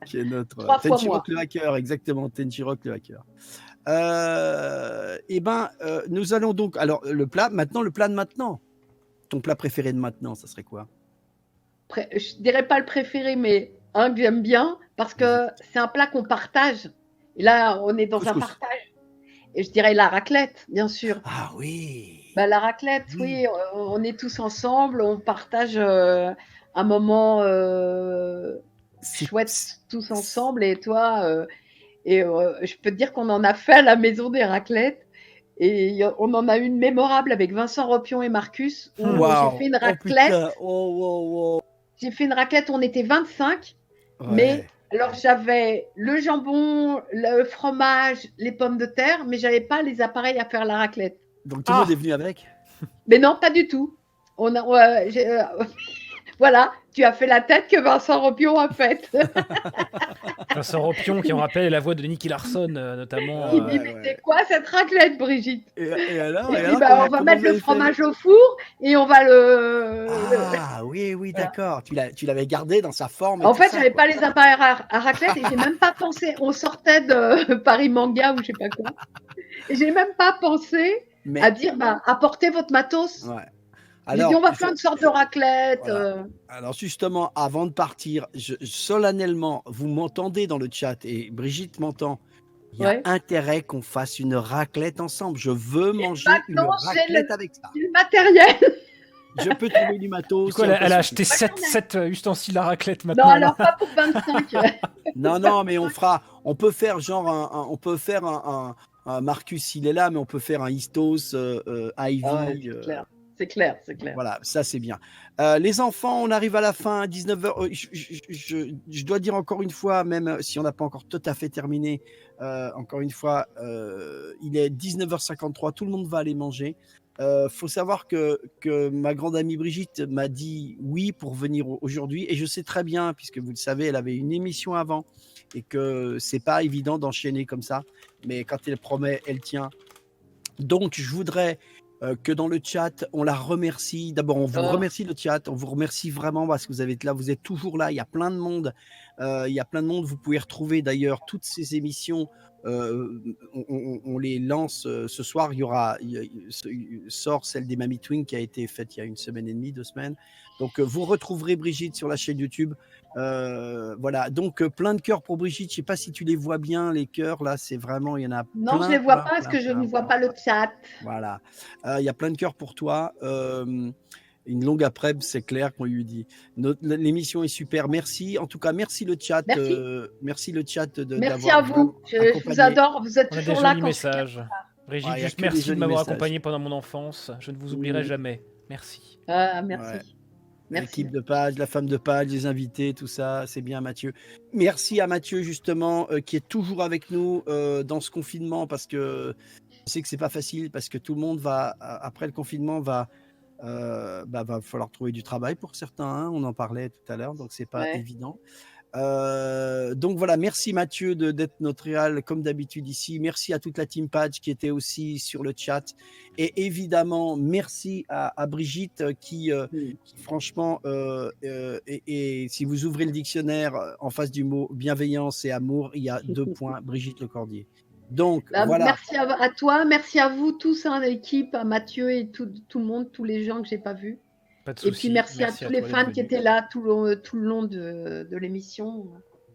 qui est notre 3 fois Tenchi moi. Rock le hacker, exactement, Tenchi Rock le hacker. Nous allons donc alors le plat de maintenant. Ton plat préféré de maintenant, ça serait quoi? Je dirais pas le préféré, mais un que j'aime bien parce Vas-y. que c'est un plat qu'on partage. Et là, on est dans un Couscous. partage. Et je dirais la raclette, bien sûr. Ah oui. Bah, la raclette, Oui. oui, on est tous ensemble, on partage un moment C'est chouette tous ensemble. Et toi, je peux te dire qu'on en a fait à la maison des raclettes. Et on en a une mémorable avec Vincent Ropion et Marcus où j'ai waouh. fait une Oh raclette. putain. Oh. J'ai fait une raclette, on était 25, mais Ouais. alors j'avais le jambon, le fromage, les pommes de terre, mais j'avais pas les appareils à faire la raclette. Donc tout le monde est venu avec? Mais non, pas du tout. Voilà, tu as fait la tête que Vincent Ropion a faite. Vincent Ropion, qui on rappelle est la voix de Nicky Larson, notamment. Il dit, mais c'est quoi cette raclette, Brigitte? Et alors, Il dit, bah, on va comment mettre vous le avez fait? fromage au four et on va Ah oui, Voilà. d'accord. Tu l'avais gardé dans sa forme et En tout fait, ça, j'avais quoi. pas les appareils à raclette et j'ai même pas pensé. On sortait de Paris Manga ou je sais pas quoi. Et j'ai même pas pensé Mais à dire, bah, apportez votre matos. ouais. J'ai dit, Alors, on va faire une sorte de raclette. voilà. Alors justement, avant de partir, solennellement, vous m'entendez dans le chat et Brigitte m'entend. Il y a Ouais. intérêt qu'on fasse une raclette ensemble. Je veux manger une Maintenant, j'ai raclette avec ça. le matériel. Je peux trouver du matos. Du coup, il y a elle a aucun acheté souci. 7 ustensiles à raclette Non, maintenant. alors pas pour 25. Non, mais on peut faire genre on peut faire un Marcus, il est là, mais on peut faire un Istos, Ivy. Ah ouais, c'est clair. Voilà, ça c'est bien. Les enfants, on arrive à la fin, 19h. Je dois dire encore une fois, même si on n'a pas encore tout à fait terminé, encore une fois, il est 19h53, tout le monde va aller manger. Faut savoir que ma grande amie Brigitte m'a dit oui pour venir aujourd'hui, et je sais très bien, puisque vous le savez, elle avait une émission avant, et que c'est pas évident d'enchaîner comme ça, mais quand elle promet, elle tient. Donc, je voudrais que dans le chat. On la remercie. D'abord, on vous Oh. remercie le chat. On vous remercie vraiment parce que vous avez été là. Vous êtes toujours là. Il y a plein de monde. Il y a plein de monde. Vous pouvez retrouver d'ailleurs toutes ces émissions. On les lance ce soir. Sort celle des Mamie Twin qui a été faite il y a 1 semaine et demie, 2 semaines. Donc vous retrouverez Brigitte sur la chaîne YouTube. Voilà, donc plein de cœurs pour Brigitte. Je sais pas si tu les vois bien, les cœurs là, c'est vraiment, il y en a Non, plein, je les vois plein, pas parce plein, que je ne plein, vois plein. pas le chat. Voilà, il y a plein de cœurs pour toi. Une longue après, c'est clair qu'on lui dit. L'émission est super. Merci. En tout cas, merci le chat. Merci. Merci le chat Merci d'avoir à vous. Je vous accompagné. adore. Vous êtes On a des toujours là jolis quand je suis messages. Brigitte, Ouais, il y a juste que des merci de jolis m'avoir messages. accompagné pendant mon enfance. Je ne vous oublierai jamais. Merci. Ah, merci. Ouais. Merci. L'équipe de Page, la femme de Page, les invités, tout ça, c'est bien Mathieu. Merci à Mathieu justement qui est toujours avec nous dans ce confinement parce que je sais que c'est pas facile parce que tout le monde va après le confinement va falloir trouver du travail pour certains. Hein, on en parlait tout à l'heure, donc c'est pas Ouais. évident. Donc voilà, merci Mathieu d'être notre réal comme d'habitude ici. Merci à toute la team Page qui était aussi sur le chat. Et évidemment, merci à Brigitte qui franchement, et si vous ouvrez le dictionnaire en face du mot bienveillance et amour, il y a 2 points, Brigitte Lecordier. Donc voilà. Merci à toi, merci à vous tous, hein, l'équipe, à Mathieu et tout le monde, tous les gens que j'ai pas vus. Pas de Et soucis. puis merci à tous les toi fans d'être qui venu. étaient là tout le long de l'émission.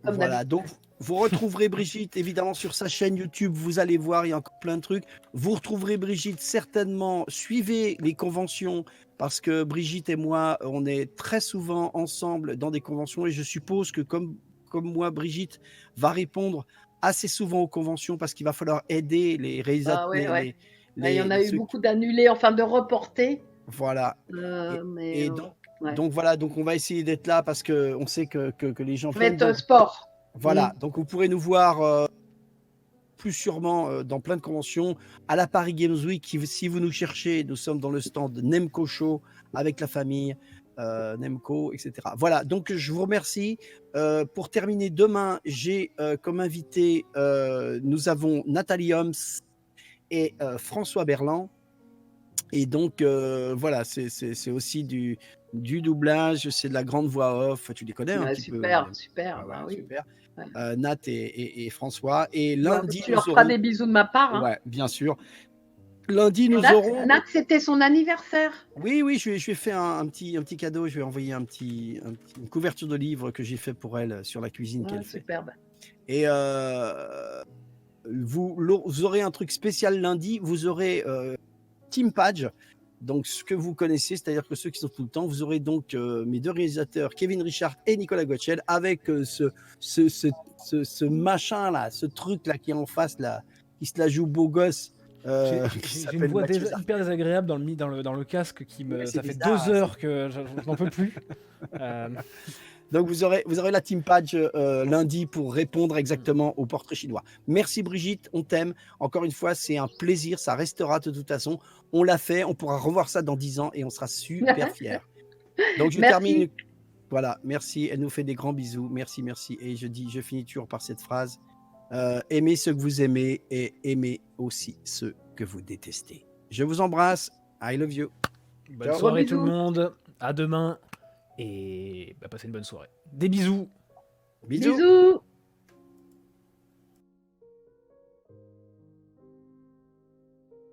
Comme Voilà, d'habitude. donc vous retrouverez Brigitte évidemment sur sa chaîne YouTube, vous allez voir, il y a encore plein de trucs. Vous retrouverez Brigitte certainement, suivez les conventions parce que Brigitte et moi, on est très souvent ensemble dans des conventions et je suppose que comme moi, Brigitte va répondre assez souvent aux conventions parce qu'il va falloir aider les réalisateurs. Ah ouais, ouais. Il y en a eu beaucoup d'annulés, enfin de reportés. Voilà. Mais donc voilà, donc on va essayer d'être là parce que on sait que les gens viennent. Ça va être sport. Voilà, donc vous pourrez nous voir plus sûrement dans plein de conventions. À la Paris Games Week, si vous nous cherchez, nous sommes dans le stand Nemco Show avec la famille Nemco, etc. Voilà, donc je vous remercie. Pour terminer, demain, j'ai comme invité, nous avons Nathalie Homs et François Berland. Et donc, voilà, c'est aussi du doublage, c'est de la grande voix off. Tu les connais un petit peu. Super. Ouais, oui. super. Ouais. Nat et François. Et lundi, tu leur feras des bisous de ma part. Hein. Ouais, bien sûr. Lundi, nous aurons. Nat, c'était son anniversaire. Oui, je lui ai fait un petit cadeau. Je lui ai envoyé une couverture de livre que j'ai fait pour elle sur la cuisine qu'elle fait. Superbe. Et vous aurez un truc spécial lundi. Vous aurez Team Page. Donc, ce que vous connaissez, c'est-à-dire que ceux qui sont tout le temps, vous aurez donc mes 2 réalisateurs, Kevin Richard et Nicolas Gotchel, avec ce machin-là, ce truc-là qui est en face, là, qui se la joue beau gosse. J'ai une voix hyper désagréable dans le casque ça fait 2 heures que je n'en peux plus. Donc vous aurez la team Page lundi pour répondre exactement au portrait chinois. Merci Brigitte, on t'aime. Encore une fois, c'est un plaisir, ça restera de toute façon. On l'a fait, on pourra revoir ça dans 10 ans et on sera super fiers. Donc je termine. Voilà, merci. Elle nous fait des grands bisous. Merci. Et je finis toujours par cette phrase. Aimez ceux que vous aimez et aimez aussi ceux que vous détestez. Je vous embrasse. I love you. Bonne soirée tout le monde. À demain. Et passez une bonne soirée. Des bisous. Bisous.